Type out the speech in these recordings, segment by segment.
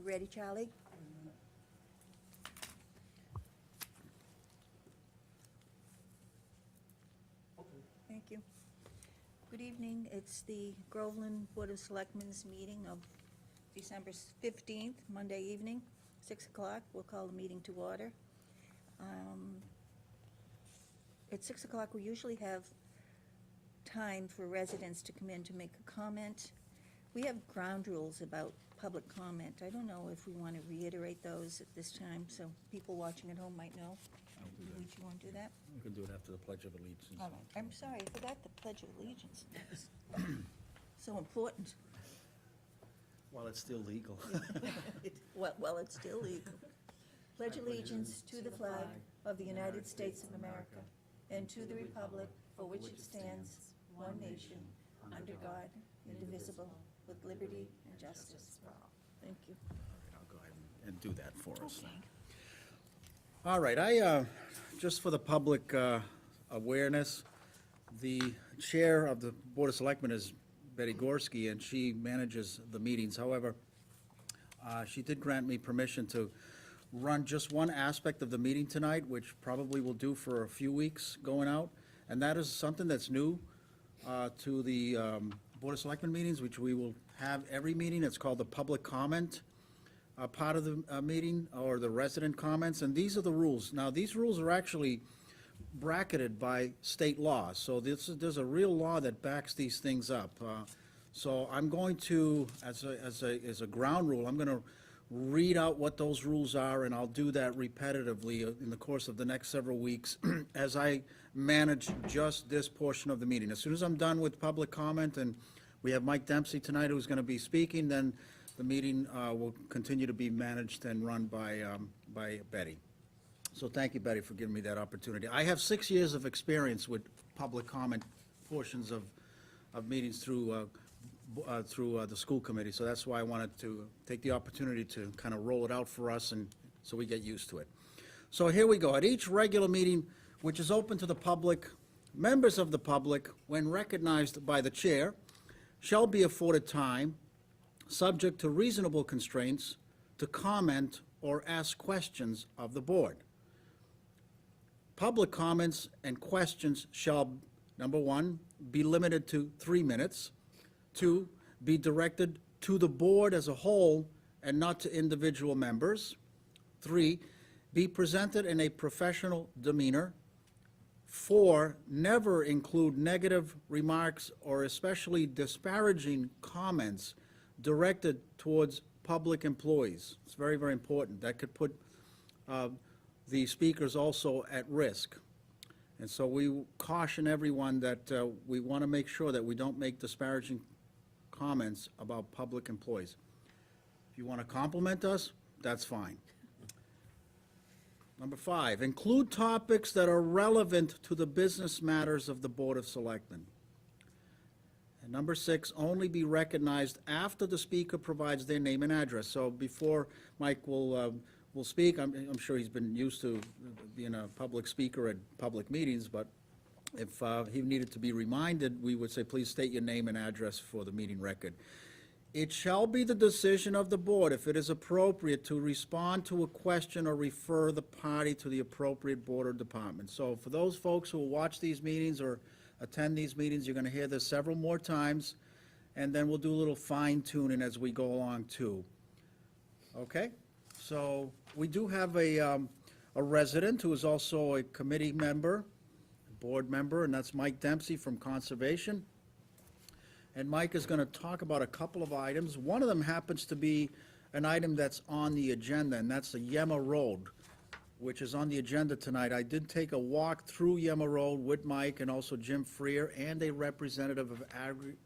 Ready, Charlie? Thank you. Good evening. It's the Groveland Board of Selectmen's meeting of December 15th, Monday evening, 6 o'clock. We'll call the meeting to order. At 6 o'clock, we usually have time for residents to come in to make a comment. We have ground rules about public comment. I don't know if we want to reiterate those at this time, so people watching at home might know. Would you want to do that? We can do it after the Pledge of Allegiance. All right. I'm sorry, I forgot the Pledge of Allegiance. So important. While it's still legal. Well, it's still legal. Pledge allegiance to the flag of the United States of America and to the republic for which it stands, one nation, under God, indivisible, with liberty and justice for all. Thank you. I'll go ahead and do that for us. All right, I, just for the public awareness, the chair of the Board of Selectmen is Betty Gorski, and she manages the meetings. However, she did grant me permission to run just one aspect of the meeting tonight, which probably will do for a few weeks going out, and that is something that's new to the Board of Selectmen meetings, which we will have every meeting. It's called the public comment part of the meeting, or the resident comments, and these are the rules. Now, these rules are actually bracketed by state law, so there's a real law that backs these things up. So I'm going to, as a ground rule, I'm going to read out what those rules are, and I'll do that repetitively in the course of the next several weeks as I manage just this portion of the meeting. As soon as I'm done with public comment, and we have Mike Dempsey tonight who's going to be speaking, then the meeting will continue to be managed and run by Betty. So thank you, Betty, for giving me that opportunity. I have 6 years of experience with public comment portions of meetings through the school committee, so that's why I wanted to take the opportunity to kind of roll it out for us, and so we get used to it. So here we go. At each regular meeting, which is open to the public, members of the public, when recognized by the chair, shall be afforded time, subject to reasonable constraints, to comment or ask questions of the board. Public comments and questions shall, number one, be limited to 3 minutes. 2, be directed to the board as a whole and not to individual members. 3, be presented in a professional demeanor. 4, never include negative remarks or especially disparaging comments directed towards public employees. It's very, very important. That could put the speakers also at risk. And so we caution everyone that we want to make sure that we don't make disparaging comments about public employees. If you want to compliment us, that's fine. Number 5, include topics that are relevant to the business matters of the Board of Selectmen. And number 6, only be recognized after the speaker provides their name and address. So before Mike will speak, I'm sure he's been used to being a public speaker at public meetings, but if he needed to be reminded, we would say, please state your name and address for the meeting record. It shall be the decision of the board, if it is appropriate, to respond to a question or refer the party to the appropriate board or department. So for those folks who will watch these meetings or attend these meetings, you're going to hear this several more times, and then we'll do a little fine-tuning as we go along, too. Okay? So we do have a resident who is also a committee member, board member, and that's Mike Dempsey from Conservation. And Mike is going to talk about a couple of items. One of them happens to be an item that's on the agenda, and that's the Yema Road, which is on the agenda tonight. I did take a walk through Yema Road with Mike and also Jim Freer and a representative of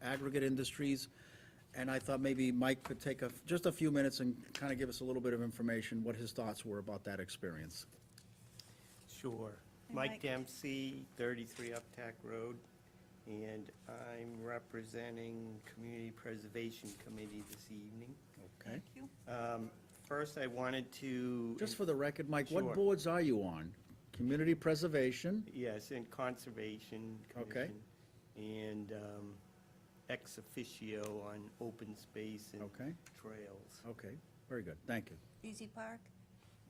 Aggregate Industries, and I thought maybe Mike could take just a few minutes and kind of give us a little bit of information, what his thoughts were about that experience. Sure. Mike Dempsey, 33 Uptack Road, and I'm representing Community Preservation Committee this evening. Okay. Thank you. First, I wanted to... Just for the record, Mike, Sure. what boards are you on? Community Preservation? Yes, and Conservation Okay. Commission. And ex officio on open space and Okay. trails. Okay, very good, thank you. Easy Park?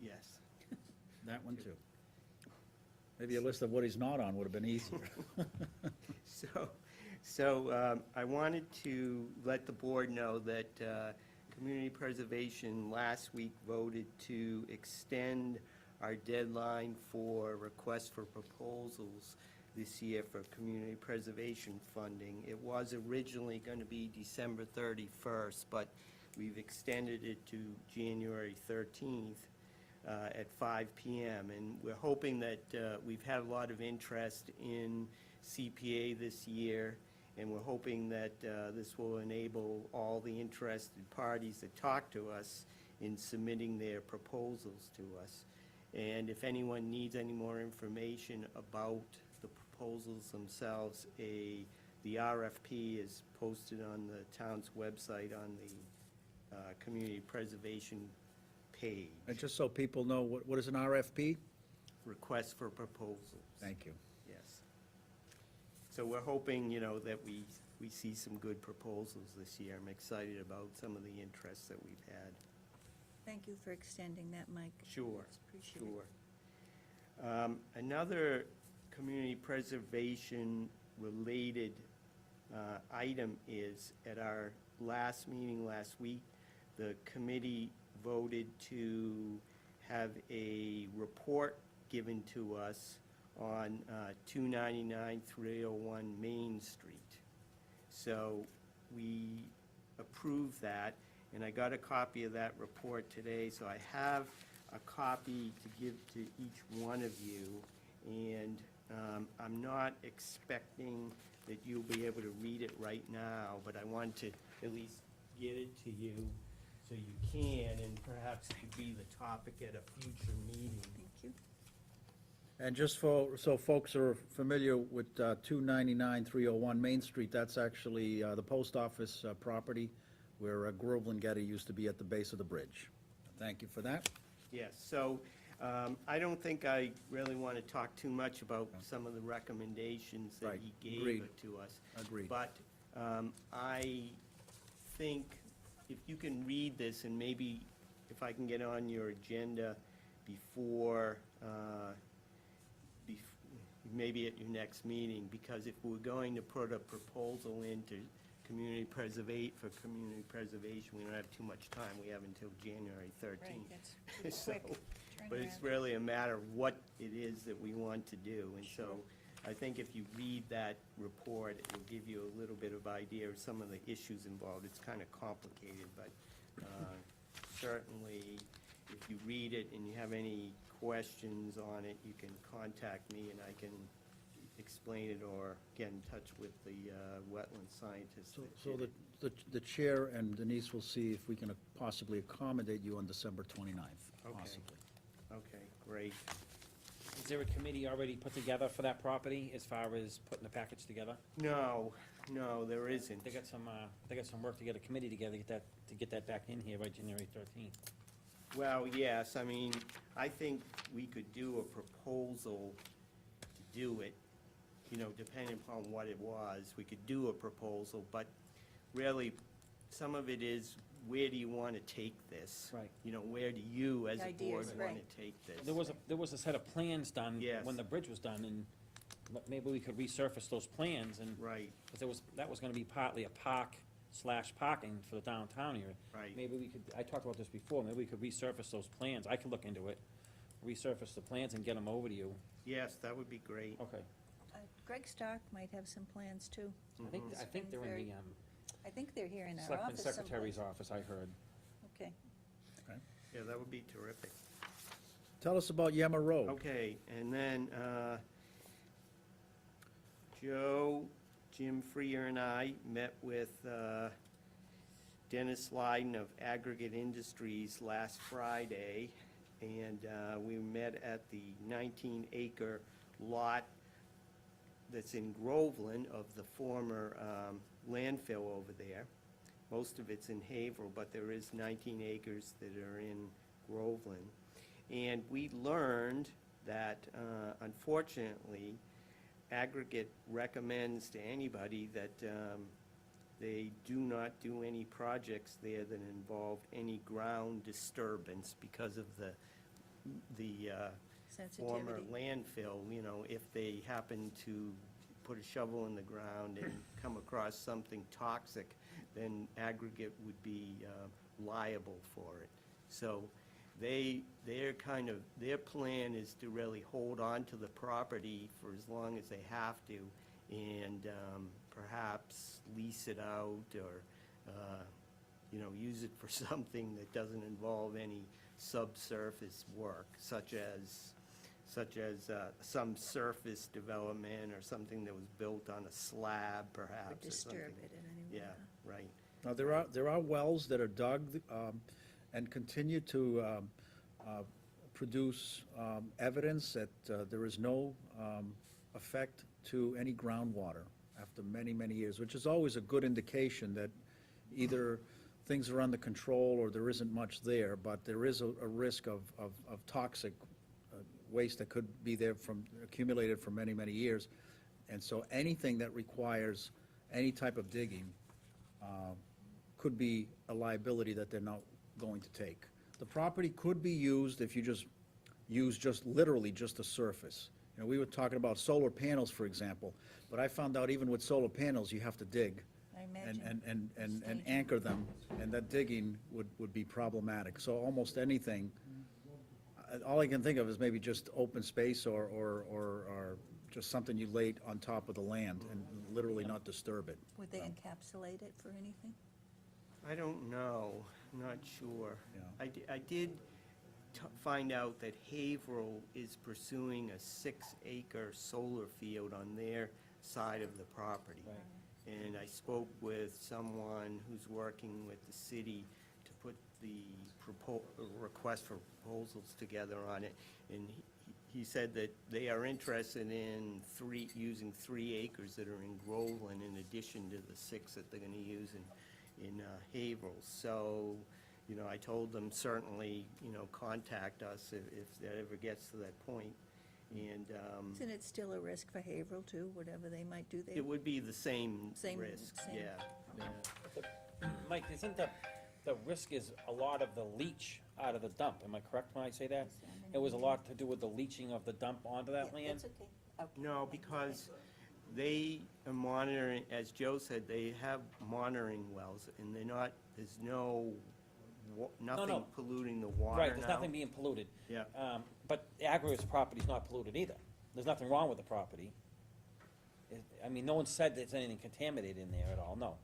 Yes. That one too. Maybe a list of what he's not on would have been easier. So I wanted to let the board know that Community Preservation last week voted to extend our deadline for requests for proposals this year for community preservation funding. It was originally going to be December 31st, but we've extended it to January 13th at 5 PM. And we're hoping that we've had a lot of interest in CPA this year, and we're hoping that this will enable all the interested parties that talk to us in submitting their proposals to us. And if anyone needs any more information about the proposals themselves, the RFP is posted on the town's website on the community preservation page. And just so people know, what is an RFP? Request for proposals. Thank you. Yes. So we're hoping, that we see some good proposals this year. I'm excited about some of the interests that we've had. Thank you for extending that, Mike. Sure, It's appreciated. sure. Another community preservation-related item is, at our last meeting last week, the committee voted to have a report given to us on 299-301 Main Street. So we approved that, and I got a copy of that report today, so I have a copy to give to each one of you, and I'm not expecting that you'll be able to read it right now, but I want to at least get it to you so you can, and perhaps it could be the topic at a future meeting. Thank you. And just so folks are familiar with 299-301 Main Street, that's actually the post office property where Groveland Getty used to be at the base of the bridge. Thank you for that. Yes, so I don't think I really want to talk too much about some of the recommendations that Right, he gave agreed. to us. Agreed. But I think if you can read this, and maybe if I can get on your agenda before, maybe at your next meeting, because if we're going to put a proposal into for community preservation, we don't have too much time. We have until January 13th. Right, that's So, quick. but it's really a matter of what it is that we want to do. And so I think if you read that report, it will give you a little bit of idea of some of the issues involved. It's kind of complicated, but certainly, if you read it and you have any questions on it, you can contact me and I can explain it or get in touch with the wetland scientist. So that so did the it. the chair and Denise will see if we can possibly accommodate you on December 29th, Okay. possibly. Okay, great. Is there a committee already put together for that property as far as putting the package together? No, there isn't. They got some work to get a committee together, to get that back in here by January 13th. Well, yes, I mean, I think we could do a proposal to do it, depending upon what it was. We could do a proposal, but really, some of it is, where do you want to take this? Right. Where do you, as a board, Ideas, want right. to take this? There was a set of plans done Yes. when the bridge was done, and maybe we could resurface those plans, and, Right, because that was gonna be partly a parking for the downtown area. right. Maybe we could, I talked about this before, maybe we could resurface those plans, I could look into it, resurface the plans and get them over to you. Yes, that would be great. Okay. Greg Stark might have some plans, too. I think they're in the I think they're here in our Selectman office Secretary's someplace. office, I heard. Okay. Yeah, that would be terrific. Tell us about Yama Road. Okay, and then Joe, Jim Freer, and I met with Dennis Lyden of Aggregate Industries last Friday, and we met at the 19-acre lot that's in Groveland of the former landfill over there. Most of it's in Haverhill, but there is 19 acres that are in Groveland. And we learned that, unfortunately, Aggregate recommends to anybody that they do not do any projects there that involve any ground disturbance because of the former Sensitivity. landfill. You know, if they happen to put a shovel in the ground and come across something toxic, then aggregate would be liable for it. So their plan is to really hold on to the property for as long as they have to, and perhaps lease it out or, use it for something that doesn't involve any subsurface work, such as some surface development or something that was built on a slab, Or perhaps, or disturb something. it in any way. Yeah, right. Now, there are wells that are dug and continue to produce evidence that there is no effect to any groundwater after many, many years, which is always a good indication that either things are under control or there isn't much there, but there is a risk of toxic waste that could be there accumulated for many, many years. And so anything that requires any type of digging could be a liability that they're not going to take. The property could be used if you use literally just the surface. You know, we were talking about solar panels, for example, but I found out even with solar panels, you have to dig I imagine. and Staging. anchor them, and that digging would be problematic. So almost anything, all I can think of is maybe just open space or just something you laid on top of the land and literally not disturb it. Would they encapsulate it for anything? I don't know, I'm not sure. Yeah. I did find out that Haverhill is pursuing a 6-acre solar field on their side of the property. Right. And I spoke with someone who's working with the city to put the request for proposals together on it, and he said that they are interested in using 3 acres that are in Groveland in addition to the 6 that they're gonna use in Haverhill. So, I told them certainly, contact us if that ever gets to that point. And Isn't it still a risk for Haverhill too, whatever they might do there? it would be the same Same- risk, same. yeah. Mike, isn't the risk is a lot of the leach out of the dump, am I correct when I say that? It was a lot to do with the leaching of the dump onto that Yeah, land? that's okay. Okay. No, because they are monitoring, as Joe said, they have monitoring wells, and there's nothing no. polluting the water Right, there's now. nothing being polluted. Yeah. But Aggregate's property's not polluted either. There's nothing wrong with the property. I mean, no one said there's anything contaminated in there at all, no.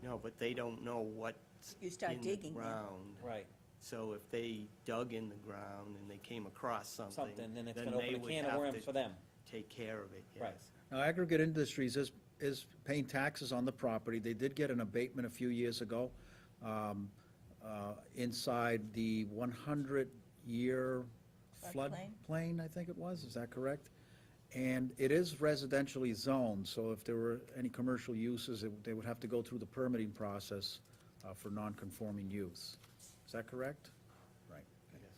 No, but they don't know what's You start in the digging there. ground. Right. So if they dug in the ground and they came across something, Then it's then gonna they open a would can of have worms to for them. take care of it, Right. yes. Now, Aggregate Industries is paying taxes on the property. They did get an abatement a few years ago inside the 100-year floodplain, I think it was, is that correct? And it is residentially zoned, so if there were any commercial uses, they would have to go through the permitting process for non-conforming use. Is that correct? Right.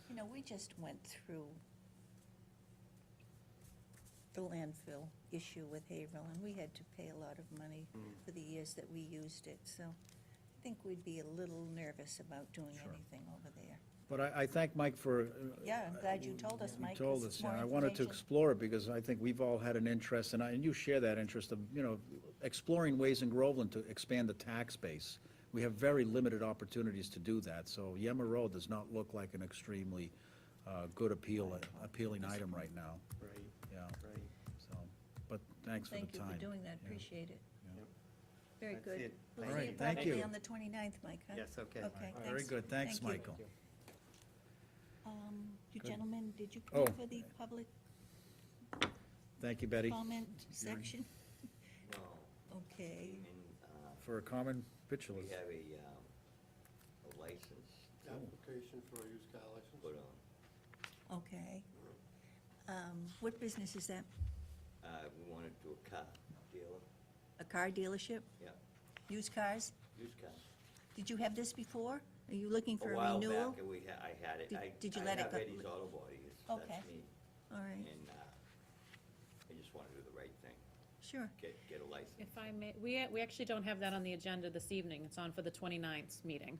You know, we just went through the landfill issue with Haverhill, and we had to pay a lot of money for the years that we used it, so I think we'd be a little nervous about doing Sure. anything over there. But I thank Mike for. Yeah, I'm glad you told us, Mike. You told This us, is more and I wanted to information. explore it because I think we've all had an interest, and you share that interest of, exploring ways in Groveland to expand the tax base. We have very limited opportunities to do that, so Yema Road does not look like an extremely good appealing item right now, Right, yeah, right. so, but thanks for the Thank you time. for doing that, Yeah. appreciate it. Yep. Very That's good. it. We'll All see right, you thank probably you. on the 29th, Mike, huh? Yes, okay. Okay, thanks. Very good, thanks, Thank you. Michael. You Good. gentlemen, did you Oh. come for the public Thank you, Betty, comment section? No, Okay, for a common vitulus. we have a license to Application for a used car license? put on. okay. What business is that? We want to do a car dealer, A car dealership? yeah, Used cars? used cars. Did you have this before? Are you looking for A a while renewal? back, I had it. Did you let it I go? have Eddie's Auto Body, Okay. that's me, All right, and I just want to do the right thing. Sure. get a license. If I may, we actually don't have that on the agenda this evening. It's on for the 29th meeting.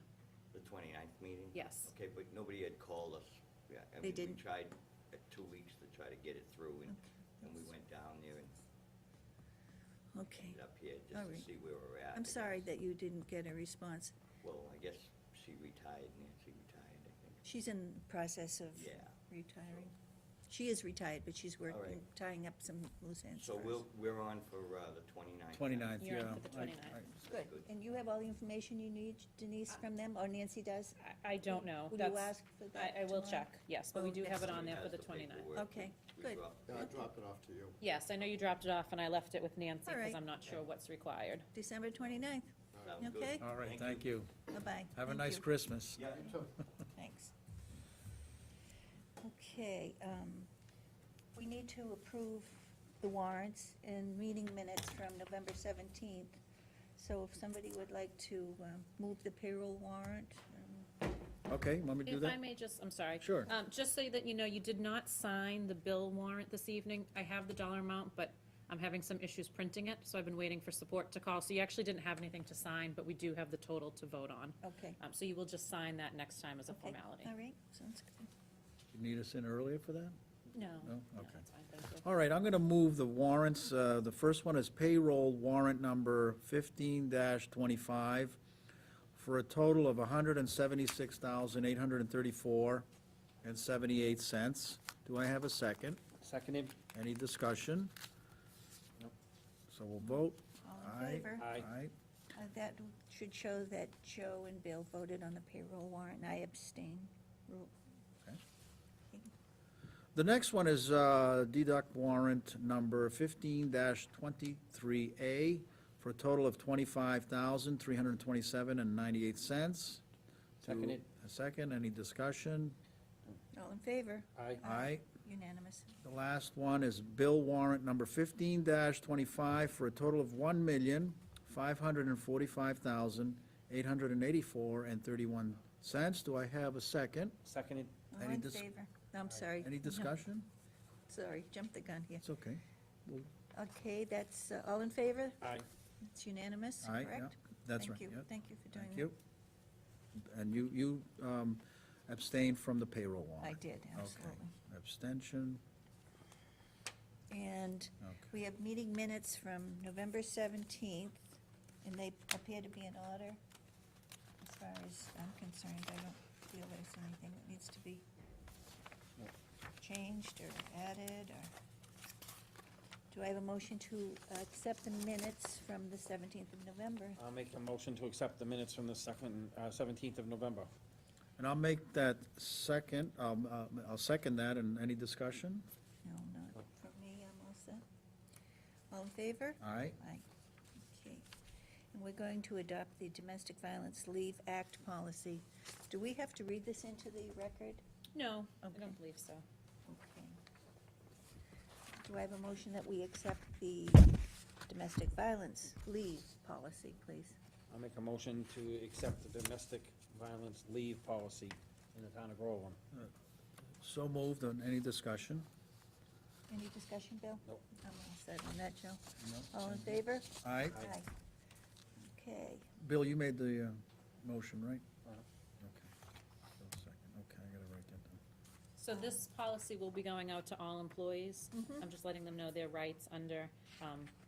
The 29th meeting? Yes. Okay, but nobody had called us. Yeah, I They mean, didn't? We tried at 2 weeks to try to get it through, and we went down there and Okay. ended up here All just right. to see where we're at. I'm sorry that you didn't get a response. Well, I guess she retired, Nancy retired, I think. She's in the process of Yeah. retiring. She is retired, but she's working, right. tying up some loose ends So for us. we're on for the 29th. 29th, yeah. You're on for the I- 29th. I- Good. And you have all the information you need, Denise, from them, or Nancy does? I don't know. Will you That's- ask for that I will tomorrow? check, yes, but we do have it on there for Has the 29th. paperwork. Okay, We good. dropped- Yeah, I dropped it off to you. Yes, I know you dropped it off, and I left it with Nancy, All because right. I'm not sure what's required. December 29th. Sounds good. Okay. All right, thank you. Bye-bye. Have a Thank nice you. Christmas. Yeah. Thanks. Okay, we need to approve the warrants and meeting minutes from November 17th. So if somebody would like to move the payroll warrant, Okay, want me to do If I that? may just, I'm sorry. Sure. Just so that you know, you did not sign the bill warrant this evening. I have the dollar amount, but I'm having some issues printing it, so I've been waiting for support to call. So you actually didn't have anything to sign, but we do have the total to vote on. okay. So you will just sign that next time as a Okay, formality. all right, sounds good. You need us in earlier for that? No. No? No, Okay. that's fine, thank you. All right, I'm gonna move the warrants. The first one is payroll warrant number 15-25 for a total of $176,834.78. Do I have a second? Seconded? Any discussion? So we'll vote. All Aye. in favor? Aye. Aye. That should show that Joe and Bill voted on the payroll warrant, and I abstain. The next one is deduct warrant number 15-23A for a total of $25,327.98. Seconded. A second, any discussion? All in favor? Aye. Aye. Unanimous. The last one is bill warrant number 15-25 for a total of $1,545,884.31. Do I have a second? Seconded? All Any in dis- favor? I'm sorry. Any discussion? Sorry, jumped the gun here. It's okay. Okay, that's, all in favor? Aye. It's unanimous, Aye, correct? yeah, that's right, Thank you, yeah. thank you for doing Thank that. you. And you abstained from the payroll I warrant? did, Okay. absolutely. Abstention, And okay. we have meeting minutes from November 17th, and they appear to be in order. As far as I'm concerned, I don't feel there's anything that needs to be changed or added, or... Do I have a motion to accept the minutes from the 17th of November? I'll make a motion to accept the minutes from the 17th of November. And I'll make that second, I'll second that, and any discussion? No, not from me, I'm all set. All in favor? Aye. Aye. Okay. And we're going to adopt the Domestic Violence Leave Act policy. Do we have to read this into the record? No, I Okay. don't believe so. Okay. Do I have a motion that we accept the Domestic Violence Leave policy, please? I'll make a motion to accept the domestic violence leave policy in the town of Groveland. So moved, and any discussion? Any discussion, Bill? Nope. I'm all set on that, Joe. No? All in favor? Aye. Aye. Okay. Bill, you made the motion, right? Uh-huh. Okay. Bill second. Okay, I gotta write that down. So this policy will be going out to all employees. I'm just letting them know their rights under,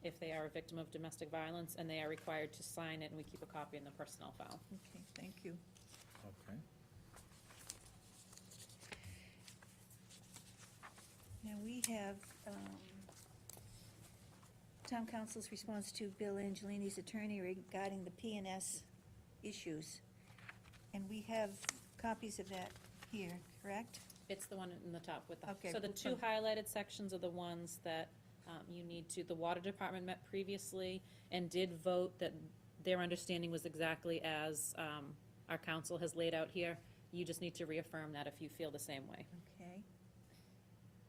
if they are a victim of domestic violence, and they are required to sign it, and we keep a copy in the personnel file. Okay, thank you. Okay. Now, we have Town Council's response to Bill Angelini's attorney regarding the P&S issues. And we have copies of that here, correct? It's the one in the top with the, Okay, so the well, two highlighted sections are the ones that you need to, the water department met previously and did vote that their understanding was exactly as our council has laid out here. You just need to reaffirm that if you feel the same way. Okay.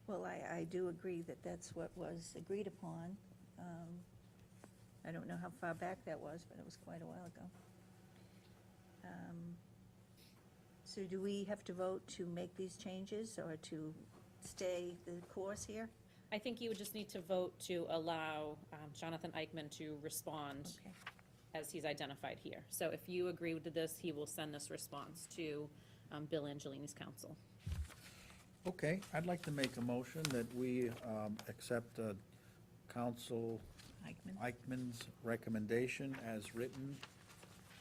Well, I do agree that that's what was agreed upon. I don't know how far back that was, but it was quite a while ago. So do we have to vote to make these changes or to stay the course here? I think you would just need to vote to allow Jonathan Eichman to respond Okay. as he's identified here. So if you agree to this, he will send this response to Bill Angelini's counsel. Okay, I'd like to make a motion that we accept Council Eichmann. Eichmann's recommendation as written,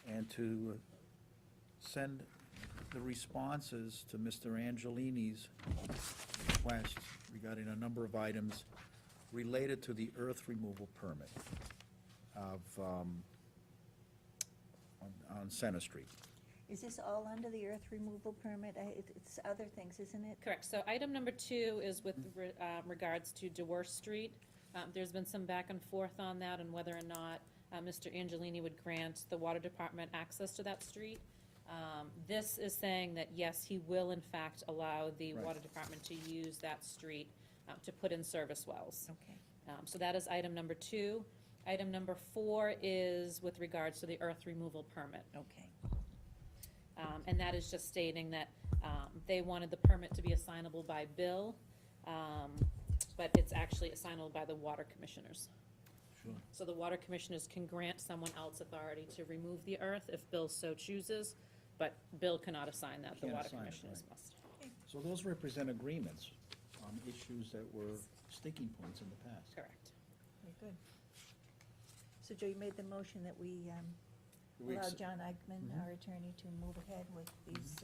and to send the responses to Mr. Angelini's request regarding a number of items related to the earth removal permit of, on Center Street. Is this all under the earth removal permit? It's other things, isn't it? Correct, so item number 2 is with regards to DeWorth Street. There's been some back and forth on that and whether or not Mr. Angelini would grant the water department access to that street. This is saying that, yes, he will in fact allow the Right. water department to use that street to put in service wells. Okay. So that is item number 2. Item number 4 is with regards to the earth removal permit. Okay. And that is just stating that they wanted the permit to be assignable by Bill, but it's actually assignable by the water commissioners. Sure. So the water commissioners can grant someone else authority to remove the earth if Bill so chooses, but Bill cannot assign that, the Can't water assign it, commissioners right. must. So those represent agreements on issues that were sticking points in the past. Correct. Very good. So Joe, you made the motion that we We allow ex- John Eichmann, Mhm. our attorney, to move ahead with these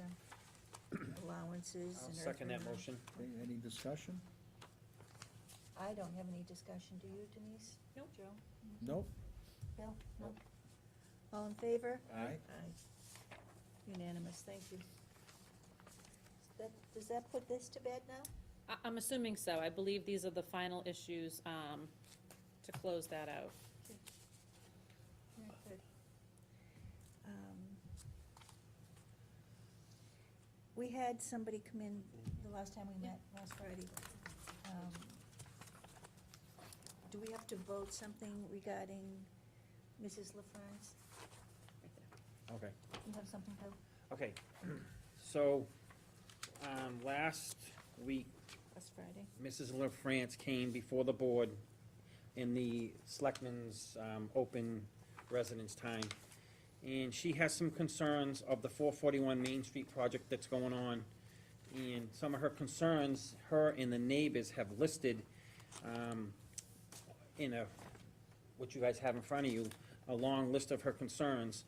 allowances I'll and earth second that removal. motion. Okay, any discussion? I don't have any discussion. Do you, Denise? Nope. Joe? Nope. Bill? No? All in favor? Aye. Aye. Unanimous, thank you. Does that put this to bed now? I'm assuming so. I believe these are the final issues to close that out. Very good. We had somebody come in the last time we met, last Friday. Do we have to vote something regarding Mrs. LaFrance? Okay. You have something, Bill? Okay, so, last week, Last Friday? Mrs. LaFrance came before the board in the Selectmen's open residence time, and she has some concerns of the 441 Main Street project that's going on. And some of her concerns, her and the neighbors have listed in what you guys have in front of you, a long list of her concerns.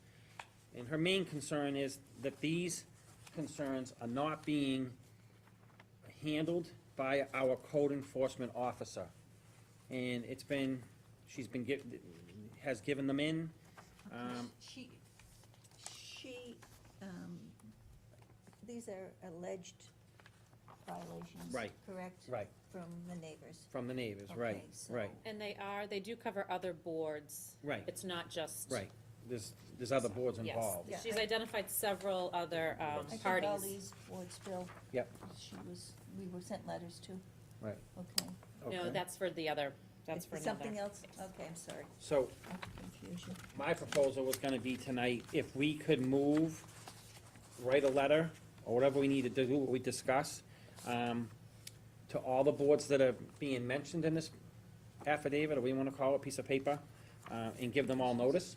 And her main concern is that these concerns are not being handled by our code enforcement officer. And it's been, has given them in. She, these are alleged violations. Right. Correct? Right, From the neighbors. from the neighbors, right, Okay, so- right, And they do cover other boards. Right. It's not just. right. There's other boards Yes, involved. Yeah, she's I- identified several other I think parties. all these boards, Bill, Yep, we were sent letters to. right. Okay. No, Okay. that's for the other, that's for Is another. something else? Okay, I'm sorry. So, Confusion. my proposal was gonna be tonight, if we could move, write a letter, or whatever we needed to do, what we discuss, to all the boards that are being mentioned in this affidavit, or we wanna call it, piece of paper, and give them all notice,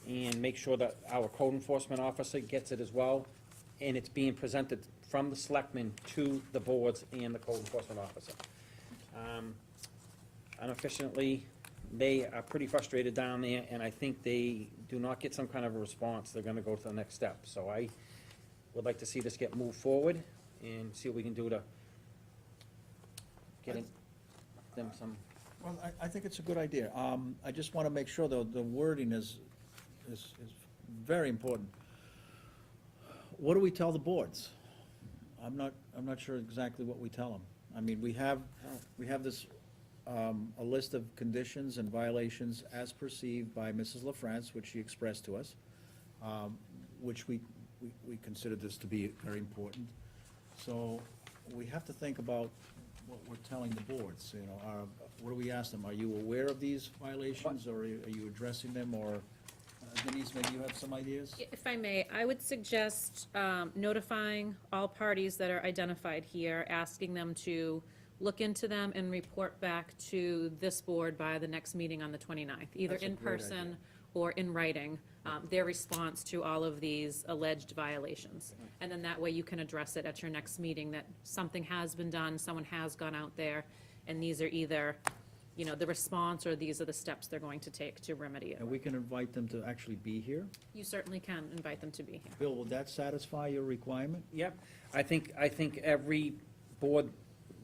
and make sure that our code enforcement officer gets it as well, and it's being presented from the selectmen to the boards and the code enforcement officer. Unfortunately, they are pretty frustrated down there, and I think they do not get some kind of a response, they're gonna go to the next step. So I would like to see this get moved forward, and see what we can do to get them some, Well, I think it's a good idea. I just want to make sure, though, the wording is very important. What do we tell the boards? I'm not sure exactly what we tell them. I mean, we have this, a list of conditions and violations as perceived by Mrs. LaFrance, which she expressed to us, which we consider this to be very important. So we have to think about what we're telling the boards, you know, what do we ask them? Are you aware of these violations, or are you addressing them, or Denise, maybe you have some ideas? If I may, I would suggest notifying all parties that are identified here, asking them to look into them and report back to this board by the next meeting on the 29th, either That's a in great person idea. or in writing, their response to all of these alleged violations. And then that way you can address it at your next meeting, that something has been done, someone has gone out there, and these are either, you know, the response, or these are the steps they're going to take to remedy it. And we can invite them to actually be here? You certainly can invite them to be here. Bill, will that satisfy your requirement? Yep, I think every board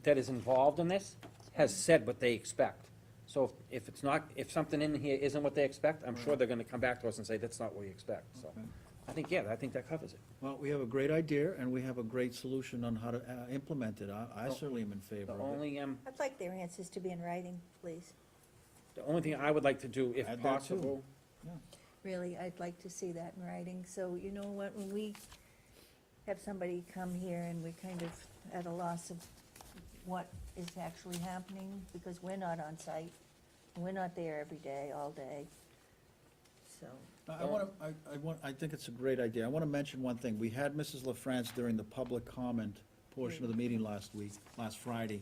that is involved in this has said what they expect. So if it's not, if something in here isn't what they expect, I'm sure they're gonna come back to us and say, that's not what we expect, so. Okay. I think that covers it. Well, we have a great idea, and we have a great solution on how to implement it. I certainly am in favor The of it. only, I'd like their answers to be in writing, please. the only thing I would like to do, if Add that too. possible, Really, I'd like to see that in writing, so you know what, when we have somebody come here and we're kind of at a loss of what is actually happening, because we're not on site, and we're not there every day, all day, so. I think it's a great idea. I want to mention one thing. We had Mrs. LaFrance during the public comment portion of the meeting last Friday.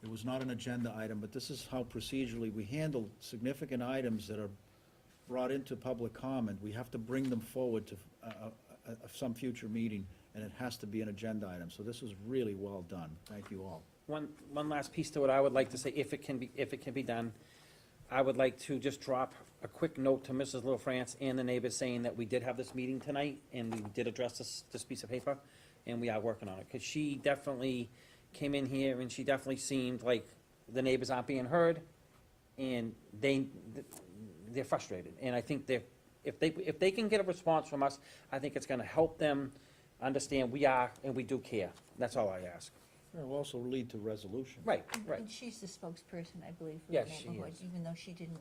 It was not an agenda item, but this is how procedurally we handle significant items that are brought into public comment. We have to bring them forward to some future meeting, and it has to be an agenda item. So this was really well done. Thank you all. one last piece to it, I would like to say, if it can be done, I would like to just drop a quick note to Mrs. LaFrance and the neighbors saying that we did have this meeting tonight, and we did address this piece of paper, and we are working on it, because she definitely came in here, and she definitely seemed like the neighbors aren't being heard, and they're frustrated, and I think if they can get a response from us, I think it's gonna help them understand we are, and we do care. That's all I ask. It will also lead to resolution. Right, right. And she's the spokesperson, I believe, for the Yes, she neighborhood, is. even though she didn't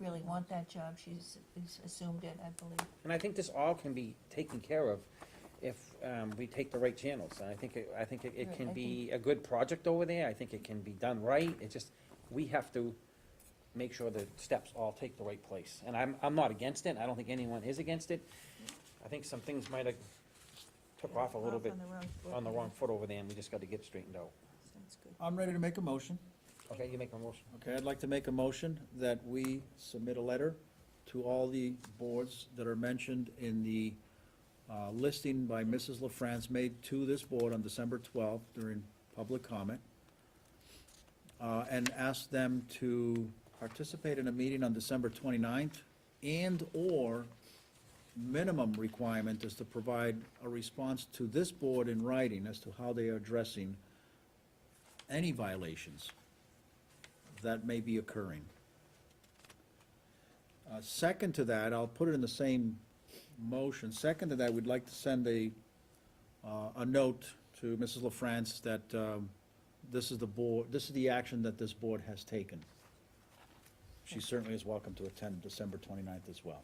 really want that job, she's assumed it, I believe. And I think this all can be taken care of if we take the right channels. And I think it Right, can I be a good project over there. I think it can be done right. It just, we have to make sure the steps all take the right place. And I'm not against it. I don't think anyone is against it. I think some things might have took off a little bit on the wrong foot over there, and we just got to get straightened out. Sounds good. I'm ready to make a motion. Okay, you make a motion. Okay, I'd like to make a motion that we submit a letter to all the boards that are mentioned in the listing by Mrs. LaFrance made to this board on December 12th during public comment, and ask them to participate in a meeting on December 29th, and/or minimum requirement is to provide a response to this board in writing as to how they are addressing any violations that may be occurring. Second to that, I'll put it in the same motion, second to that, we'd like to send a note to Mrs. LaFrance that this is the action that this board has taken. She certainly is welcome to attend December 29th as well.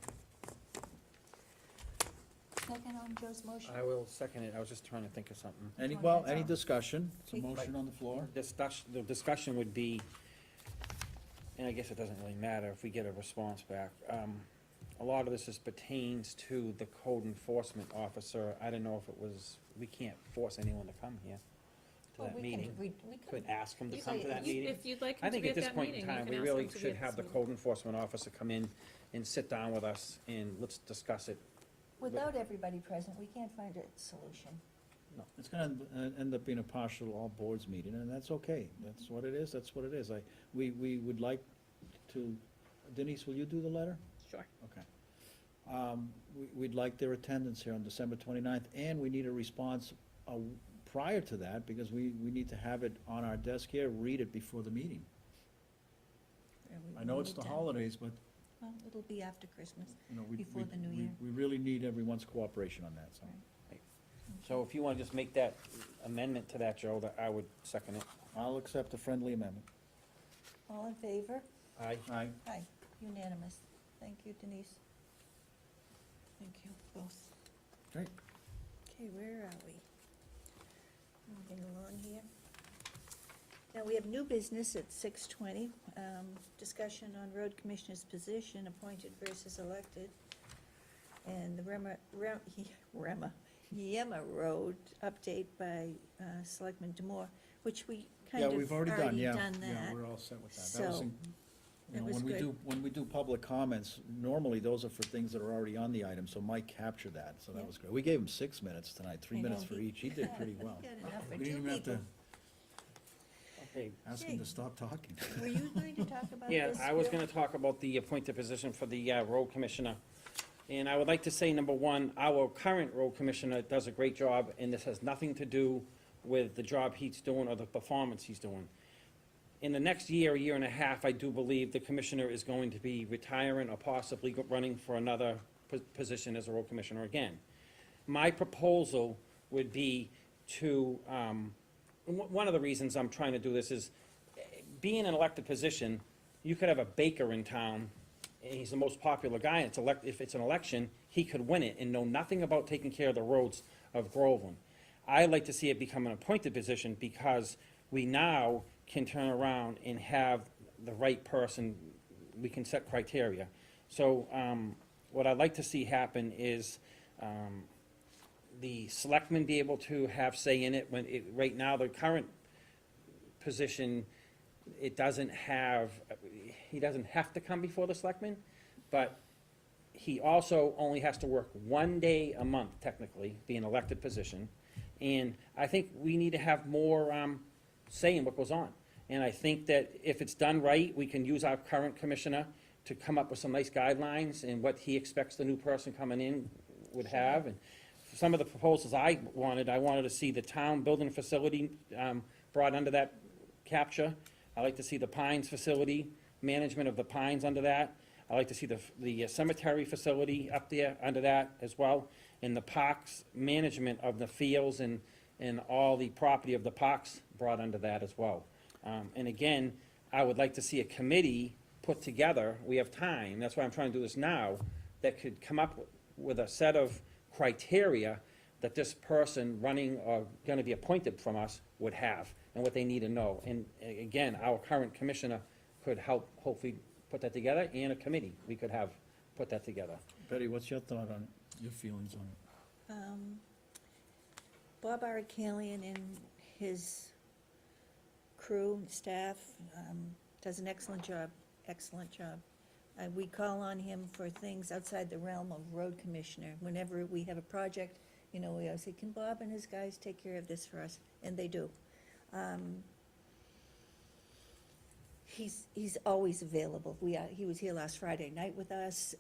Second on Joe's motion? I will second it. I was just trying to think of something. Any discussion? It's a motion on the floor. The discussion would be, and I guess it doesn't really matter if we get a response back. A lot of this pertains to the code enforcement officer. I don't know if it was, we can't force anyone to come here to Well, that we can- meeting. we Could can- ask them to you come say- to that you- meeting. If you'd like I him to think be at at this that point meeting, in you time, can we ask really him to be should at have the this code enforcement officer come in and sit down with us, and let's discuss it. Without everybody present, we can't find a solution. It's gonna end up being a partial all boards meeting, and that's okay. That's what it is, that's what it is. We would like to, Denise, will you do the letter? Sure. Okay. We'd like their attendance here on December 29th, and we need a response prior to that, because we need to have it on our desk here, read it before the meeting. And we I know it's need the to- holidays, but, Well, it'll be after Christmas. you know, Before the new year. we really need everyone's cooperation on that, so. So if you wanna just make that amendment to that, Joe, that I would second it. I'll accept a friendly amendment. All in favor? Aye. Aye. Aye, unanimous. Thank you, Denise. Thank you, both. Great. Okay, where are we? Moving along here. Now, we have new business at 6:20, discussion on road commissioner's position, appointed versus elected. And the Yema Road update by Selectman Demore, which we kind Yeah, of we've already done, yeah. done Yeah, that. we're all set with that. That was So, in- you it know, was when we good. do, when we do public comments, normally those are for things that are already on the item, so Mike captured that, so that Yeah. was great. We gave him 6 minutes tonight, 3 I know, minutes for each. He did pretty well. He got enough for We two didn't even have to people. Okay, ask him to stop talking. Were you going to talk about yeah, this? I was Bill? gonna talk about the appointed position for the road commissioner. And I would like to say, number one, our current road commissioner does a great job, and this has nothing to do with the job he's doing or the performance he's doing. In the next year, year and a half, I do believe the commissioner is going to be retiring or possibly running for another position as a road commissioner again. My proposal would be to, one of the reasons I'm trying to do this is, being an elected position, you could have a baker in town, and he's the most popular guy, and if it's an election, he could win it and know nothing about taking care of the roads of Groveland. I'd like to see it become an appointed position, because we now can turn around and have the right person, we can set criteria. So, what I'd like to see happen is, the selectmen be able to have say in it, right now, the current position, it doesn't have, he doesn't have to come before the selectmen, but he also only has to work 1 day a month, technically, be an elected position. And I think we need to have more, say in what goes on. And I think that if it's done right, we can use our current commissioner to come up with some nice guidelines and what he expects the new person coming in would have. And some of the proposals I wanted to see the town building facility, brought under that capture. I like to see the Pines facility, management of the Pines under that. I like to see the cemetery facility up there under that as well. And the parks, management of the fields and all the property of the parks brought under that as well. And again, I would like to see a committee put together, we have time, that's why I'm trying to do this now, that could come up with a set of criteria that this person running or gonna be appointed from us would have, and what they need to know. And again, our current commissioner could help hopefully put that together, and a committee, we could have put that together. Betty, what's your thought on it, your feelings on it? Bob Arakalian and his crew, staff, does an excellent job. We call on him for things outside the realm of road commissioner. Whenever we have a project, we always say, can Bob and his guys take care of this for us? And they do. He's always available. He was here last Friday night with us,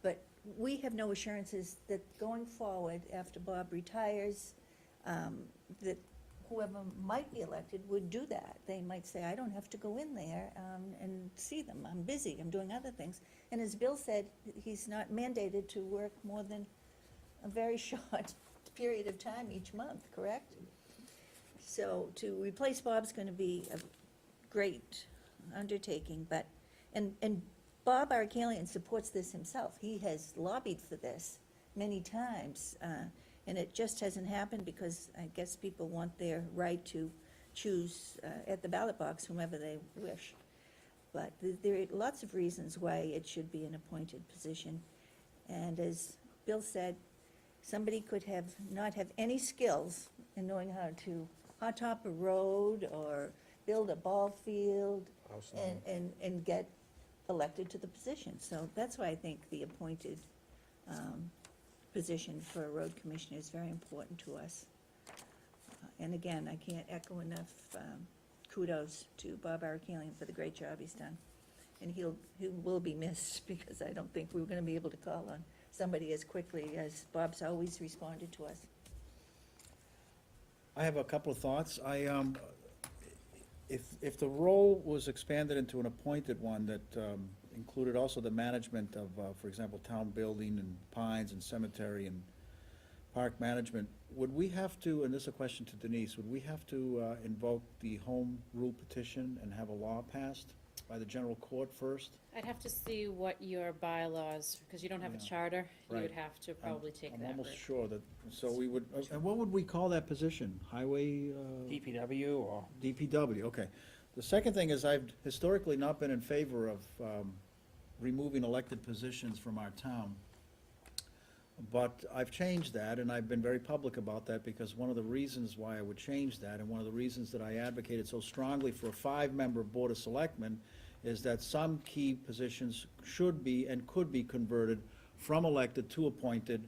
but we have no assurances that going forward, after Bob retires, that whoever might be elected would do that. They might say, I don't have to go in there and see them. I'm busy, I'm doing other things. And as Bill said, he's not mandated to work more than a very short period of time each month, correct? So to replace Bob's gonna be a great undertaking, but, and Bob Arakalian supports this himself. He has lobbied for this many times, and it just hasn't happened because I guess people want their right to choose at the ballot box whomever they wish. But there are lots of reasons why it should be an appointed position. And as Bill said, somebody could not have any skills in knowing how to hot top a road or build a ball field and get elected to the position. So that's why I think the appointed position for a road commissioner is very important to us. And again, I can't echo enough kudos to Bob Arakalian for the great job he's done. And he will be missed, because I don't think we're gonna be able to call on somebody as quickly as Bob's always responded to us. I have a couple of thoughts. If the role was expanded into an appointed one that included also the management of, for example, town building and pines and cemetery and park management, would we have to, and this is a question to Denise, would we have to invoke the home rule petition and have a law passed by the general court first? I'd have to see what your bylaws, because you don't have a Yeah. charter, you would Right. have to probably take that I'm almost route. sure that, so we would, and what would we call that position? Highway? DPW or? DPW, okay. The second thing is, I've historically not been in favor of removing elected positions from our town. But I've changed that, and I've been very public about that, because one of the reasons why I would change that, and one of the reasons that I advocated so strongly for a 5-member Board of Selectmen, is that some key positions should be and could be converted from elected to appointed,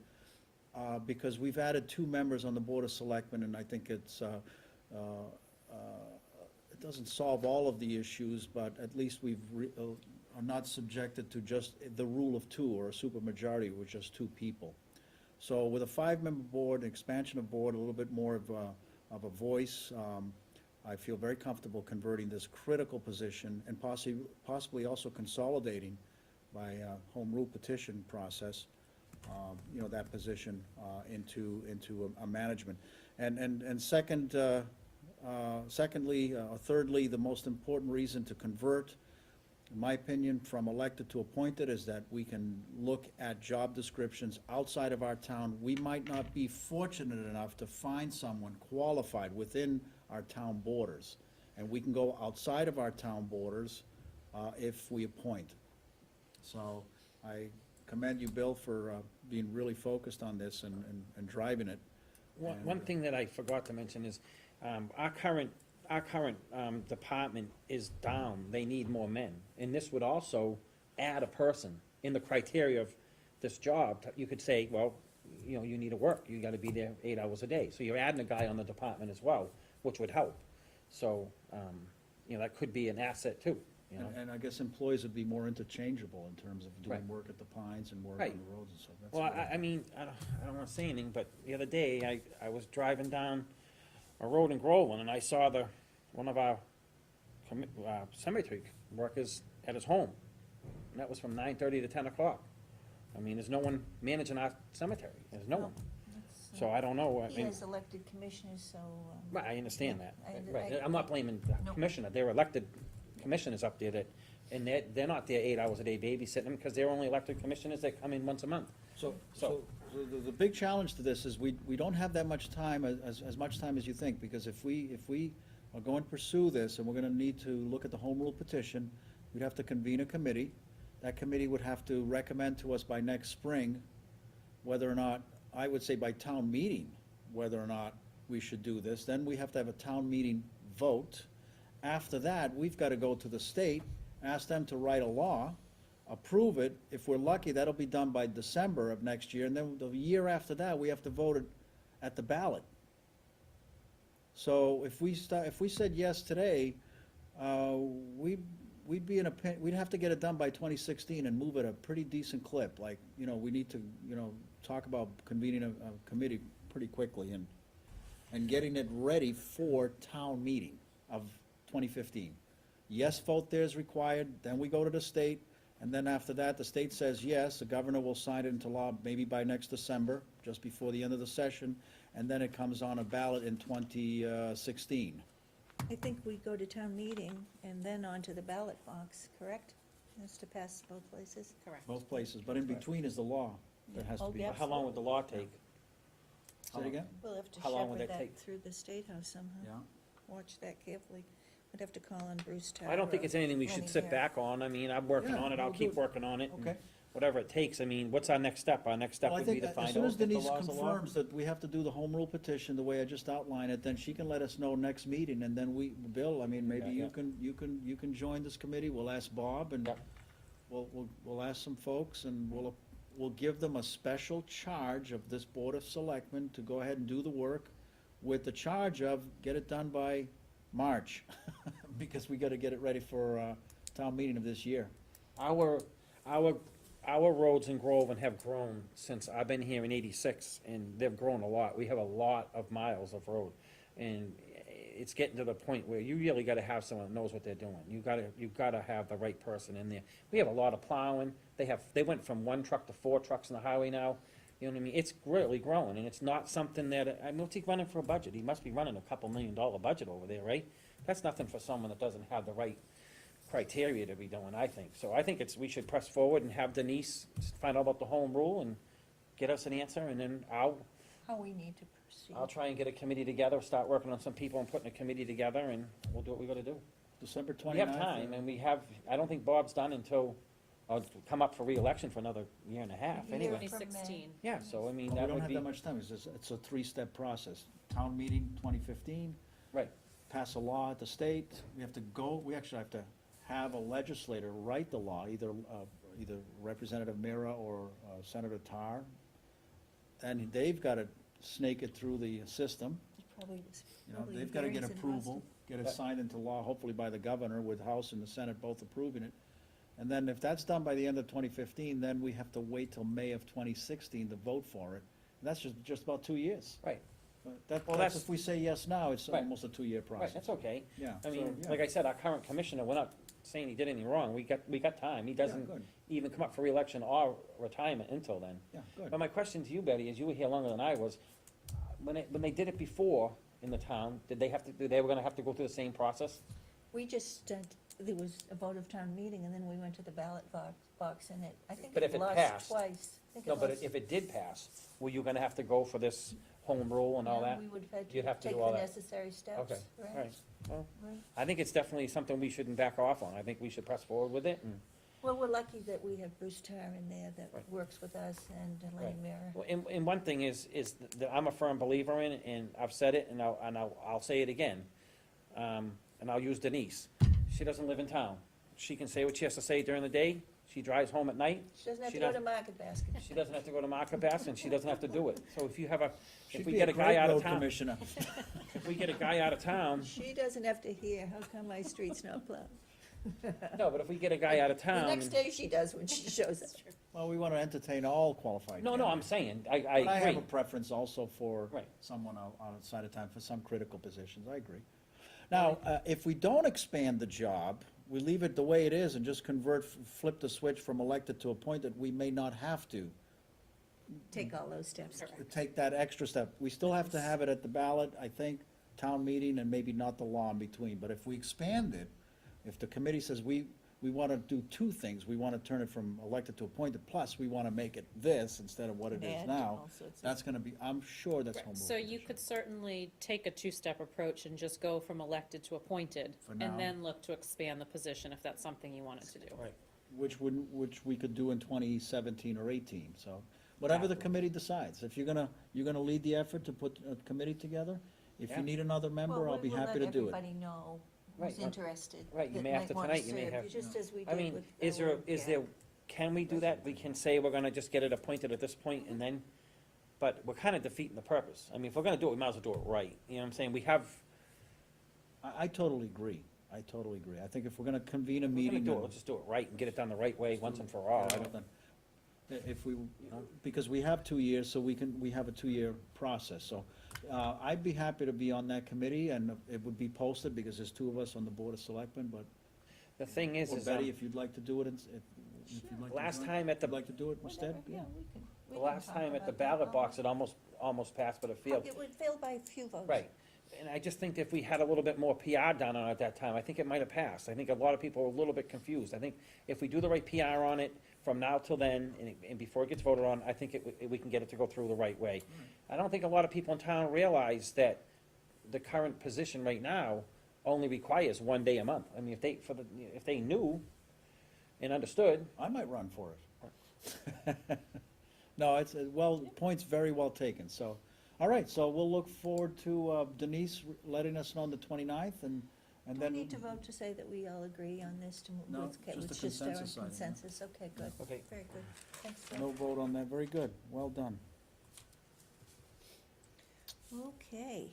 because we've added 2 members on the Board of Selectmen, and I think it doesn't solve all of the issues, but at least are not subjected to just the rule of 2 or a supermajority with just 2 people. So with a 5-member board, an expansion of board, a little bit more of a voice, I feel very comfortable converting this critical position and possibly also consolidating by home rule petition process, that position into a management. And thirdly, the most important reason to convert, in my opinion, from elected to appointed, is that we can look at job descriptions outside of our town. We might not be fortunate enough to find someone qualified within our town borders, and we can go outside of our town borders if we appoint. So I commend you, Bill, for being really focused on this and driving it. One thing that I forgot to mention is, our current department is down, they need more men. And this would also add a person in the criteria of this job. You could say, well, you need to work, you gotta be there 8 hours a day. So you're adding a guy on the department as well, which would help. So, that could be an asset too, And I guess employees would be more interchangeable in terms of doing Right. work at the Pines and work Right. on the roads and stuff. That's Well, good. I mean, I don't wanna say anything, but the other day, I was driving down a road in Groveland, and I saw one of our cemetery workers at his home. And that was from 9:30 to 10 o'clock. I mean, there's no one managing our cemetery, there's no one. So I don't know, I He mean, has elected commissioners, so. right, I understand that. I- Right, I'm not blaming the No. commissioner, they're elected commissioners up there and they're not there 8 hours a day babysitting them, because they're only elected commissioners that come in once a month. So So- the big challenge to this is we don't have that much time, as much time as you think, because if we are going to pursue this, and we're gonna need to look at the home rule petition, we'd have to convene a committee. That committee would have to recommend to us by next spring whether or not, I would say by town meeting, whether or not we should do this. Then we have to have a town meeting vote. After that, we've gotta go to the state, ask them to write a law, approve it. If we're lucky, that'll be done by December of next year, and then the year after that, we have to vote it at the ballot. So if we said yes today, we'd be in a, we'd have to get it done by 2016 and move at a pretty decent clip. Like, we need to, talk about convening a committee pretty quickly and getting it ready for town meeting of 2015. Yes vote there is required, then we go to the state, and then after that, the state says yes, the governor will sign it into law maybe by next December, just before the end of the session, and then it comes on a ballot in 2016. I think we go to town meeting and then on to the ballot box, correct? That's to pass both places? Correct. Both places, but in between is the law that has to Oh, be. yeah. How long would the law take? Say it again? We'll have to How long would shepherd that that take? through the State House somehow. Yeah. Watch that carefully. I'd have to call on Bruce Tower. I don't think it's anything we or should Lenny sit Hare. back on, I mean, I'm working Yeah, on it, I'll we'll keep do it. working on it. and Okay. Whatever it takes, I mean, what's our next step? Our next step Well, I would be think to as find soon out as if the Denise law's a law. confirms that we have to do the home rule petition the way I just outlined it, then she can let us know next meeting, and then Bill, I mean, maybe Yeah, you can join this committee, we'll ask Bob, and Yep. we'll ask some folks, and we'll give them a special charge of this Board of Selectmen to go ahead and do the work with the charge of get it done by March, because we gotta get it ready for, town meeting of this year. Our roads in Groveland have grown since I've been here in '86, and they've grown a lot. We have a lot of miles of road. And it's getting to the point where you really gotta have someone that knows what they're doing. You gotta have the right person in there. We have a lot of plowing. They went from 1 truck to 4 trucks on the highway now. You know what I mean? It's really growing, and it's not something that, I mean, what's he running for a budget? He must be running a $2 million budget over there, right? That's nothing for someone that doesn't have the right criteria to be doing, I think. So I think we should press forward and have Denise find out about the home rule and get us an answer, and then How we need to proceed. I'll try and get a committee together, start working on some people and putting a committee together, and we'll do what we gotta do. December We have 29th. time, and I don't think Bob's done until or come up for reelection for another year and a half, Year anyway. from May. 2016. Yeah, so I mean, Well, we that don't would have be, that much time, it's a three-step process. Town meeting, 2015. Right. Pass a law at the state, we actually have to have a legislator write the law, either Representative Mira or Senator Tar. And they've gotta snake it through the system, Probably, probably they've gotta get hearings in approval, Boston. get it Right. signed into law, hopefully by the governor, with House and the Senate both approving it. And then if that's done by the end of 2015, then we have to wait till May of 2016 to vote for it. And that's just about 2 years. right, Well, Well, that's that's- if we say yes now, it's Right. almost a 2-year process. right, that's okay. Yeah. I mean, so, yeah. like I said, our current commissioner, we're not saying he did anything wrong, we got time, he doesn't good. even come up for reelection or retirement until then. Yeah, good. But my question to you, Betty, is you were here longer than I was, when they did it before in the town, they were gonna have to go through the same process? We just, there was a vote of town meeting, and then we went to the ballot box, and I think But if it it lost passed- twice. I think No, but lost- if it did pass, were you gonna have to go for this home rule and all No, that? we would have You'd had have to to take do all the that. necessary steps, Okay, all right? right, well, Right. I think it's definitely something we shouldn't back off on, I think we should press forward with it, and, Well, we're lucky that we have Bruce Tarr in there that Right. works with us, and Right. Elaine Mira. well, and one thing is that I'm a firm believer in, and I've said it, and I'll say it again, and I'll use Denise, she doesn't live in town, she can say what she has to say during the day, she drives home at night, She doesn't have She to go to doesn't- Market Basket. she doesn't have to go to Market Basket, and she doesn't have to do it, so if you have She'd if we be get a guy great out of road town, commissioner. if we get a guy out of town, She doesn't have to hear, how come my street's not plowed? no, but if we get a guy out of The town. next day she does when she shows up. Well, we want to entertain all qualified No, no, I'm candidates. saying, But I have a agree. preference also for Right. someone outside of town for some critical positions, I agree. Now, if we don't expand the job, we leave it the way it is and just flip the switch from elected to appointed, we may not have to Take all those steps. take that extra step. We still have to have it at the ballot, I think, town meeting, and maybe not the law in between. But if we expand it, if the committee says we want to do two things, we want to turn it from elected to appointed, plus we want to make it this instead of what it is Add now, all sorts of- that's gonna be, I'm sure that's home rule. So you commission. could certainly take a two-step approach and just go from elected to appointed, For now. and then look to expand the position if that's something you wanted to do. Right. Which we could do in 2017 or 18, so, whatever the committee decides. If you're gonna lead the effort to put a committee together, if Yeah. you need another member, Well, I'll be we'll happy to let do it. everybody know Right, who's right. interested. Right, you that may have might to wanna tonight, you may serve, have- just as we I did mean, with. is there, can we do that? We can say we're gonna just get it appointed at this point and then, but we're kinda defeating the purpose. I mean, if we're gonna do it, we might as well do it right. You know what I'm saying? We have, I totally agree. I totally agree. I think if we're gonna convene a we're gonna meeting. do it, and- let's just do it right and get it done the right way once and for all. I don't- If we, because we have 2 years, so we have a 2-year process, so, I'd be happy to be on that committee, and it would be posted, because there's 2 of us on the Board of Selectmen, but, The thing is, or is, Betty, if you'd like to do it, if you'd like to last join, time at the, you'd like to do it instead? Whatever, yeah, we can the last talk time at the about that. ballot box, it almost passed, but it failed. It would fail by a few votes. Right, and I just think if we had a little bit more PR done on it at that time, I think it might have passed. I think a lot of people are a little bit confused. I think if we do the right PR on it from now till then, and before it gets voted on, I think we can get it to go through the right way. I don't think a lot of people in town realize that the current position right now only requires 1 day a month. I mean, if they knew and understood, I might run for it. No, it's, point's very well taken, so, all right, so we'll look forward to Denise letting us know on the 29th, and Do we then. need to vote to say that we all agree on this to move? No, okay, just a it's just our consensus item, yeah. consensus, okay, good, okay, very good, thanks, Phil. No vote on that, very good, well done. Okay,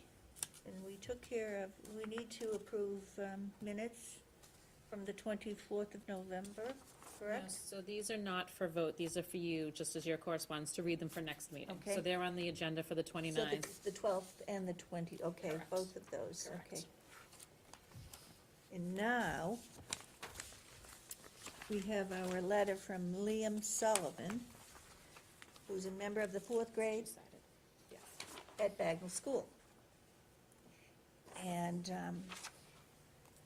and we took care of, we need to approve minutes from the 24th of November, correct? So these are not for vote, these are for you, just as your correspondence, to read them for next meeting. Okay. So they're on the agenda for the 29th. So the 12th and the 20, okay, Correct. both of those, okay. Correct. And now, we have our letter from Liam Sullivan, who's a member of the 4th grade Decided. Yes. at Bagnell School. And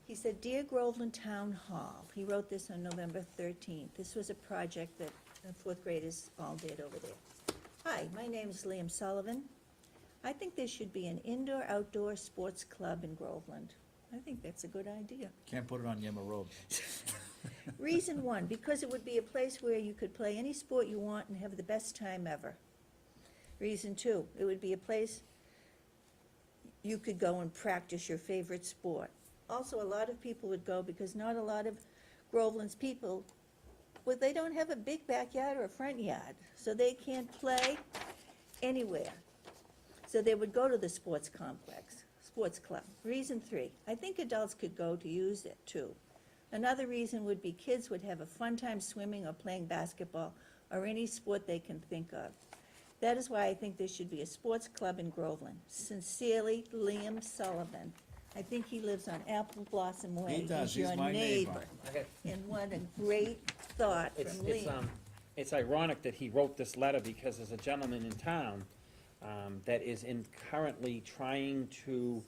he said, "Dear Groveland Town Hall," he wrote this on November 13th. This was a project that the 4th graders all did over there. "Hi, my name is Liam Sullivan. I think there should be an indoor-outdoor sports club in Groveland. I think that's a good idea. Can't put it on Yema Road. Reason one, because it would be a place where you could play any sport you want and have the best time ever. Reason two, it would be a place you could go and practice your favorite sport. Also, a lot of people would go because not a lot of Groveland's people, well, they don't have a big backyard or a front yard, so they can't play anywhere. So they would go to the sports complex, sports club. Reason three, I think adults could go to use it too. Another reason would be kids would have a fun time swimming or playing basketball or any sport they can think of. That is why I think there should be a sports club in Groveland. Sincerely, Liam Sullivan. I think he lives on Apple Blossom Way. He does, he's your my neighbor. Okay. And what a great thought It's, from it's, Liam. it's ironic that he wrote this letter because there's a gentleman in town, that is currently trying to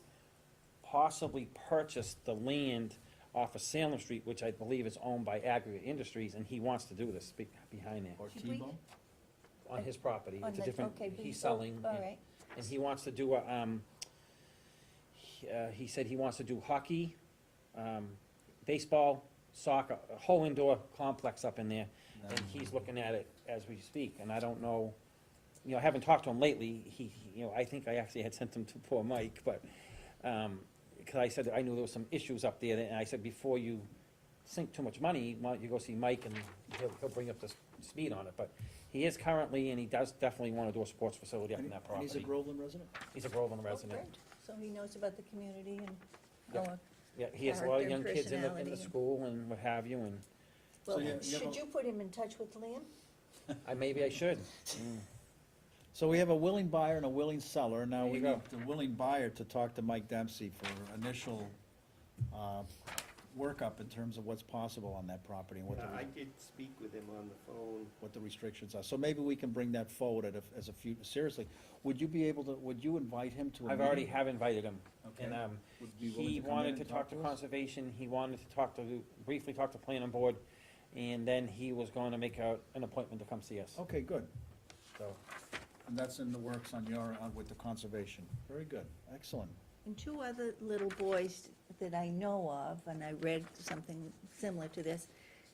possibly purchase the land off of Salem Street, which I believe is owned by Aggregate Industries, and he wants to do this behind there, Or Should we- T-bone? on his property. On It's a the- different, okay, he's oh, selling. all right. And he wants to do he said he wants to do hockey, baseball, soccer, a whole indoor complex up in there. And he's looking at it as we speak, and I don't know, I haven't talked to him lately. I think I actually had sent him to poor Mike, but, because I said, I knew there was some issues up there, and I said, before you sink too much money, why don't you go see Mike, and he'll bring up the speed on it, but he is currently, and he does definitely wanna do a sports facility up in that And he's a property. Groveland resident? He's a Groveland Oh, resident. great. So he knows about the community and Yep. our, Yeah, he has a lot of young Character and kids in the personality. school and what have you, and well, you have should a- you put him in touch with Liam? maybe I should. So we have a willing buyer and a willing seller. Now There we you need go. the willing buyer to talk to Mike Dempsey for initial workup in terms of what's possible on that property and I did speak with him on the phone. what the restrictions are. So maybe we can bring that forward as a few, seriously. Would you be able to, would you invite him to a I've meeting? already have invited him, Okay. and, Would you be willing he to come in wanted and to talk to us? conservation, he wanted to briefly talk to planning board, and then he was going to make an appointment to come see us, Okay, good. so. And that's in the works with the conservation. Very good, excellent. And two other little boys that I know of, and I read something similar to this,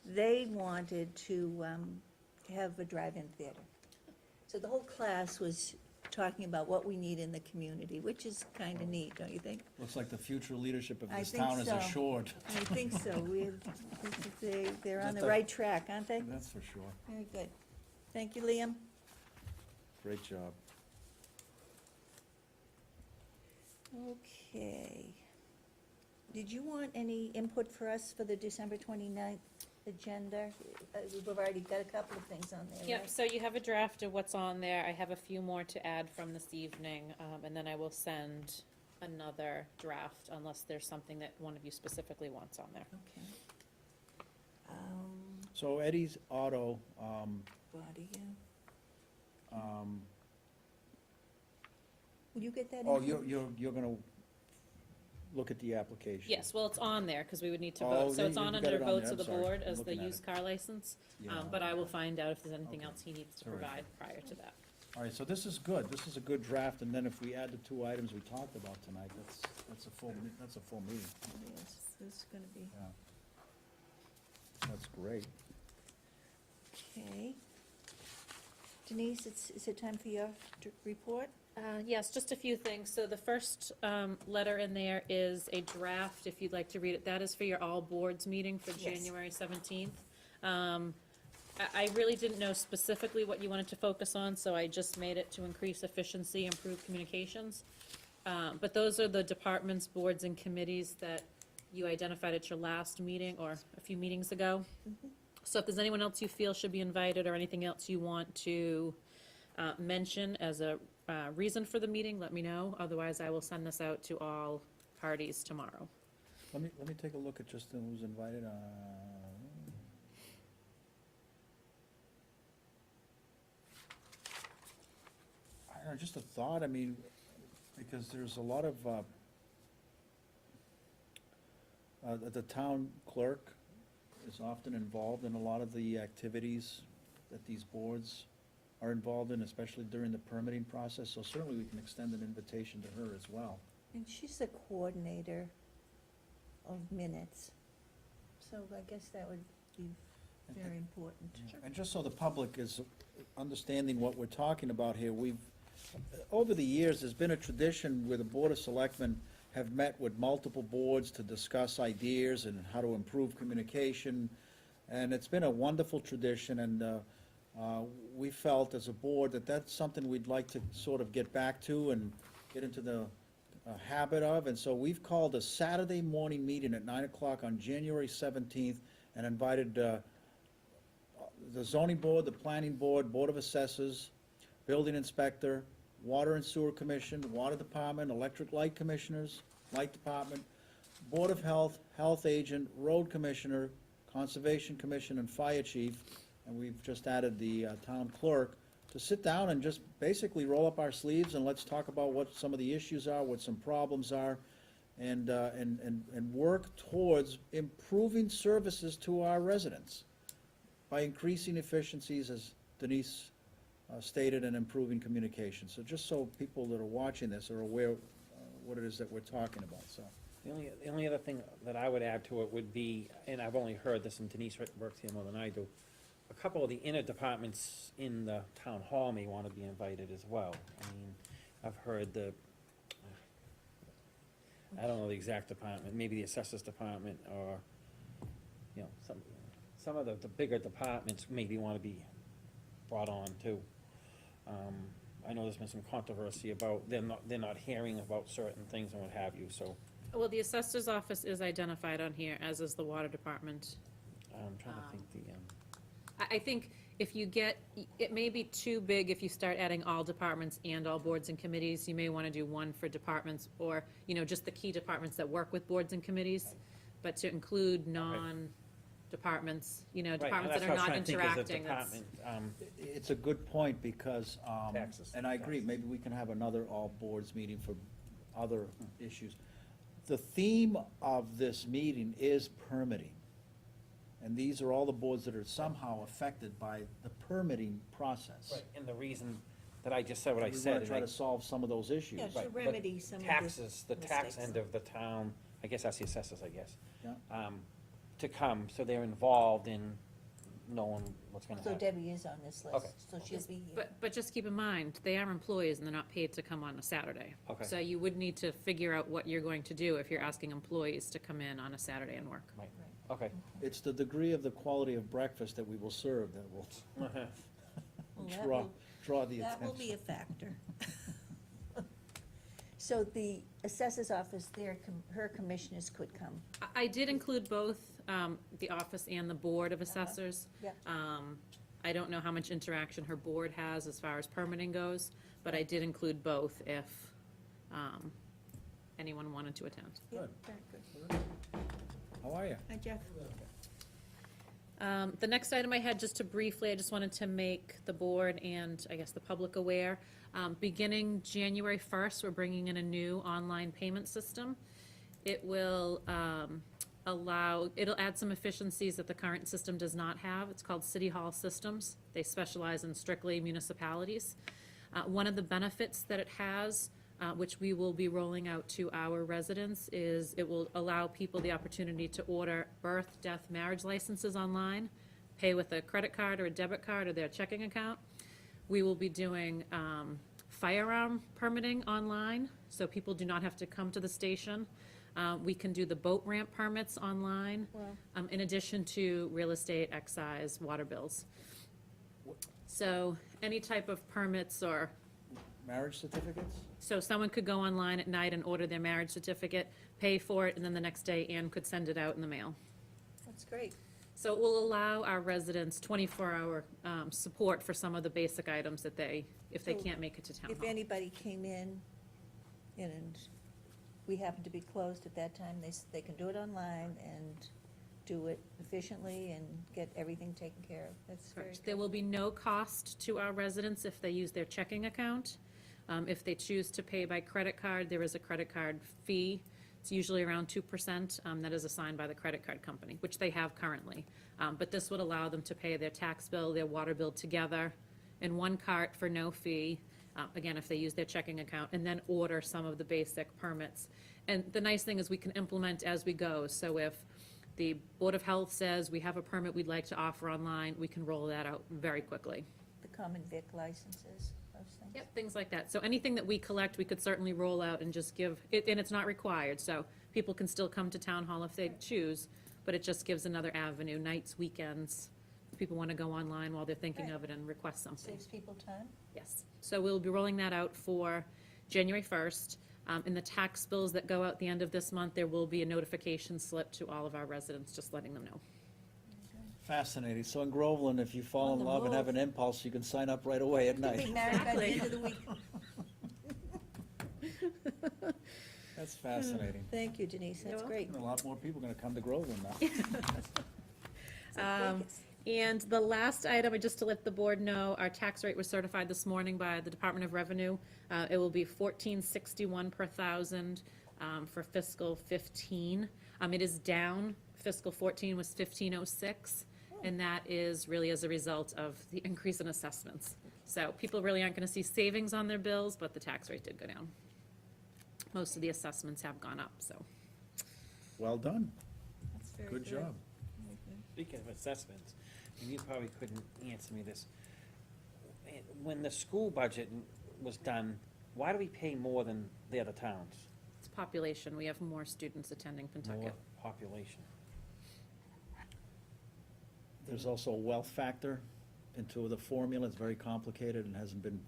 they wanted to have a drive-in theater. So the whole class was talking about what we need in the community, which is kind of neat, don't you think? Looks like the future leadership of I this think town is so. assured. I think so. They're on Just the a- right track, aren't they? That's for sure. Very good. Thank you, Liam. Great job. Okay. Did you want any input for us for the December 29th agenda? We've already got a couple of things on there, Yep, right? so you have a draft of what's on there. I have a few more to add from this evening, and then I will send another draft unless there's something that one of you specifically wants on there. Okay. So Eddie's Auto, Body, yeah. Will you get that? oh, info? you're gonna look at the application? Yes, well, it's on there, because we would need to Oh, vote, so you- it's on you got under it on votes there. of the I'm sorry. board I'm as the looking at used it. car license. Yeah. But I will find out if there's anything Okay. else he needs to All right. provide prior to that. All right, so this is good. This is a good draft, and then if we add the two items we talked about tonight, that's a full meeting. Yes, this is gonna be, Yeah. That's great. okay. Denise, is it time for your report? Yes, just a few things. So the first letter in there is a draft, if you'd like to read it. That is for your all boards meeting for Yes. January 17th. I really didn't know specifically what you wanted to focus on, so I just made it to increase efficiency, improve communications. But those are the departments, boards, and committees that you identified at your last meeting or a few meetings ago. So if there's anyone else you feel should be invited or anything else you want to mention as a reason for the meeting, let me know. Otherwise, I will send this out to all parties tomorrow. Let me take a look at just who's invited. I don't know, just a thought, I mean, because there's a lot of, the town clerk is often involved in a lot of the activities that these boards are involved in, especially during the permitting process, so certainly we can extend an invitation to her as well. And she's the coordinator of minutes. So I guess that would be very important. And just so the public is understanding what we're talking about here, over the years, there's been a tradition where the Board of Selectmen have met with multiple boards to discuss ideas and how to improve communication, and it's been a wonderful tradition, and we felt as a board that that's something we'd like to sort of get back to and get into the habit of, and so we've called a Saturday morning meeting at 9 o'clock on January 17th and invited the zoning board, the planning board, Board of Assessors, building inspector, water and sewer commission, water department, electric light commissioners, light department, Board of Health, health agent, road commissioner, conservation commission, and fire chief, and we've just added the town clerk, to sit down and just basically roll up our sleeves and let's talk about what some of the issues are, what some problems are, and work towards improving services to our residents by increasing efficiencies, as Denise stated, and improving communication. So just so people that are watching this are aware what it is that we're talking about, so. The only other thing that I would add to it would be, and I've only heard this, and Denise works here more than I do, a couple of the inner departments in the town hall may want to be invited as well. I mean, I've heard I don't know the exact department, maybe the assessors department, or, you know, some of the bigger departments maybe want to be brought on too. I know there's been some controversy about, they're not hearing about certain things and what have you, so Well, the assessor's office is identified on here, as is the water department. I'm trying to think I think if you get, it may be too big if you start adding all departments and all boards and committees. You may want to do one for departments, or, you know, just the key departments that work with boards and committees. But to include non-departments, you know, Right, departments that's that are what I not was trying to think as a interacting, that's. department, It's a good point, because, Taxes, and I agree, taxes. maybe we can have another all boards meeting for other issues. The theme of this meeting is permitting. And these are all the boards that are somehow affected by the permitting process. Right, and the reason that I just said what I We said. wanna and try I- to solve some of those issues. Yeah, to Right, but remedy some of the Taxes, the tax mistakes. end of the town, I guess that's the assessors, I guess. Yeah. To come, so they're involved in knowing what's gonna So happen. Debbie is on this list, Okay. so she'll be here. But just keep in mind, they are employees and they're not paid to come on a Saturday. Okay. So you would need to figure out what you're going to do if you're asking employees to come in on a Saturday and work. Right, okay. It's the degree of the quality of breakfast that we will serve that will Well, that draw, will- draw the That will be attention. a factor. So the assessor's office, her commissioners could come. I did include both, the office and the board of assessors. Yep. I don't know how much interaction her board has as far as permitting goes, but I did include both if, anyone wanted to attend. Yeah, Good. very good. How are you? Hi, Jeff. The next item I had, just to briefly, I just wanted to make the board and I guess the public aware. Beginning January 1st, we're bringing in a new online payment system. It will it'll add some efficiencies that the current system does not have. It's called City Hall Systems. They specialize in strictly municipalities. One of the benefits that it has, which we will be rolling out to our residents, is it will allow people the opportunity to order birth, death, marriage licenses online, pay with a credit card or a debit card or their checking account. We will be doing firearm permitting online, so people do not have to come to the station. We can do the boat ramp permits online, in addition to real estate, excise, water bills. So any type of permits, or, Marriage certificates? so someone could go online at night and order their marriage certificate, pay for it, and then the next day Ann could send it out in the mail. That's great. So it will allow our residents 24-hour support for some of the basic items that if they So can't make it to town If hall. anybody came in and we happen to be closed at that time, they can do it online and do it efficiently and get everything taken care of. That's very Correct. There good. will be no cost to our residents if they use their checking account. If they choose to pay by credit card, there is a credit card fee. It's usually around 2%, that is assigned by the credit card company, which they have currently. But this would allow them to pay their tax bill, their water bill together in one cart for no fee, again, if they use their checking account, and then order some of the basic permits. And the nice thing is we can implement as we go, so if the Board of Health says we have a permit we'd like to offer online, we can roll that out very quickly. The common vic licenses, those things. Yep, things like that. So anything that we collect, we could certainly roll out and just give, it, and it's not required, so people can still come to town hall if they choose, but it just gives another avenue, nights, weekends. If people want to go online while they're thinking of it and request something. Saves people time. Yes. So we'll be rolling that out for January 1st. In the tax bills that go out the end of this month, there will be a notification slip to all of our residents, just letting them know. Fascinating. So in Groveland, if you fall On in the love and have move. an impulse, you can sign up right away at Be night. married by the end of the week. That's fascinating. Thank you, Denise, that's You're great. And a lot more people are gonna come to Groveland now. It's like Vegas. And the last item, just to let the board know, our tax rate was certified this morning by the Department of Revenue. It will be $14.61 per thousand for fiscal 15. It is down. Fiscal 14 was $15.06, and that is really as a result of the increase in assessments. So people really aren't going to see savings on their bills, but the tax rate did go down. Most of the assessments have gone up, so. Well done. That's very Good job. Speaking of assessments, and you probably couldn't answer me this. When the school budget was done, why do we pay more than the other towns? It's population. We have more students attending More Pentucket. population. There's also a wealth factor into the formula. It's very complicated and hasn't been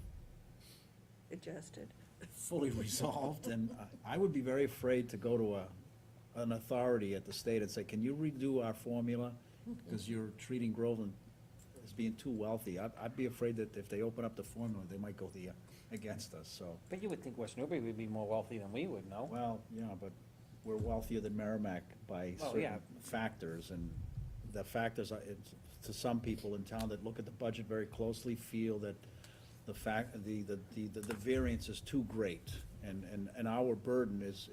Adjusted. fully resolved. And I would be very afraid to go to an authority at the state and say, can you redo our formula? Because you're treating Groveland as being too wealthy. I'd be afraid that if they open up the formula, they might go against us, so. But you would think West Newbury would be more wealthy than we would, no? Well, yeah, but we're wealthier than Merrimack by Oh, yeah. certain factors, and the factors, to some people in town that look at the budget very closely, feel that the variance is too great, and our burden is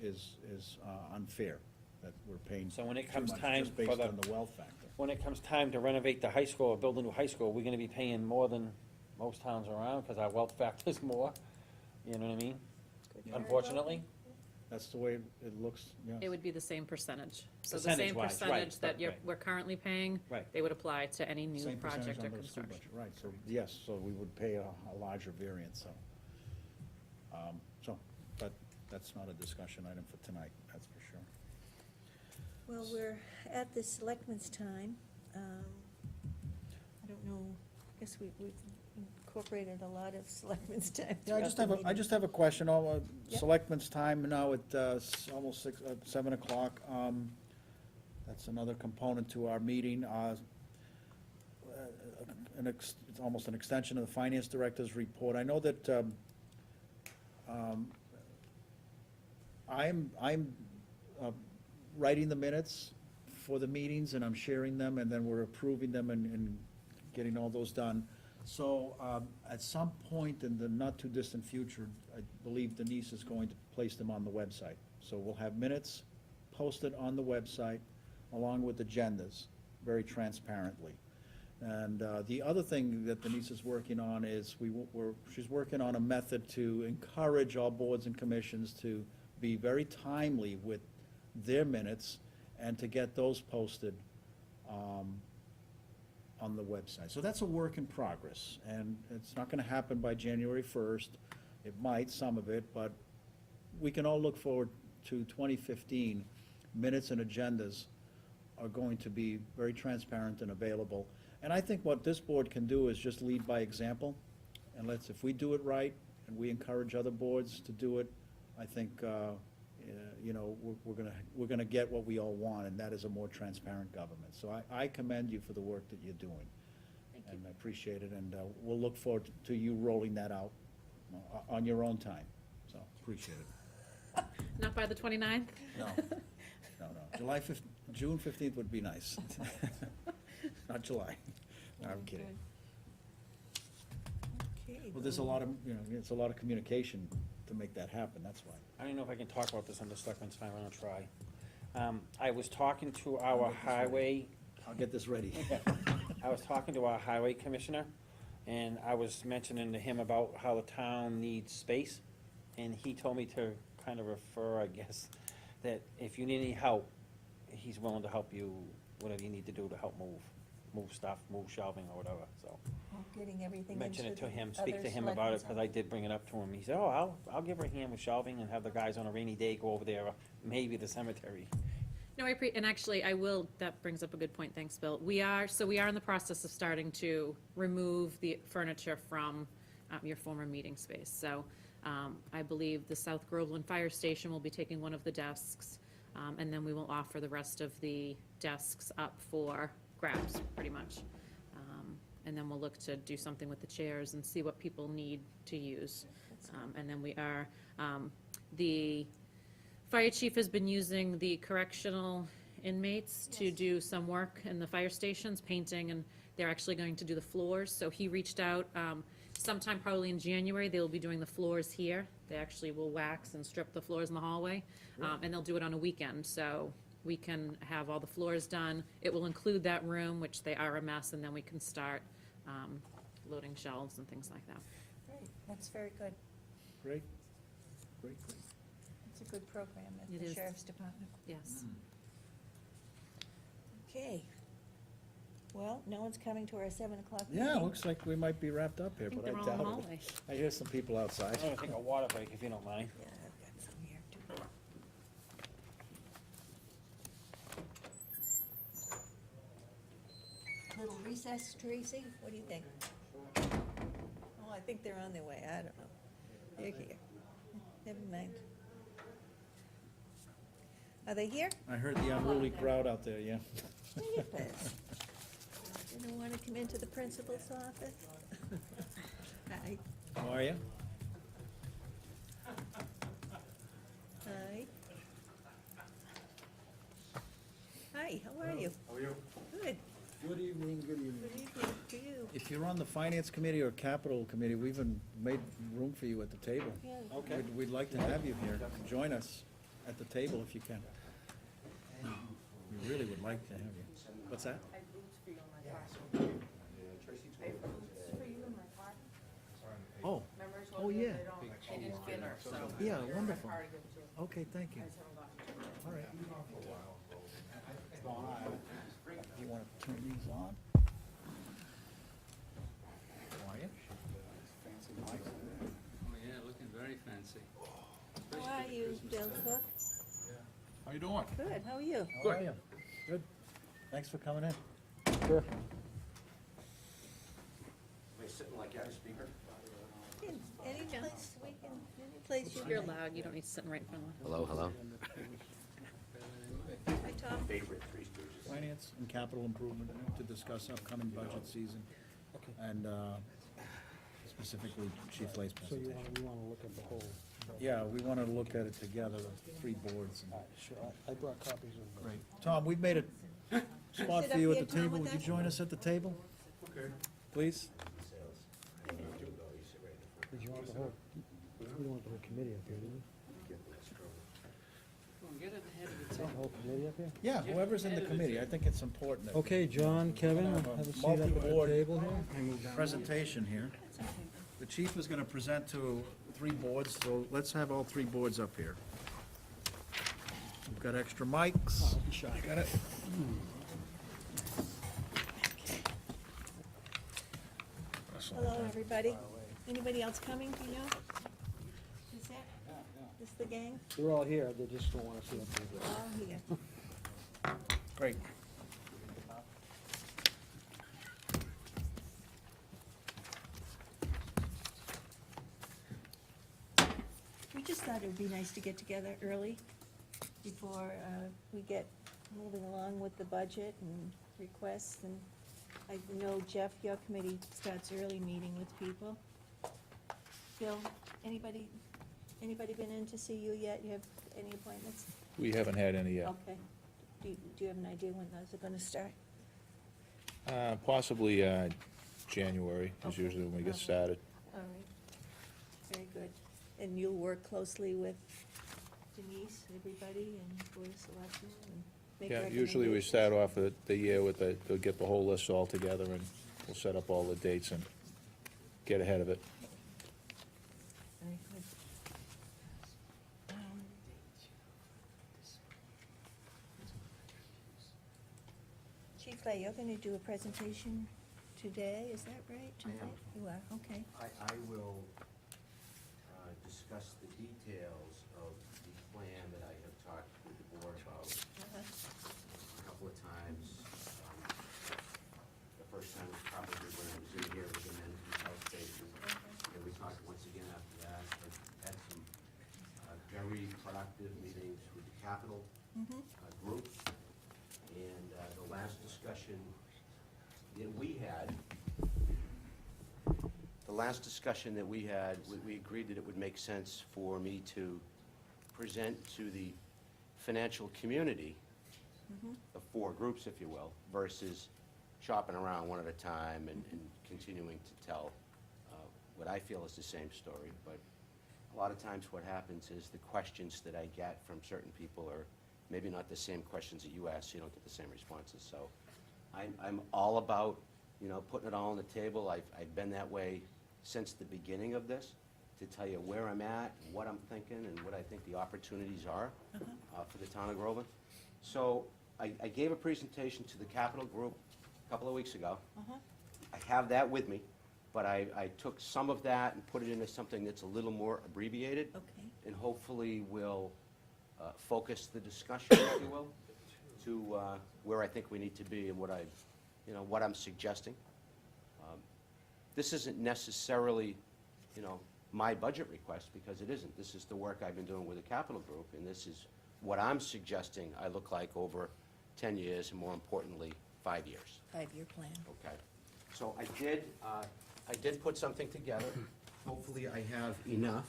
unfair, that we're paying So when it too comes much time just for based the- on the wealth factor. When it comes time to renovate the high school or build a new high school, we're gonna be paying more than most towns around, because our wealth factor's more, you know what I mean? Unfortunately. That's the way it looks, yes. It would be the same percentage. So the same Percentage-wise, right, percentage that right. we're currently paying, Right. they would apply to any new Same percentage project or on the school construction. budget, right, so, yes, so we would pay a larger variance, so. But that's not a discussion item for tonight, that's for sure. Well, we're at the selectmen's time. I don't know, I guess we've incorporated a lot of selectmen's time Yeah, I throughout just the have meeting. I just have a question, Yep. selectmen's time now at, almost 7 o'clock, that's another component to our meeting, it's almost an extension of the finance director's report. I know that, I'm writing the minutes for the meetings, and I'm sharing them, and then we're approving them and getting all those done. So, at some point in the not-too-distant future, I believe Denise is going to place them on the website. So we'll have minutes posted on the website, along with agendas, very transparently. And the other thing that Denise is working on is, she's working on a method to encourage all boards and commissions to be very timely with their minutes and to get those posted on the website. So that's a work in progress, and it's not gonna happen by January 1st. It might, some of it, but we can all look forward to 2015. Minutes and agendas are going to be very transparent and available. And I think what this board can do is just lead by example, and if we do it right, and we encourage other boards to do it, I think, we're gonna get what we all want, and that is a more transparent government. So I commend you for the work that you're doing. Thank you. And I appreciate it, and we'll look forward to you rolling that out on your own time, so appreciate it. Not by the 29th? No, June 15th would be nice. Not July. No, I'm kidding. Okay, Well, there's a lot of, it's a lot of communication to make that happen, that's why. I don't know if I can talk about this on the selectmen's time, I'm gonna try. I was talking to our highway, I'll get this ready. I was talking to our highway commissioner, and I was mentioning to him about how the town needs space, and he told me to kind of refer, I guess, that if you need any help, he's willing to help you, whatever you need to do to help move stuff, move shelving or whatever, so. Getting everything into Mention it to the him, speak other to him about it, selectmen's because I did bring it up to him. He said, oh, I'll give her a hand with shelving and have the guys on a rainy day go over there, or maybe the cemetery. No, and actually, that brings up a good point, thanks, Bill. We are in the process of starting to remove the furniture from your former meeting space. So I believe the South Groveland Fire Station will be taking one of the desks, and then we will offer the rest of the desks up for grabs, pretty much. And then we'll look to do something with the chairs and see what people need to use. And then the fire chief has been using the correctional inmates to do some work in the fire stations, painting, and they're actually going to do the floors. So he reached out, sometime probably in January, they'll be doing the floors here. They actually will wax and strip the floors in the hallway, and they'll do it on a weekend, so we can have all the floors done. It will include that room, which they are a mess, and then we can start loading shelves and things like that. Great, that's very good. Great, great, great. It's a good program at It the is. sheriff's department. Yes. Okay. Well, no one's coming to our 7 o'clock meeting. Yeah, looks like we might be wrapped up here, I think but I they're all in the doubt it. hallway. I hear some people outside. I'm gonna take a water break if you don't mind. Yeah, I've got some here too. Little recess, Tracy, what do you think? Oh, I think they're on their way, I don't know. They're here. Never mind. Are they here? I heard the unruly crowd out there, yeah. Yes. Didn't want to come into the principal's office? Hi. How are you? Hi. Hi, how are you? How are you? Good. Good evening, good evening. Good evening to you. If you're on the finance committee or capital committee, we've even made room for you at the table. Yeah. Okay. We'd like to have you here. Join us at the table if you can. We really would like to have you. What's that? Oh, oh, yeah. Yeah, wonderful. Okay, thank you. All right. You want to turn these on? How are you? Oh, yeah, looking very fancy. How are you, Bill Cook? How you doing? Good, how are you? How are you? Good. Thanks for coming in. Sure. Am I sitting like that, speaker? Any place we can, any place you You're like. loud, you don't need to sit right in front of Hello, hello. Hi, Tom. Favorite Three Stooges. Finance and capital improvement to discuss upcoming budget season. And specifically Chief Lay's So you presentation. wanna look at the whole? Yeah, we want to look at it together, the three boards. and- Sure, I brought copies of. Great. Tom, we've made a spot Sit for you up at the here, Tom, table. with Would you us? join us at the table? Okay. Please? Did you want the whole, we want the whole committee up here, didn't we? Get it ahead of the Want the whole committee up here? Yeah, whoever's in the committee, I think it's important. that Okay, John, Kevin, Have a have a seat up at the multi-board table here. Presentation here. The chief is going to present to three boards, so let's have all three boards up here. We've got extra mics. You got it? Hello, everybody. Anybody else coming, do you know? Is that, this the gang? They're all here, they just don't wanna see up there. We're all here. Great. We just thought it would be nice to get together early before we get moving along with the budget and requests. And I know, Jeff, your committee starts early meeting with people. Bill, anybody been in to see you yet? You have any appointments? We haven't had any yet. Okay. Do you have an idea when those are gonna start? Possibly January is Okay. usually when we get Okay. started. All right. Very good. And you'll work closely with Denise, everybody, and Board of Selectmen, and make Yeah, usually we recommendations? start off the year with they'll get the whole list all together and we'll set up all the dates and get ahead of it. Very good. Chief Lay, you're gonna do a presentation today, is that right? I am. Tonight? You are, okay. I will discuss the details of the plan that I have talked with the board about a couple of times. The first time was probably when I was in here with the men's and health spaces. And we talked once again after that. I've had some very productive meetings with the Capital group. And the last discussion that we had, we agreed that it would make sense for me to present to the financial community, the four groups, if you will, versus shopping around one at a time and continuing to tell what I feel is the same story. But a lot of times what happens is the questions that I get from certain people are maybe not the same questions that you ask, so you don't get the same responses. So I'm all about, putting it all on the table. I've been that way since the beginning of this, to tell you where I'm at, what I'm thinking, and what I think the opportunities are for the town of Groveland. So I gave a presentation to the Capital Group a couple of weeks ago. I have that with me, but I took some of that and put it into something that's a little more abbreviated, Okay. and hopefully will focus the discussion, if you will, to where I think we need to be and what I'm suggesting. This isn't necessarily, my budget request, because it isn't. This is the work I've been doing with the Capital Group, and this is what I'm suggesting I look like over 10 years, and more importantly, 5 years. 5-year plan. Okay. So I did put something together. Hopefully I have enough.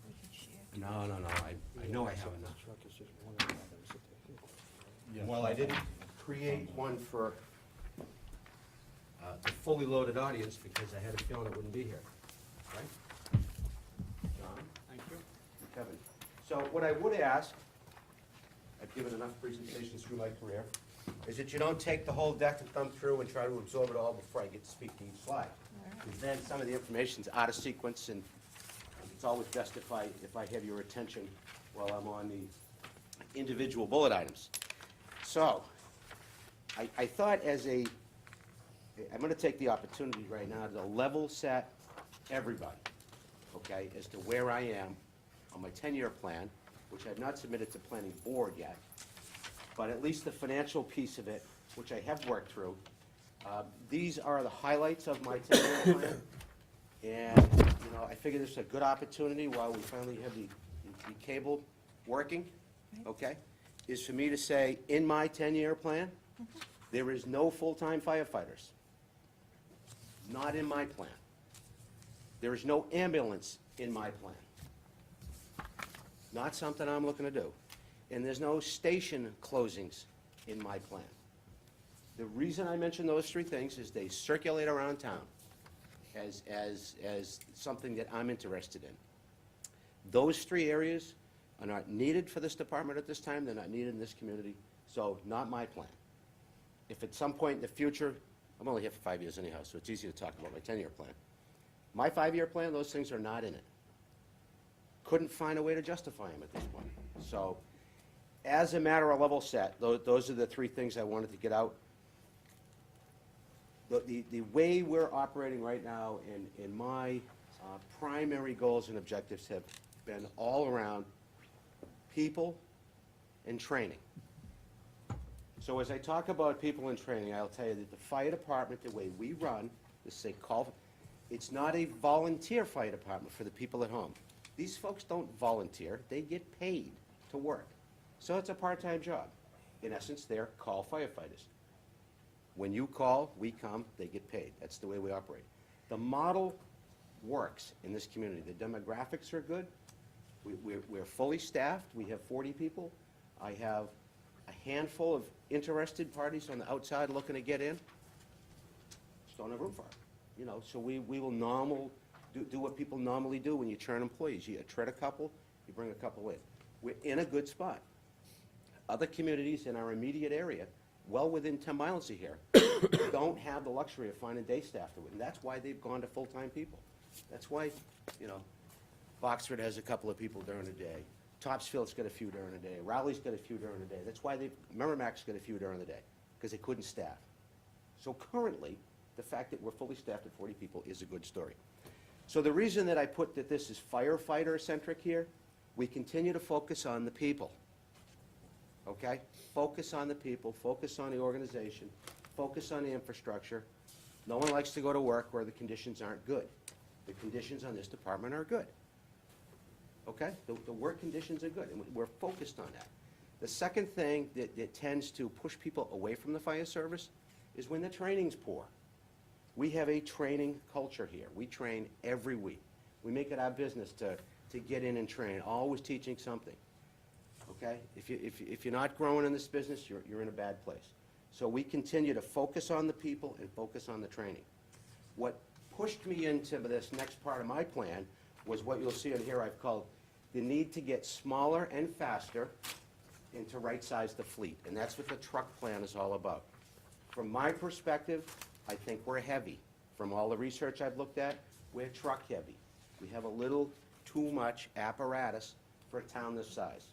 We can share. No, I know I have enough. Truck is just one of them. Well, I didn't create one for a fully loaded audience because I had a feeling it wouldn't be here, right? John? Thank you. Kevin? So what I would ask, I've given enough presentations through my career, is that you don't take the whole deck and thumb through and try to absorb it all before I get to speak to each slide. Because then some of the information's out of sequence, and it's always best if I have your attention while I'm on the individual bullet items. So, I thought I'm gonna take the opportunity right now to level set everybody, okay, as to where I am on my 10-year plan, which I've not submitted to planning board yet, but at least the financial piece of it, which I have worked through. These are the highlights of my 10-year plan, and, I figure this is a good opportunity while we finally have the cable working, okay, is for me to say, in my 10-year plan, there is no full-time firefighters. Not in my plan. There is no ambulance in my plan. Not something I'm looking to do. And there's no station closings in my plan. The reason I mention those three things is they circulate around town as something that I'm interested in. Those three areas are not needed for this department at this time, they're not needed in this community, so not my plan. If at some point in the future, I'm only here for 5 years anyhow, so it's easy to talk about my 10-year plan. My 5-year plan, those things are not in it. Couldn't find a way to justify them at this point. So, as a matter of level set, those are the three things I wanted to get out. The way we're operating right now, and my primary goals and objectives have been all around people and training. So as I talk about people and training, I'll tell you that the fire department, the way we run, it's not a volunteer fire department for the people at home. These folks don't volunteer, they get paid to work. So it's a part-time job. In essence, they're call firefighters. When you call, we come, they get paid. That's the way we operate. The model works in this community. The demographics are good. We're fully staffed. We have 40 people. I have a handful of interested parties on the outside looking to get in. Just don't have room for it. So we will do what people normally do when you churn employees. You tread a couple, you bring a couple in. We're in a good spot. Other communities in our immediate area, well within 10 miles of here, don't have the luxury of finding day staff to it, and that's why they've gone to full-time people. That's why, Boxford has a couple of people during the day. Topsfield's got a few during the day. Raleigh's got a few during the day. That's why Merrimack's got a few during the day, because they couldn't staff. So currently, the fact that we're fully staffed at 40 people is a good story. So the reason that I put that this is firefighter-centric here, we continue to focus on the people, okay? Focus on the people, focus on the organization, focus on the infrastructure. No one likes to go to work where the conditions aren't good. The conditions on this department are good, okay? The work conditions are good, and we're focused on that. The second thing that tends to push people away from the fire service is when the training's poor. We have a training culture here. We train every week. We make it our business to get in and train, always teaching something, okay? If you're not growing in this business, you're in a bad place. So we continue to focus on the people and focus on the training. What pushed me into this next part of my plan was what you'll see in here I've called the need to get smaller and faster and to right-size the fleet. And that's what the truck plan is all about. From my perspective, I think we're heavy. From all the research I've looked at, we're truck heavy. We have a little too much apparatus for a town this size.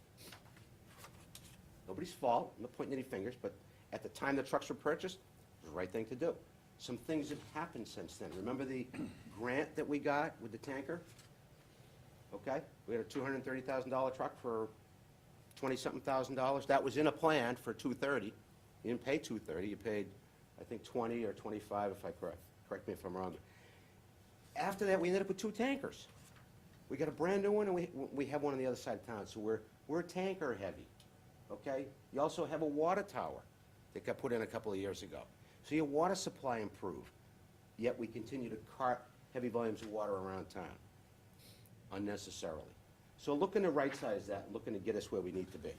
Nobody's fault, I'm not pointing any fingers, but at the time the trucks were purchased, it was the right thing to do. Some things have happened since then. Remember the grant that we got with the tanker? Okay, we had a $230,000 truck for 20-something thousand dollars. That was in a plan for $230,000. You didn't pay $230,000, you paid, I think, 20 or 25, if I correct me if I'm wrong. After that, we ended up with 2 tankers. We got a brand new one, and we have one on the other side of town, so we're tanker heavy, okay? You also have a water tower that got put in a couple of years ago. So your water supply improved, yet we continue to cart heavy volumes of water around town unnecessarily. So looking to right-size that, looking to get us where we need to be.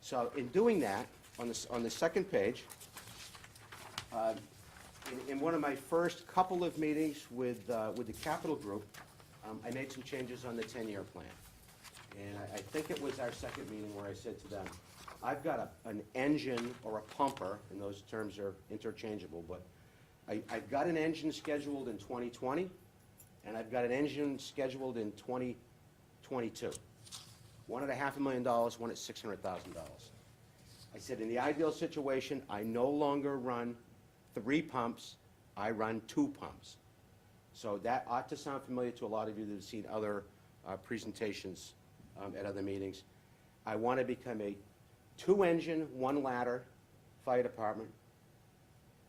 So in doing that, on the second page, in one of my first couple of meetings with the capital group, I made some changes on the 10-year plan. And I think it was our second meeting where I said to them, I've got an engine or a pumper, and those terms are interchangeable, but I've got an engine scheduled in 2020, and I've got an engine scheduled in 2022. One at $500,000, one at $600,000. I said, in the ideal situation, I no longer run 3 pumps, I run 2 pumps. So that ought to sound familiar to a lot of you that have seen other presentations at other meetings. I want to become a 2-engine, 1-ladder fire department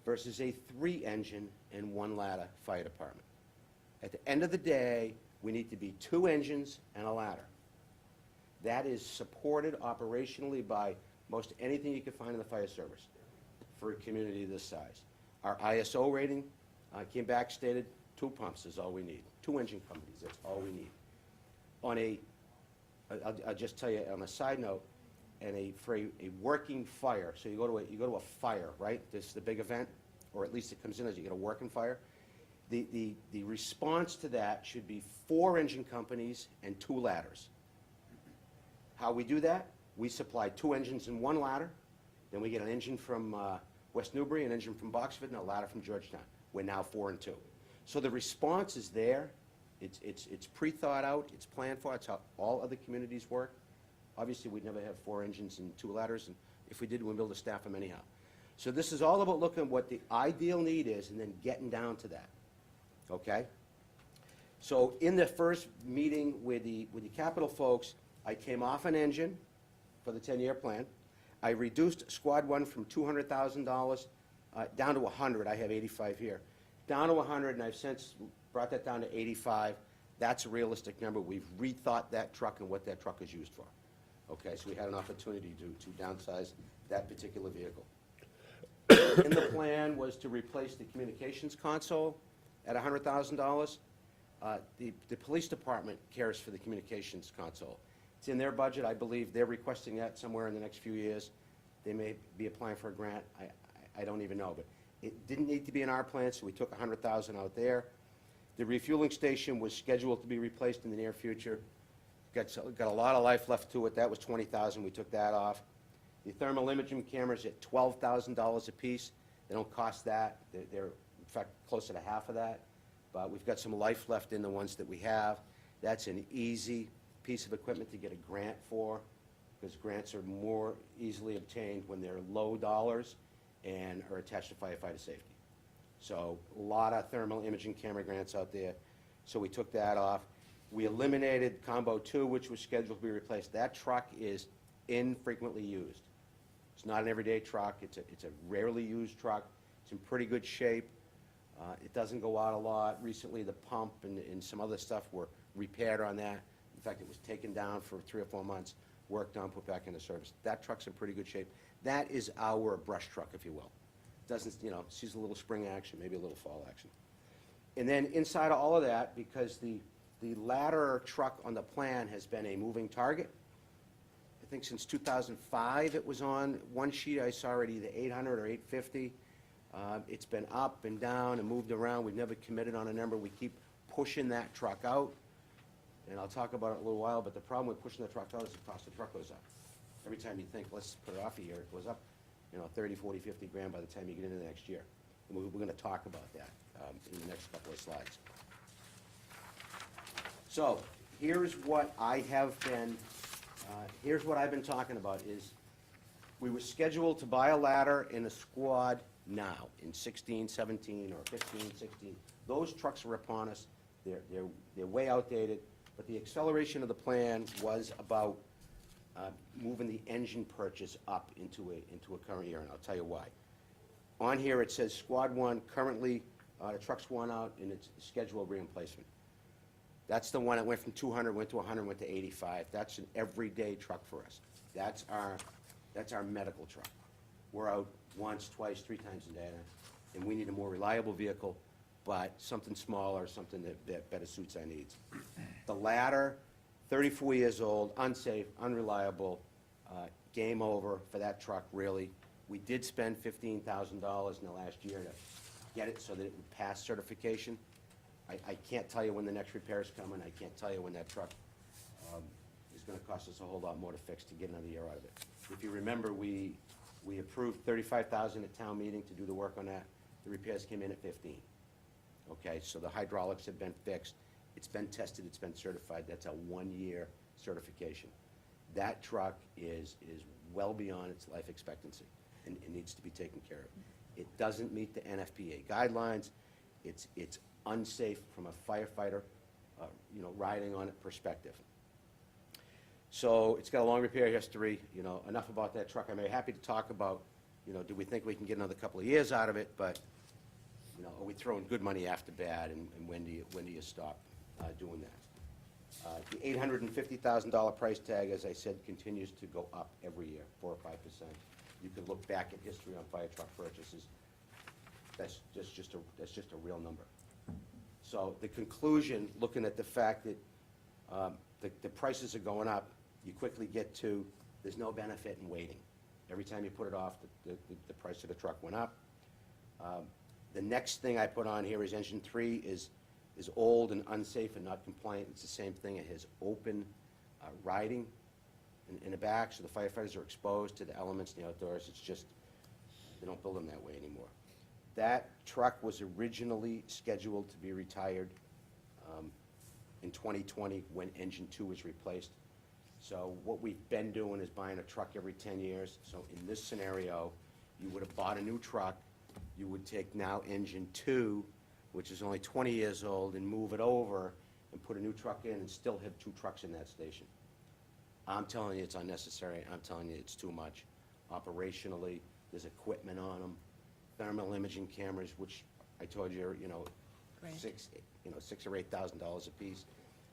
versus a 3-engine and 1-ladder fire department. At the end of the day, we need to be 2 engines and a ladder. That is supported operationally by most anything you can find in the fire service for a community this size. Our ISO rating came back, stated 2 pumps is all we need. 2 engine companies, that's all we need. I'll just tell you on a side note, for a working fire, so you go to a fire, right? This is the big event, or at least it comes in as you get a working fire. The response to that should be 4 engine companies and 2 ladders. How we do that? We supply 2 engines and 1 ladder, then we get an engine from West Newbury, an engine from Boxford, and a ladder from Georgetown. We're now 4 and 2. So the response is there. It's pre-thought out, it's planned for, it's how all other communities work. Obviously, we'd never have 4 engines and 2 ladders, and if we did, we'd be able to staff them anyhow. So this is all about looking at what the ideal need is and then getting down to that, okay? So in the first meeting with the capital folks, I came off an engine for the 10-year plan. I reduced Squad 1 from $200,000 down to 100. I have 85 here. Down to 100, and I've since brought that down to 85. That's a realistic number. We've rethought that truck and what that truck is used for. Okay, so we had an opportunity to downsize that particular vehicle. And the plan was to replace the communications console at $100,000. The police department cares for the communications console. It's in their budget. I believe they're requesting that somewhere in the next few years. They may be applying for a grant. I don't even know, but it didn't need to be in our plan, so we took $100,000 out there. The refueling station was scheduled to be replaced in the near future. Got a lot of life left to it. That was $20,000. We took that off. The thermal imaging cameras at $12,000 a piece. They don't cost that. They're in fact closer to half of that. But we've got some life left in the ones that we have. That's an easy piece of equipment to get a grant for, because grants are more easily obtained when they're low dollars and are attached to firefighter safety. So a lot of thermal imaging camera grants out there, so we took that off. We eliminated Combo 2, which was scheduled to be replaced. That truck is infrequently used. It's not an everyday truck, it's a rarely used truck. It's in pretty good shape. It doesn't go out a lot. Recently, the pump and some other stuff were repaired on that. In fact, it was taken down for 3 or 4 months, worked on, put back into service. That truck's in pretty good shape. That is our brush truck, if you will. Doesn't, sees a little spring action, maybe a little fall action. And then inside of all of that, because the ladder truck on the plan has been a moving target, I think since 2005 it was on one sheet, I saw it either 800 or 850. It's been up and down and moved around. We've never committed on a number. We keep pushing that truck out, and I'll talk about it in a little while, but the problem with pushing the truck out is the cost of the truck goes up. Every time you think, let's put it off a year, it goes up, 30, 40, 50 grand by the time you get into the next year. And we're gonna talk about that in the next couple of slides. So, here's what I have been, here's what I've been talking about is, we were scheduled to buy a ladder and a squad now, in 16, 17, or 15, 16. Those trucks are upon us. They're way outdated, but the acceleration of the plan was about moving the engine purchase up into a current year, and I'll tell you why. On here, it says Squad 1, currently, the truck's worn out, and it's scheduled replacement. That's the one that went from 200, went to 100, went to 85. That's an everyday truck for us. That's our medical truck. We're out once, twice, 3 times a day, and we need a more reliable vehicle, but something smaller, something that better suits our needs. The ladder, 34 years old, unsafe, unreliable, game over for that truck, really. We did spend $15,000 in the last year to get it so that it would pass certification. I can't tell you when the next repair is coming. I can't tell you when that truck is gonna cost us a whole lot more to fix to get another year out of it. If you remember, we approved $35,000 at town meeting to do the work on that. The repairs came in at 15. Okay, so the hydraulics have been fixed. It's been tested, it's been certified. That's a 1-year certification. That truck is well beyond its life expectancy and it needs to be taken care of. It doesn't meet the NFPA guidelines. It's unsafe from a firefighter, riding on it perspective. So it's got a long repair history, enough about that truck. I'm very happy to talk about, do we think we can get another couple of years out of it, but, are we throwing good money after bad, and when do you stop doing that? The $850,000 price tag, as I said, continues to go up every year, 4 or 5%. You can look back at history on fire truck purchases. That's just a real number. So the conclusion, looking at the fact that the prices are going up, you quickly get to, there's no benefit in waiting. Every time you put it off, the price of the truck went up. The next thing I put on here is engine 3 is old and unsafe and not compliant. It's the same thing. It has open riding in the back, so the firefighters are exposed to the elements in the outdoors. It's just, they don't build them that way anymore. That truck was originally scheduled to be retired in 2020 when engine 2 was replaced. So what we've been doing is buying a truck every 10 years. So in this scenario, you would have bought a new truck. You would take now engine 2, which is only 20 years old, and move it over and put a new truck in and still have 2 trucks in that station. I'm telling you it's unnecessary. I'm telling you it's too much. Operationally, there's equipment on them, thermal imaging cameras, which I told you are, Great. $6,000 or $8,000 a piece.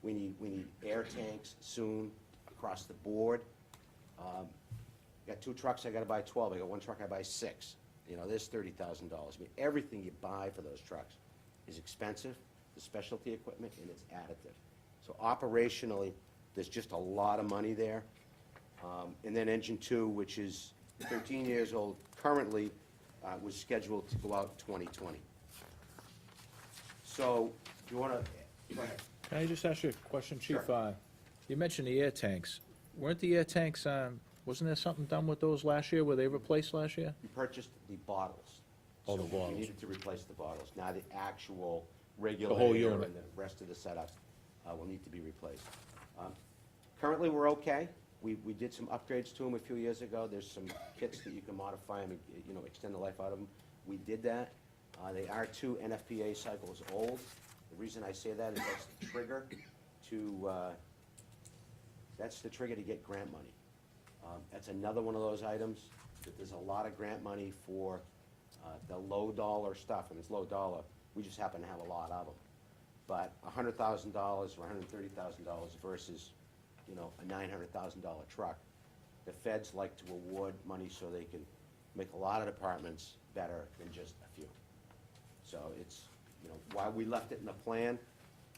We need air tanks soon across the board. Got 2 trucks, I gotta buy 12. I got 1 truck, I buy 6. There's $30,000. I mean, everything you buy for those trucks is expensive, the specialty equipment, and it's additive. So operationally, there's just a lot of money there. And then engine 2, which is 13 years old currently, was scheduled to go out in 2020. So, do you wanna, go ahead. Can I just ask you a question, Chief? Sure. You mentioned the air tanks. Weren't the air tanks, wasn't there something done with those last year? Were they replaced last year? You purchased the bottles. Oh, the So bottles. you needed to replace the bottles. Now the actual whole regulator unit. and the rest of the setup will need to be replaced. Currently, we're okay. We did some upgrades to them a few years ago. There's some kits that you can modify them and, you know, extend the life out of them. We did that. They are 2 NFPA cycles old. The reason I say that is that's the trigger to get grant money. That's another one of those items that there's a lot of grant money for the low dollar stuff, and it's low dollar. We just happen to have a lot of them. But $100,000 or $130,000 versus, you know, a $900,000 truck. The feds like to award money so they can make a lot of departments better than just a few. So it's, you know, while we left it in the plan,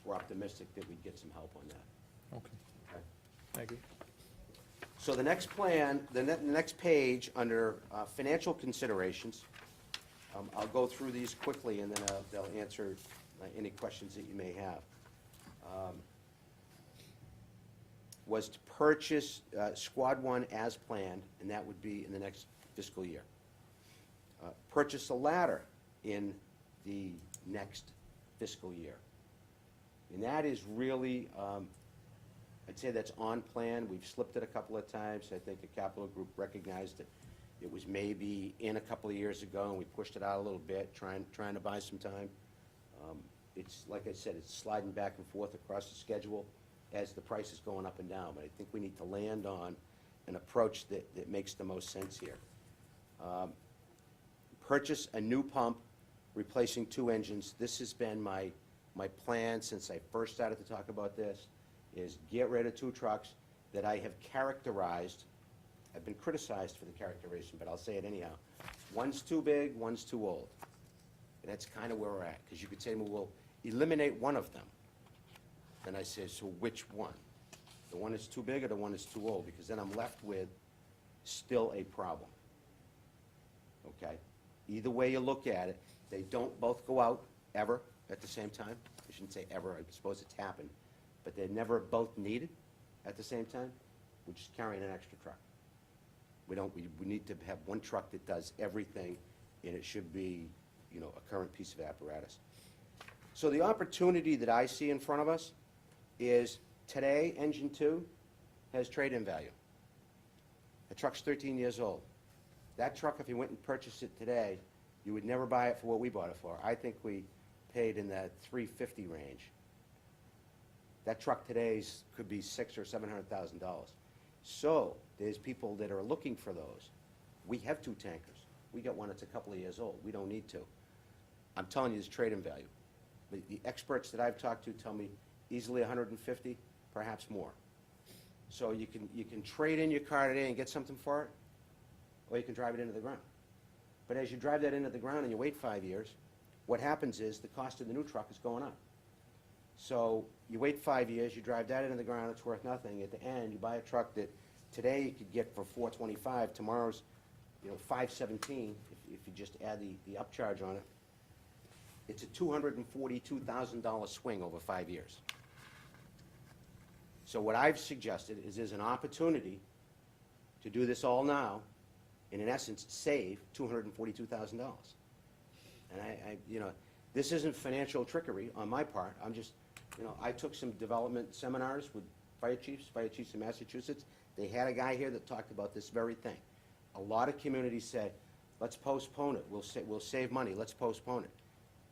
we're optimistic that we'd get some help on that. Okay, Okay? thank you. So the next plan, the next page, under financial considerations, I'll go through these quickly, and then they'll answer any questions that you may have. Was to purchase Squad 1 as planned, and that would be in the next fiscal year. Purchase a ladder in the next fiscal year. And that is really, I'd say that's on plan. We've slipped it a couple of times. I think the capital group recognized that it was maybe in a couple of years ago, and we pushed it out a little bit, trying to buy some time. It's, like I said, it's sliding back and forth across the schedule as the price is going up and down. But I think we need to land on an approach that makes the most sense here. Purchase a new pump, replacing 2 engines. This has been my plan since I first started to talk about this, is get rid of 2 trucks that I have characterized. I've been criticized for the characterization, but I'll say it anyhow. One's too big, one's too old. And that's kind of where we're at, because you could say, well, we'll eliminate one of them. Then I say, so which one? The one that's too big or the one that's too old? Because then I'm left with still a problem. Okay? Either way you look at it, they don't both go out ever at the same time. I shouldn't say ever, I suppose it's happened. But they're never both needed at the same time. We're just carrying an extra truck. We need to have one truck that does everything, and it should be, you know, a current piece of apparatus. So the opportunity that I see in front of us is today, engine 2 has trade-in value. The truck's 13 years old. That truck, if you went and purchased it today, you would never buy it for what we bought it for. I think we paid in that $350 range. That truck today's could be $600,000 or $700,000. So there's people that are looking for those. We have 2 tankers. We got one that's a couple of years old. We don't need 2. I'm telling you, there's trade-in value. The experts that I've talked to tell me easily 150, perhaps more. So you can trade in your car today and get something for it, or you can drive it into the ground. But as you drive that into the ground and you wait 5 years, what happens is the cost of the new truck is going up. So you wait 5 years, you drive that into the ground, it's worth nothing. At the end, you buy a truck that today you could get for $425, tomorrow's, you know, $517 if you just add the upcharge on it. It's a $242,000 swing over 5 years. So what I've suggested is there's an opportunity to do this all now, and in essence, save $242,000. And I, you know, this isn't financial trickery on my part. I'm just, you know, I took some development seminars with fire chiefs in Massachusetts. They had a guy here that talked about this very thing. A lot of communities said, let's postpone it. We'll save money. Let's postpone it.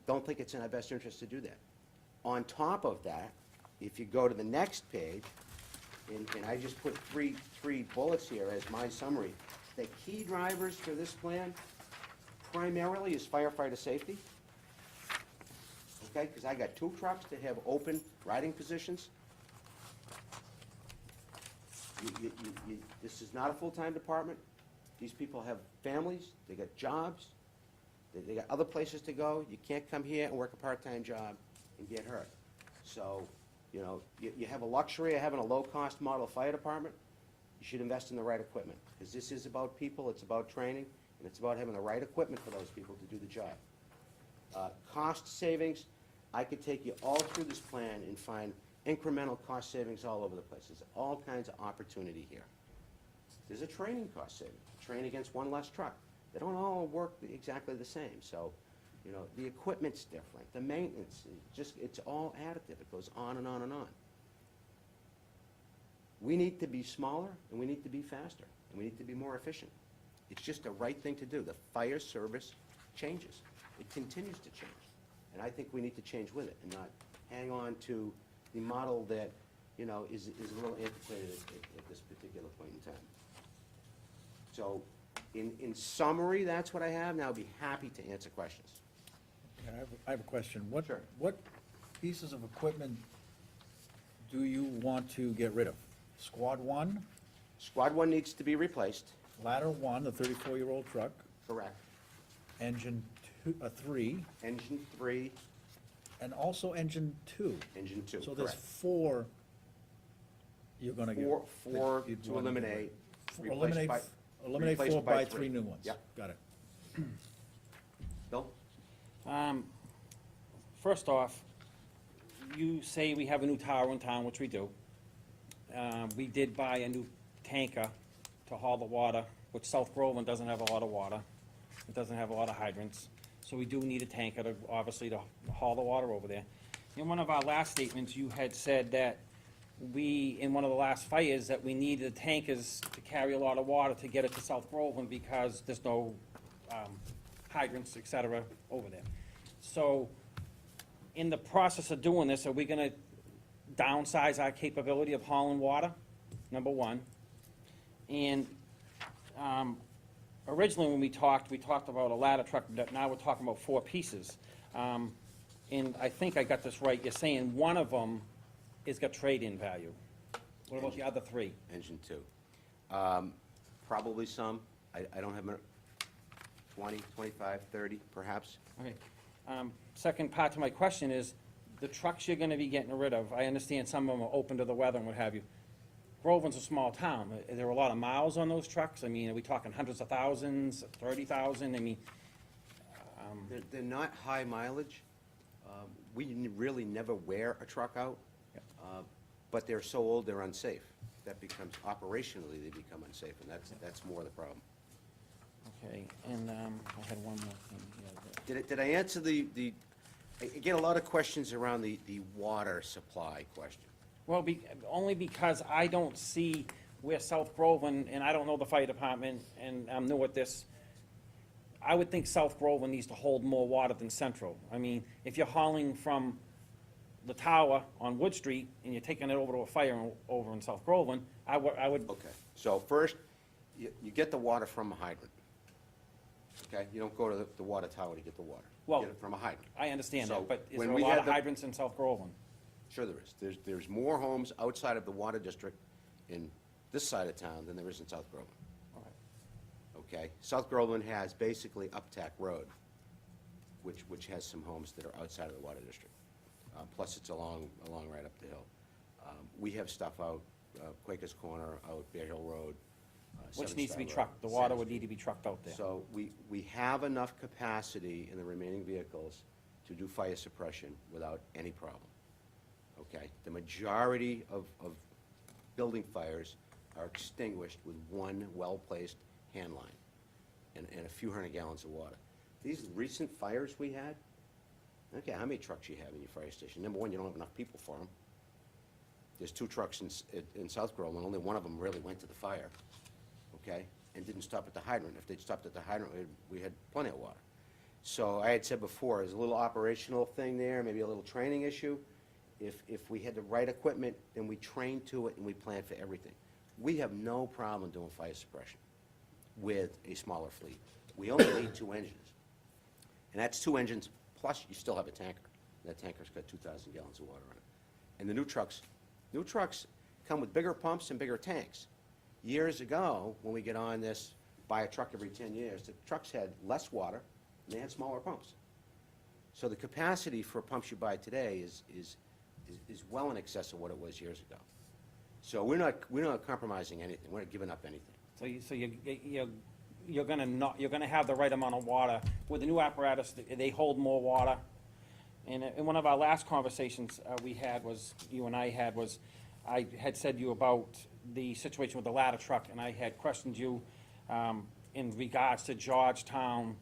Don't think it's in our best interest to do that. On top of that, if you go to the next page, and I just put three bullets here as my summary, the key drivers for this plan primarily is firefighter safety. Okay, because I got 2 trucks that have open riding positions. This is not a full-time department. These people have families, they got jobs, they got other places to go. You can't come here and work a part-time job and get hurt. So, you know, you have a luxury of having a low-cost model fire department. You should invest in the right equipment, because this is about people, it's about training, and it's about having the right equipment for those people to do the job. Cost savings, I could take you all through this plan and find incremental cost savings all over the place. There's all kinds of opportunity here. There's a training cost saving. Train against one less truck. They don't all work exactly the same. So, you know, the equipment's different. The maintenance, it's all additive. It goes on and on and on. We need to be smaller, and we need to be faster, and we need to be more efficient. It's just the right thing to do. The fire service changes. It continues to change. And I think we need to change with it and not hang on to the model that, you know, is a little antiquated at this particular point in time. So, in summary, that's what I have. Now I'll be happy to answer questions. I have a question. Sure. What pieces of equipment do you want to get rid of? Squad 1, Squad 1 needs to be replaced, Ladder 1, the 34-year-old truck, correct. Engine 3, Engine 3, and also Engine 2. Engine 2, So there's correct. 4 you're gonna get. Four that you'd to wanna get rid eliminate. of. replaced Eliminate, by- eliminate replaced 4, by buy 3. 3 new ones. Yep. Got it. Bill? First off, you say we have a new tower in town, which we do. We did buy a new tanker to haul the water, which South Groveland doesn't have a lot of water. It doesn't have a lot of hydrants. So we do need a tanker to, obviously, to haul the water over there. In one of our last statements, you had said that we, in one of the last fires, that we needed tankers to carry a lot of water to get it to South Groveland because there's no hydrants, et cetera, over there. So, in the process of doing this, are we gonna downsize our capability of hauling water? Number one. And, originally when we talked about a ladder truck, but now we're talking about 4 pieces. And I think I got this right, you're saying one of them is got trade-in value. What about the other 3? Engine 2. Probably some. I don't have 20, 25, 30, perhaps. Okay. Second part to my question is, the trucks you're gonna be getting rid of, I understand some of them are open to the weather and what have you. Groveland's a small town. Are there a lot of miles on those trucks? I mean, are we talking hundreds of thousands, 30,000? I mean, They're not high mileage. We really never wear a truck out, but they're so old, they're unsafe. That becomes, operationally, they become unsafe, and that's more the problem. okay, and, I had one more thing here. Did I answer I get a lot of questions around the water supply question. Well, only because I don't see where South Groveland, and I don't know the fire department, and I'm new at this, I would think South Groveland needs to hold more water than Central. I mean, if you're hauling from the tower on Wood Street, and you're taking it over to a fire over in South Groveland, I would, Okay, so first, you get the water from a hydrant. Okay, you don't go to the water tower to get the water. You Well, get it from a hydrant. I understand So, that, but is when there a we lot had of the- hydrants in South Groveland? Sure there is. There's more homes outside of the water district in this side of town than there is in South Groveland. All right. Okay? South Groveland has basically Uptack Road, which has some homes that are outside of the water district. Plus, it's along right up the hill. We have stuff out Quaker's Corner, out Bear Hill Road. Which Seven needs to be Star Road, trucked, the water Center would Street. need to be trucked out there. So we have enough capacity in the remaining vehicles to do fire suppression without any problem. Okay? The majority of building fires are extinguished with one well-placed hand line and a few hundred gallons of water. These recent fires we had, okay, how many trucks you have in your fire station? Number one, you don't have enough people for them. There's 2 trucks in South Groveland, only one of them really went to the fire, okay? And didn't stop at the hydrant. If they'd stopped at the hydrant, we had plenty of water. So I had said before, there's a little operational thing there, maybe a little training issue. If we had the right equipment, then we train to it and we plan for everything. We have no problem doing fire suppression with a smaller fleet. We only need 2 engines. And that's 2 engines, plus you still have a tanker. That tanker's got 2,000 gallons of water on it. And the new trucks come with bigger pumps and bigger tanks. Years ago, when we get on this, buy a truck every 10 years, the trucks had less water and they had smaller pumps. So the capacity for pumps you buy today is well in excess of what it was years ago. So we're not compromising anything, we're not giving up anything. So you're gonna have the right amount of water. With the new apparatus, they hold more water. And in one of our last conversations we had was, you and I had, was, I had said to you about the situation with the ladder truck, and I had questioned you in regards to Georgetown,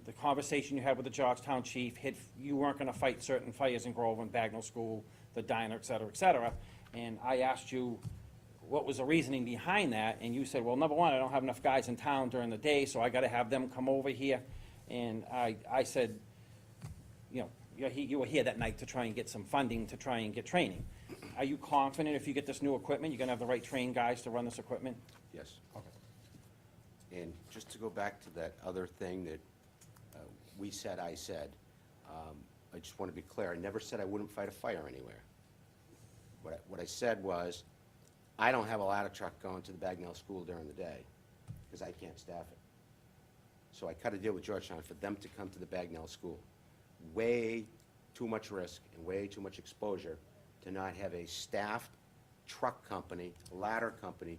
the conversation you had with the Georgetown chief, you weren't gonna fight certain fires in Groveland, Bagnell School, the diner, et cetera, et cetera. And I asked you, what was the reasoning behind that, and you said, well, number one, I don't have enough guys in town during the day, so I gotta have them come over here. And I said, you know, you were here that night to try and get some funding, to try and get training. Are you confident if you get this new equipment, you're gonna have the right trained guys to run this equipment? Yes. And just to go back to that other thing that we said, I said, I just want to be clear, I never said I wouldn't fight a fire anywhere. What I said was, I don't have a ladder truck going to the Bagnell School during the day, because I can't staff it. So I cut a deal with Georgetown for them to come to the Bagnell School. Way too much risk and way too much exposure to not have a staffed truck company, ladder company,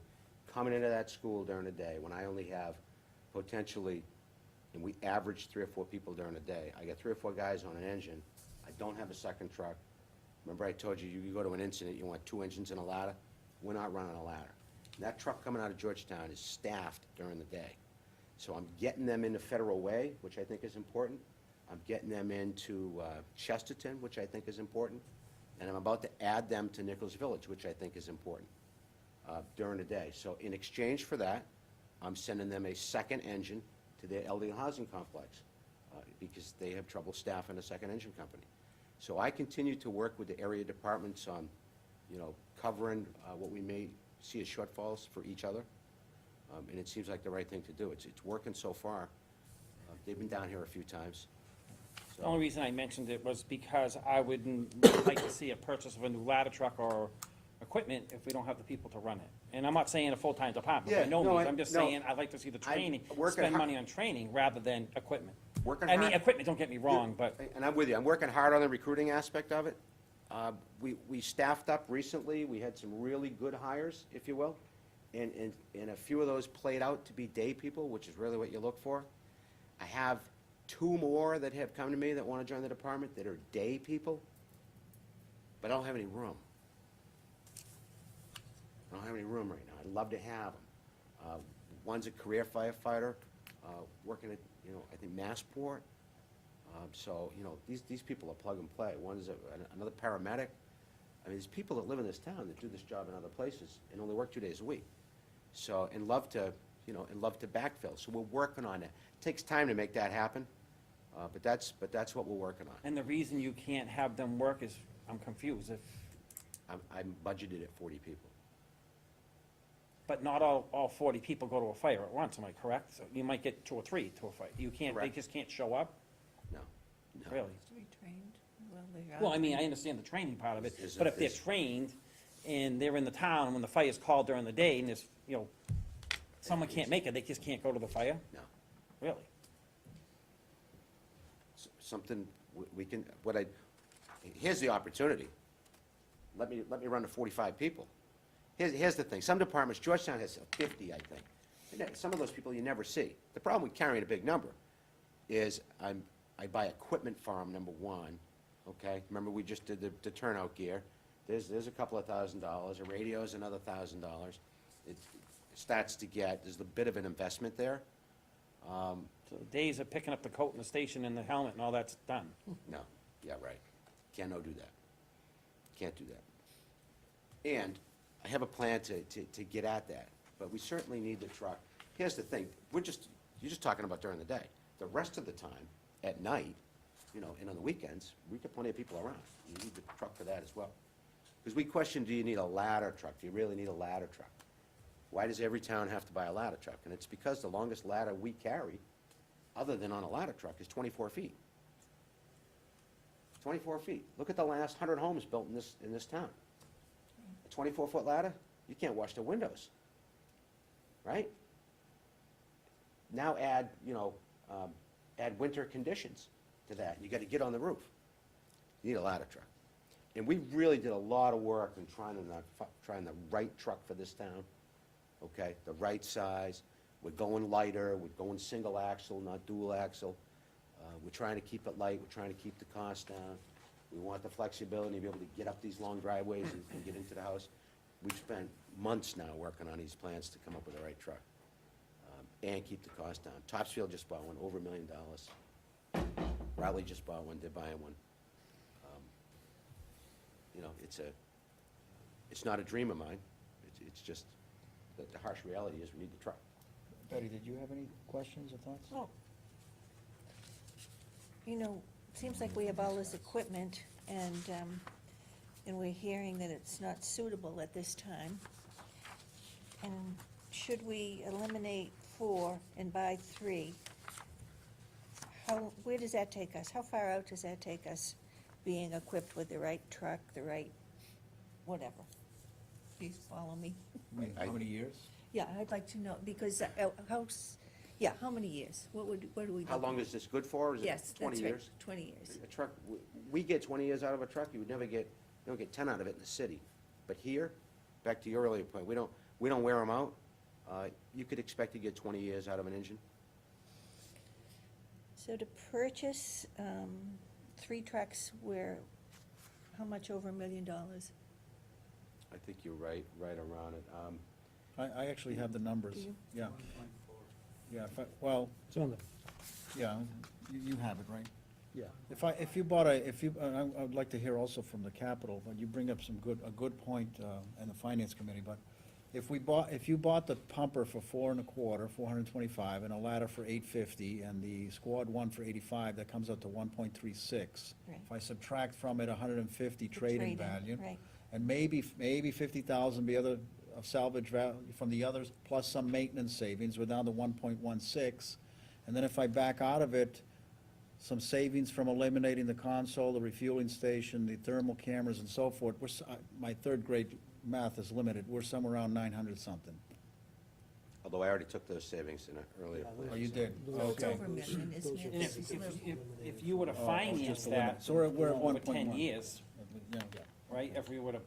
coming into that school during the day, when I only have potentially, and we average 3 or 4 people during the day. I got 3 or 4 guys on an engine. I don't have a second truck. Remember I told you, you go to an incident, you want 2 engines and a ladder? We're not running a ladder. That truck coming out of Georgetown is staffed during the day. So I'm getting them into Federal Way, which I think is important. I'm getting them into Chesterton, which I think is important. And I'm about to add them to Nichols Village, which I think is important during the day. So in exchange for that, I'm sending them a second engine to their elderly housing complex because they have trouble staffing a second engine company. So I continue to work with the area departments on, you know, covering what we may see as shortfalls for each other. And it seems like the right thing to do. It's working so far. They've been down here a few times. The only reason I mentioned it was because I wouldn't like to see a purchase of a new ladder truck or equipment if we don't have the people to run it. And I'm not saying a full-time department, by Yeah, no no, means, I'm just no. saying, I'd like to see the training, working spend hard- money on training rather than equipment. Working I mean, hard- equipment, don't get me wrong, but, And I'm with you. I'm working hard on the recruiting aspect of it. We staffed up recently. We had some really good hires, if you will. And a few of those played out to be day people, which is really what you look for. I have 2 more that have come to me that want to join the department that are day people, but I don't have any room. I don't have any room right now. I'd love to have them. One's a career firefighter, working at, you know, I think Massport. So, you know, these people are plug and play. One's another paramedic. I mean, there's people that live in this town that do this job in other places and only work 2 days a week. So, and love to, you know, and love to backfill. So we're working on it. It takes time to make that happen, but that's what we're working on. and the reason you can't have them work is, I'm confused, if, I'm budgeted at 40 people. but not all 40 people go to a fire at once, am I correct? So you might get 2 or 3 to a fire. You can't, they Correct. just can't show up, No. No. really? To be trained, well, they are. Well, I mean, I understand the training part of it, Is- but if they're is- trained and they're in the town, when the fire's called during the day and there's, you know, someone can't make it, they just can't go to the fire? No. Really? Something we can, here's the opportunity. Let me run to 45 people. Here's the thing, some departments, Georgetown has 50, I think. And some of those people you never see. The problem with carrying a big number is I buy equipment for them, number one, okay? Remember, we just did the turnout gear. There's a couple of $1,000, a radio's another $1,000. It starts to get, there's a bit of an investment there. So the days of picking up the coat and the station and the helmet and all that's done. No, yeah, right. Can't do that. Can't do that. And I have a plan to get at that, but we certainly need the truck. Here's the thing, you're just talking about during the day. The rest of the time, at night, you know, and on the weekends, we get plenty of people around. You need the truck for that as well. Because we question, do you need a ladder truck? Do you really need a ladder truck? Why does every town have to buy a ladder truck? And it's because the longest ladder we carry, other than on a ladder truck, is 24 feet. 24 feet. Look at the last 100 homes built in this town. A 24-foot ladder, you can't wash the windows, right? Now add, you know, add winter conditions to that. You gotta get on the roof. You need a ladder truck. And we really did a lot of work in trying the right truck for this town, okay? The right size. We're going lighter, we're going single axle, not dual axle. We're trying to keep it light, we're trying to keep the cost down. We want the flexibility to be able to get up these long driveways and get into the house. We've spent months now working on these plans to come up with the right truck, and keep the cost down. Topsfield just bought one, over $1 million. Raleigh just bought one, they're buying one. You know, it's not a dream of mine. it's just, the harsh reality is we need the truck. Betty, did you have any questions or thoughts? Well, you know, seems like we have all this equipment, and we're hearing that it's not suitable at this time. And should we eliminate 4 and buy 3? Where does that take us? How far out does that take us, being equipped with the right truck, the right whatever? Do you follow me? How many years? Yeah, I'd like to know, because, how many years? What do we do? How long is this good for? Is it Yes, 20 that's right, years? 20 years. A truck, we get 20 years out of a truck, you would never get, you don't get 10 out of it in the city. But here, back to your earlier point, we don't wear them out. You could expect to get 20 years out of an engine. So to purchase 3 trucks, how much over $1 million? I think you're right around it. I actually have the numbers. Do you? Yeah, yeah, well, It's on the, yeah, you have it, right? yeah. If you bought I would like to hear also from the Capitol, but you bring up a good point in the Finance Committee, but if you bought the pumper for $4.25, and a ladder for $850, and the squad one for $85, that comes out to $1.36. Right. If I subtract from it $150 The trade-in trade-in, value, right. and maybe $50,000 be other, of salvage value from the others, plus some maintenance savings, we're down to 1.16. And then if I back out of it, some savings from eliminating the console, the refueling station, the thermal cameras and so forth, my third grade math is limited, we're somewhere around 900 something. Although I already took those savings in an earlier plan. Oh, you did? It's Okay. over $1 million, isn't it? Those It's If you were to Oh, finance just the limit. that So we're at over 1.1. 10 years, Yeah, right, if we were to,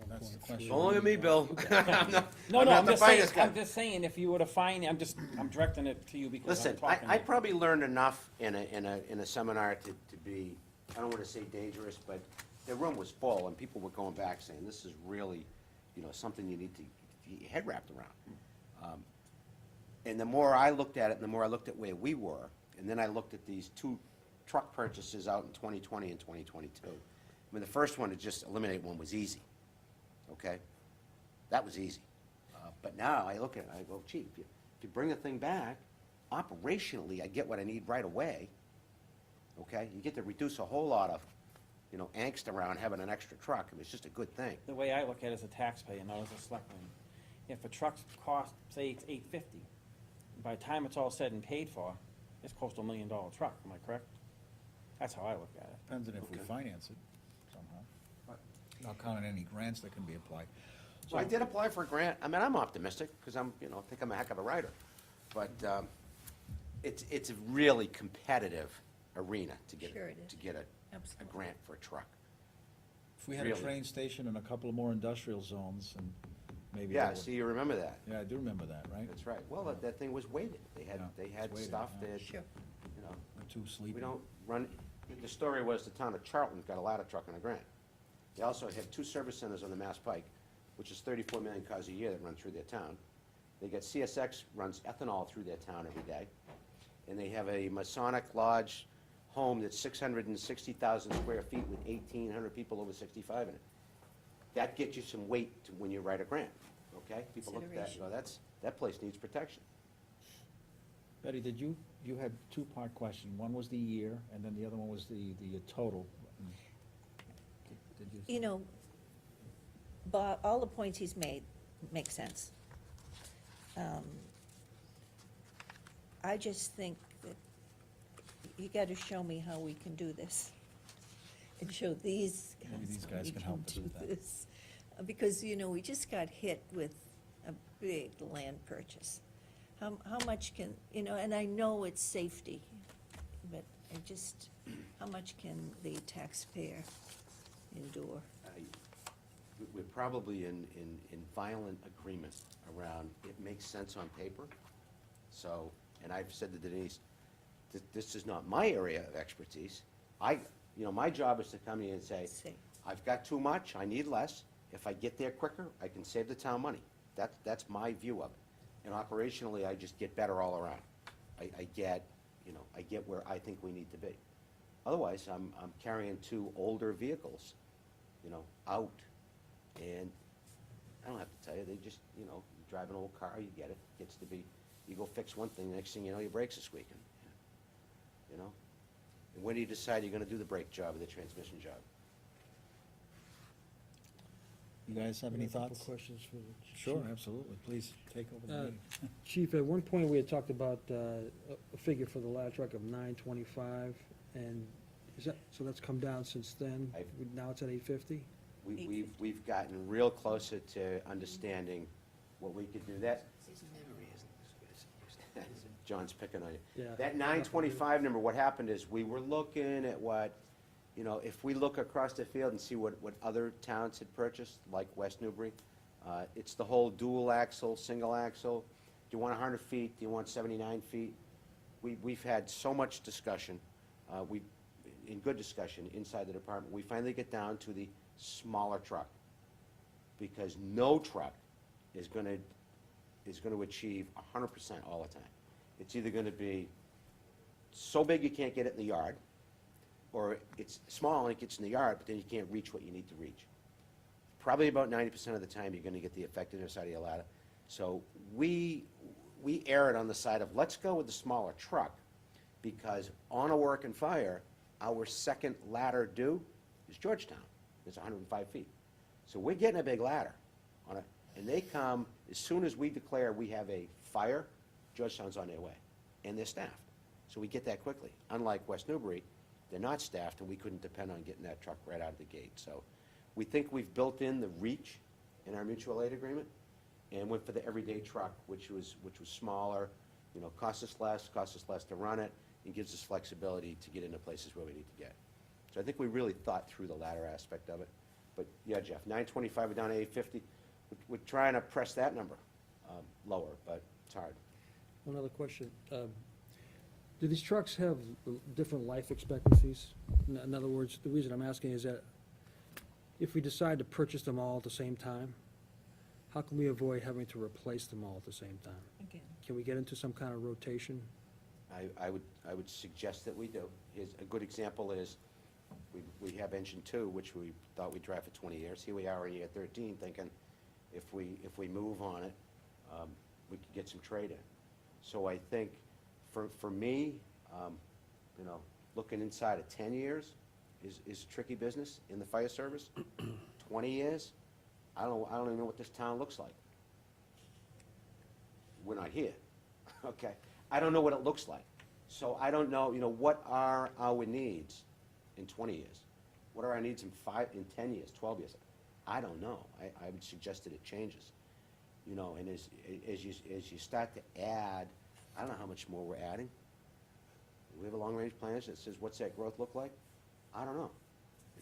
that's the question. Don't look at me, Bill. I'm not- no, I'm no, not I'm the just saying, finance guy. I'm just saying, if you were to I'm directing it to you because I'm Listen, talking. I probably learned enough in a seminar to be, I don't wanna say dangerous, but the room was full, and people were going back saying, this is really, something you need to get your head wrapped around. And the more I looked at it, and the more I looked at where we were, and then I looked at these 2 truck purchases out in 2020 and 2022. I mean, the first one, to just eliminate one, was easy, okay? That was easy. But now I look at it, and I go, gee, if you bring the thing back, operationally, I get what I need right away, okay? You get to reduce a whole lot of, angst around having an extra truck, and it's just a good thing. The way I look at it as a taxpayer, not as a selectman, if a truck costs, say it's $850, by the time it's all said and paid for, it's close to $1 million truck, am I correct? That's how I look at it. Depends on if we Okay. finance it somehow. Not counting any grants that can be applied. So I did apply for a grant. I mean, I'm optimistic, because I think I'm a heck of a writer. But it's a really competitive arena to get, Sure it is. a Absolutely. grant for a truck. If we had a Really? train station and a couple of more industrial zones, and maybe. Yeah, that would- see, you remember that. Yeah, I do remember that, right? That's right. Well, that thing was weighted. They had Yeah, it's weighted, stuff yeah. that, Sure. We're too sleepy. we don't run, the story was the town of Charlton got a ladder truck and a grant. They also have 2 service centers on the Mass Pike, which is 34 million cars a year that run through their town. They got CSX runs ethanol through their town every day. And they have a Masonic Lodge home that's 660,000 square feet with 1,800 people over 65 in it. That gets you some weight to when you write a grant, okay? People look at that and go, that place needs protection. Betty, you had 2-part question. One was the year, and then the other one was the total. Did you? Bob, all the points he's made make sense. I just think that you gotta show me how we can do this. And show these Maybe guys these how guys we can can help us do with that. this. Because, we just got hit with a big land purchase. How much can, and I know it's safety, but how much can the taxpayer endure? We're probably in violent agreement around, it makes sense on paper. So, and I've said to Denise, this is not my area of expertise. My job is to come here and say, Safe. I've got too much, I need less. If I get there quicker, I can save the town money. That's my view of it. And operationally, I just get better all around. I get where I think we need to be. Otherwise, I'm carrying 2 older vehicles, out. And I don't have to tell you, they just, you drive an old car, you get it, gets to be, you go fix one thing, next thing you know, your brakes are squeaking, you know? And when do you decide you're gonna do the brake job or the transmission job? You guys have any A couple thoughts? questions for the chief. Sure, absolutely. Please take over the meeting. Chief, at one point, we had talked about a figure for the ladder truck of $925, and is that, so that's come down since then? I've- Now it's at $850? We've gotten real closer to understanding what we could do. That, his memory isn't as good as John's picking on you. Yeah. That 925 number, what happened is, we were looking at what, if we look across the field and see what other towns had purchased, like West Newbury, it's the whole dual axle, single axle. Do you want 100 feet? Do you want 79 feet? We've had so much discussion, in good discussion inside the department. We finally get down to the smaller truck, because no truck is gonna achieve 100% all the time. It's either gonna be so big you can't get it in the yard, or it's small and it gets in the yard, but then you can't reach what you need to reach. Probably about 90% of the time, you're gonna get the effectiveness out of your ladder. So we erred on the side of, let's go with the smaller truck, because on a work and fire, our second ladder due is Georgetown. It's 105 feet. So we're getting a big ladder on it, and they come, as soon as we declare we have a fire, Georgetown's on their way, and they're staffed. So we get that quickly. Unlike West Newbury, they're not staffed, and we couldn't depend on getting that truck right out of the gate. So we think we've built in the reach in our mutual aid agreement, and went for the everyday truck, which was smaller, costs us less to run it, and gives us flexibility to get into places where we need to get. So I think we really thought through the ladder aspect of it. But yeah, Jeff, 925, we're down to 850. We're trying to press that number lower, but it's hard. One other question. Do these trucks have different life expectancies? In other words, the reason I'm asking is that if we decide to purchase them all at the same time, how can we avoid having to replace them all at the same time? Again. Can we get into some kind of rotation? I would suggest that we do. A good example is, we have engine 2, which we thought we'd drive for 20 years. Here we are in year 13, thinking if we move on it, we could get some trade-in. So I think, for me, looking inside of 10 years is tricky business in the fire service. 20 years, I don't even know what this town looks like. We're not here, okay? I don't know what it looks like. So I don't know, what are our needs in 20 years? What are our needs in 10 years, 12 years? I don't know. I would suggest that it changes. And as you start to add, I don't know how much more we're adding. We have a long-range plan that says, what's that growth look like? I don't know.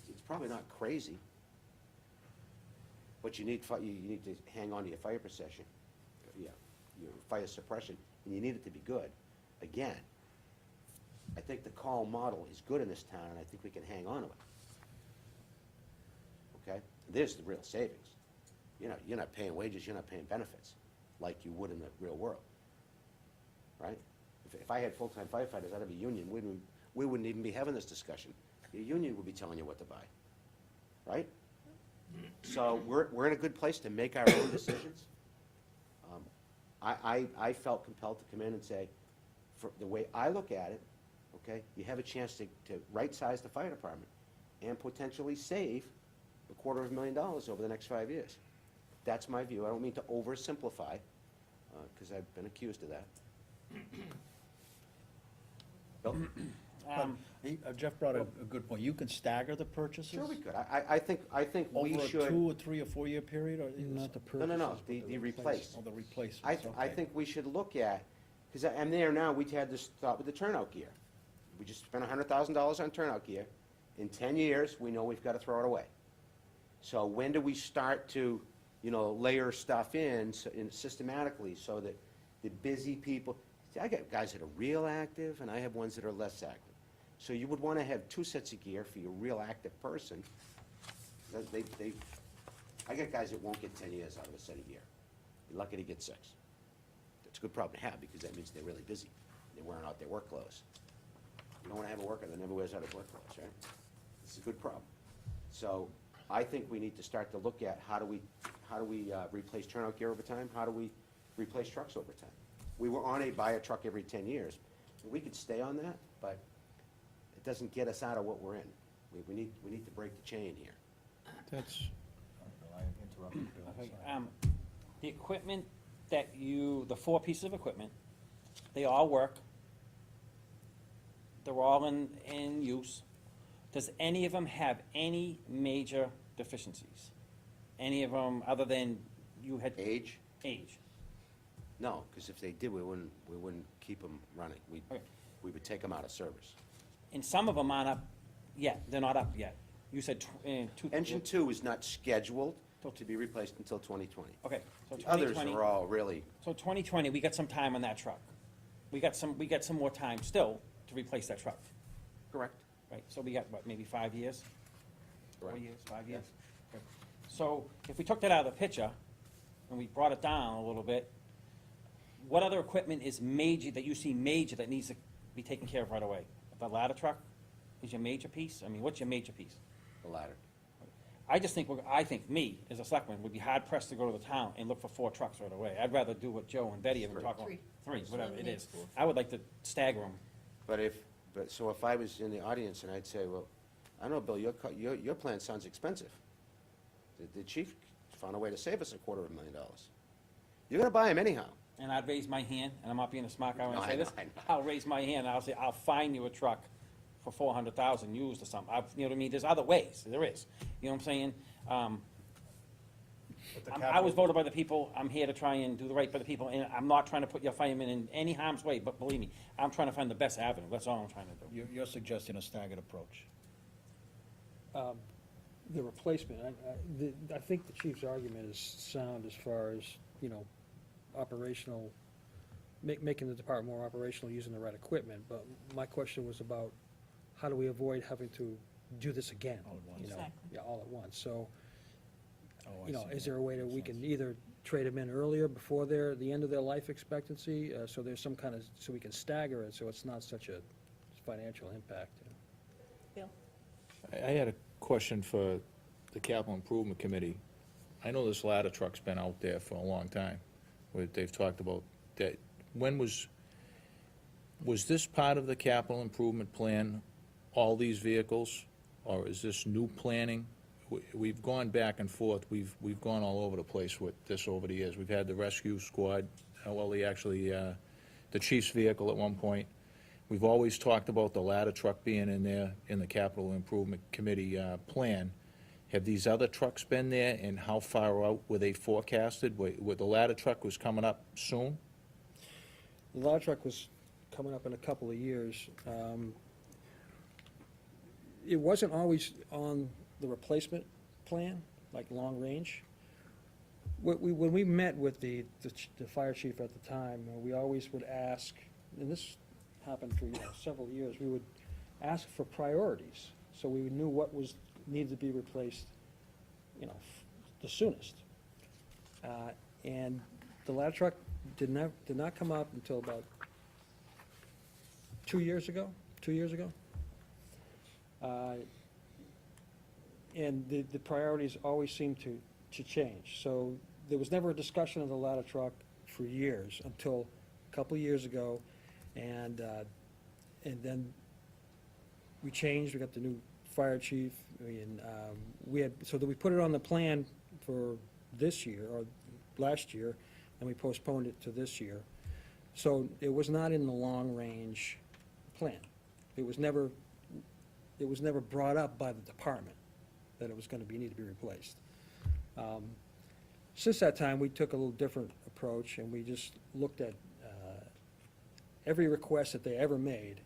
It's probably not crazy. But you need to hang on to your fire procession, your fire suppression, and you need it to be good. Again, I think the call model is good in this town, and I think we can hang on to it. Okay? There's the real savings. You're not paying wages, you're not paying benefits like you would in the real world. Right? If I had full-time firefighters out of a union, we wouldn't even be having this discussion. The union would be telling you what to buy. Right? So we're in a good place to make our own decisions. I felt compelled to come in and say, for the way I look at it, okay, you have a chance to right-size the fire department and potentially save $250,000 over the next 5 years. That's my view. I don't mean to oversimplify, because I've been accused of that. Bill? Jeff brought a good point. You can stagger the purchases? Sure we could. I think we should. Over a 2 or 3 or 4 year period, or? Not the No, purchases. no, but the replace. Oh, the replacements, I okay. think we should look at, because I'm there now, we had this thought with the turnout gear. We just spent $100,000 on turnout gear. In 10 years, we know we've got to throw it away. So when do we start to, layer stuff in systematically so that the busy people, see, I got guys that are real active and I have ones that are less active. So you would want to have 2 sets of gear for your real active person. I got guys that won't get 10 years out of a set of gear. You're lucky to get 6. That's a good problem to have, because that means they're really busy. They're wearing out their work clothes. You don't want to have a worker that never wears out his work clothes, right? It's a good problem. So I think we need to start to look at how do how do we replace turnout gear over time? How do we replace trucks over time? We were on a buy a truck every 10 years. We could stay on that, but it doesn't get us out of what we're in. We need to break the chain here. That's, Okay, the equipment that the 4 pieces of equipment, they all work. They're all in use. Does any of them have any major deficiencies? Any of them, other than you had? Age? Age. No, because if they did, we wouldn't keep them running. Okay. We would take them out of service. And some of them aren't up yet, they're not up yet. You said two. Engine 2 is not scheduled to be replaced until 2020. Okay, so The others 2020. are all really, So 2020, we got some time on that truck. We got some more time still to replace that truck, correct? right? So we got, what, maybe 5 years? 4 Correct. years, 5 years? Okay. So if we took that out of the picture and we brought it down a little bit, what other equipment is major, that you see major, that needs to be taken care of right away? The ladder truck is your major piece? I mean, what's your major piece? The latter. I just think, I think me, as a selectman, would be hard pressed to go to the town and look for 4 trucks right away. I'd rather do what Joe and Betty have been talking about. 3, whatever it is. I would like to stagger them. So if I was in the audience and I'd say, well, I don't know, Bill, your plan sounds expensive. The chief found a way to save us $250,000. You're gonna buy them anyhow. And I'd raise my hand, and I'm not being a smart guy when No, I say I know, this. I know. I'll raise my hand, and I'll say, I'll find you a truck for 400,000 used or something. You know what I mean? There's other ways, there is. You know what I'm saying? I was voted by the people, I'm here to try and do the right by the people, and I'm not trying to put your firemen in any harm's way, but believe me, I'm trying to find the best avenue, that's all I'm trying to do. You're suggesting a staggered approach. The replacement, I think the chief's argument is sound as far as, you know, operational, making the department more operational, using the right equipment, but my question was about, how do we avoid having to do this again? All at once. You know, Exactly. yeah, all at once, so, Oh, I you know, see. is there a way that we Makes can sense. either trade them in earlier, before the end of their life expectancy, so there's some kind of, so we can stagger it, so it's not such a financial impact, you know? Bill? I had a question for the capital improvement committee. I know this ladder truck's been out there for a long time, where they've talked about that. When was this part of the capital improvement plan, all these vehicles, or is this new planning? We've gone back and forth, we've gone all over the place with this over the years. We've had the rescue squad, the chief's vehicle at one point. We've always talked about the ladder truck being in there, in the capital improvement committee plan. Have these other trucks been there, and how far out were they forecasted? Were the ladder truck was coming up soon? The ladder truck was coming up in a couple of years. It wasn't always on the replacement plan, like long range. When we met with the fire chief at the time, we always would ask, and this happened for, you know, several years, we would ask for priorities, so we knew what needed to be replaced, you know, the soonest. And the ladder truck did not come up until about 2 years ago. And the priorities always seem to change. So there was never a discussion of the ladder truck for years, until a couple of years ago. And then we changed, we got the new fire chief, and so that we put it on the plan for this year, or last year, and we postponed it to this year. So it was not in the long-range plan. It was never brought up by the department that it was gonna need to be replaced. Since that time, we took a little different approach, and we just looked at every request that they ever made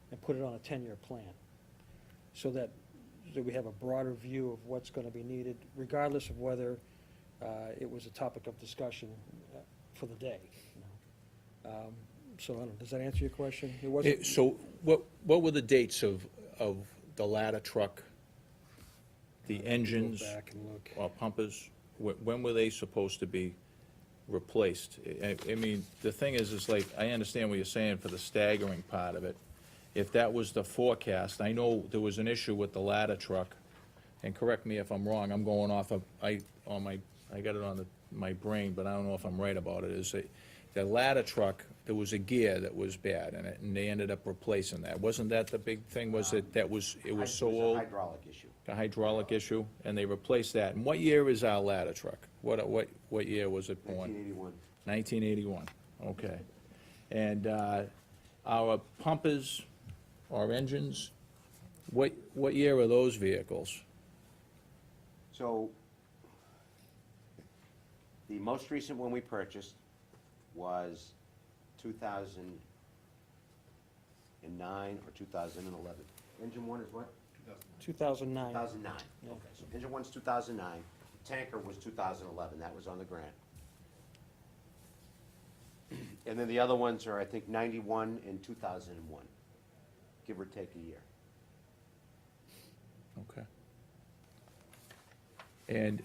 and put it on a 10-year plan, so that we have a broader view of what's gonna be needed, regardless of whether it was a topic of discussion for the day, you know. So, I don't know, does that answer your question? It wasn't. So what were the dates of the ladder truck, the engines, Go back and look. or pumpers? When were they supposed to be replaced? I mean, the thing is like, I understand what you're saying for the staggering part of it. If that was the forecast, I know there was an issue with the ladder truck, and correct me if I'm wrong, I'm going off of, on my I got it on my brain, but I don't know if I'm right about it, is the ladder truck, there was a gear that was bad in it, and they ended up replacing that. Wasn't that the big thing, was it, it was so It was a old? hydraulic issue. A hydraulic issue, and they replaced that. And what year is our ladder truck? What year was it born? 1981. 1981, okay. And our pumpers, our engines, what year are those vehicles? So, the most recent one we purchased was 2009 or 2011. Engine one is what? 2009. 2009. Okay, so engine one's 2009, tanker was 2011, that was on the grant. And then the other ones are, I think, 91 and 2001, give or take a year. Okay. And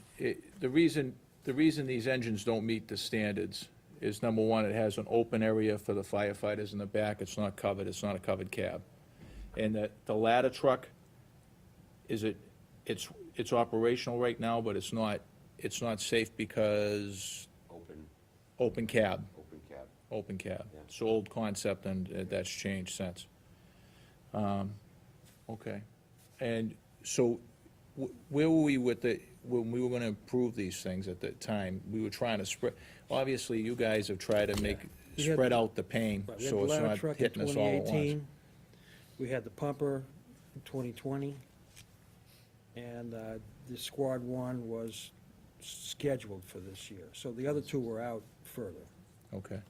the reason these engines don't meet the standards is, number one, it has an open area for the firefighters in the back, it's not covered, it's not a covered cab. And the ladder truck, it's operational right now, but it's not safe because open cab. Open cab. Yeah. It's an old concept, and that's changed since. Okay. And so, where were we when we were gonna approve these things at the time? We were trying to obviously, you guys have tried to We had- spread out the pain, Right, we had so the it's ladder not truck in hitting us all at once. 2018. We had the pumper in 2020. And the squad one was scheduled for this year. So the other two were out further. Okay.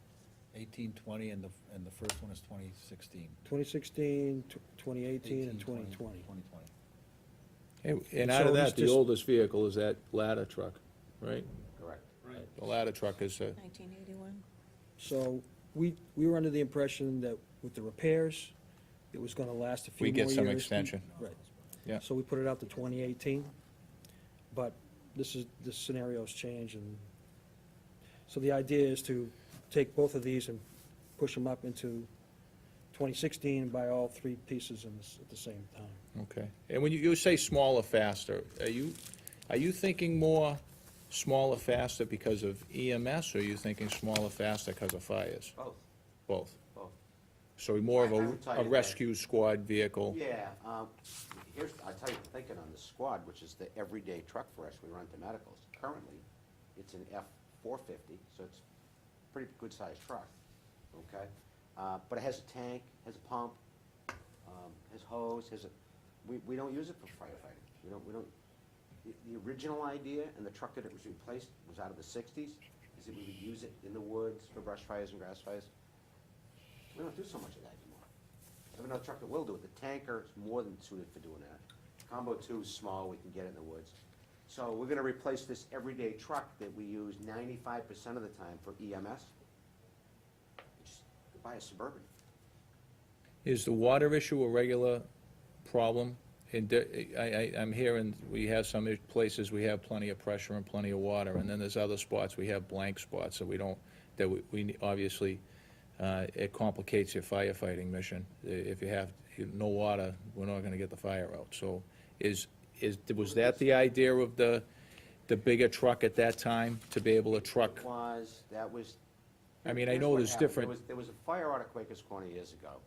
18, 20, and the first one is 2016. 2016, 2018, 18, and 20, 2020. 2020. And out So of it's that, the just- oldest vehicle is that ladder truck, right? Correct. The ladder truck is 1981. So we were under the impression that with the repairs, it was gonna last a few We more get years. some extension. Right. Yeah. So we put it out to 2018, but this scenario's changed, and so the idea is to take both of these and push them up into 2016 and buy all three pieces at the same time. Okay. And when you say smaller, faster, are you thinking more smaller, faster because of EMS, or are you thinking smaller, faster because of fires? Both, Both. both. So more of I would tell a you that- rescue squad vehicle? Yeah, I'll tell you, thinking on the squad, which is the everyday truck for us, we run to medicals. Currently, it's an F-450, so it's a pretty good-sized truck, okay? But it has a tank, has a pump, has hose, we don't use it for firefighting. The original idea and the truck that it was replaced was out of the 60s, is that we would use it in the woods for brush fires and grass fires. We don't do so much of that anymore. I have another truck that will do it. The tanker is more than suited for doing that. Combo 2 is small, we can get it in the woods. So we're gonna replace this everyday truck that we use 95% of the time for EMS. Just buy a Suburban. Is the water issue a regular problem? I'm hearing we have some places we have plenty of pressure and plenty of water, and then there's other spots we have blank spots, so we obviously, it complicates your firefighting mission. If you have no water, we're not gonna get the fire out. So was that the idea of the bigger truck at that time, to be able to truck? I mean, I here's know what there's happened. different- There was a fire out at Quakers Corner years ago,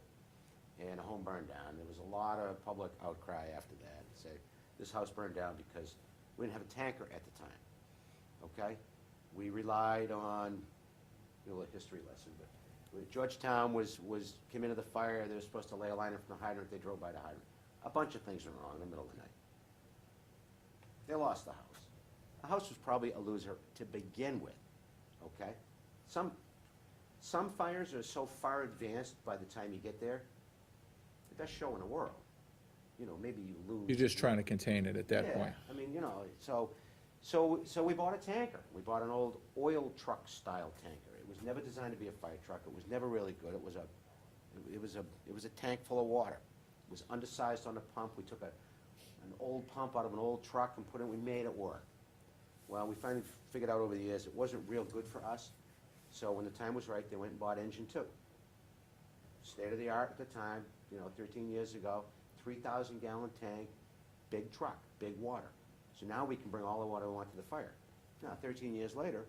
and a home burned down. There was a lot of public outcry after that, and say, this house burned down because we didn't have a tanker at the time, okay? We relied on, a little history lesson, but when Georgetown came into the fire, they were supposed to lay a line in from the hydrant, they drove by the hydrant. A bunch of things went wrong in the middle of the night. They lost the house. The house was probably a loser to begin with, okay? Some fires are so far advanced by the time you get there, the best show in the world. Maybe you lose. You're just trying to contain it at that point. Yeah, I mean, so we bought a tanker. We bought an old oil truck style tanker. It was never designed to be a fire truck. It was never really good. It was a tank full of water. It was undersized on the pump. We took an old pump out of an old truck and we made it work. Well, we finally figured out over the years it wasn't real good for us. So when the time was right, they went and bought engine 2. State of the art at the time, 13 years ago, 3,000 gallon tank, big truck, big water. So now we can bring all the water we want to the fire. Now, 13 years later,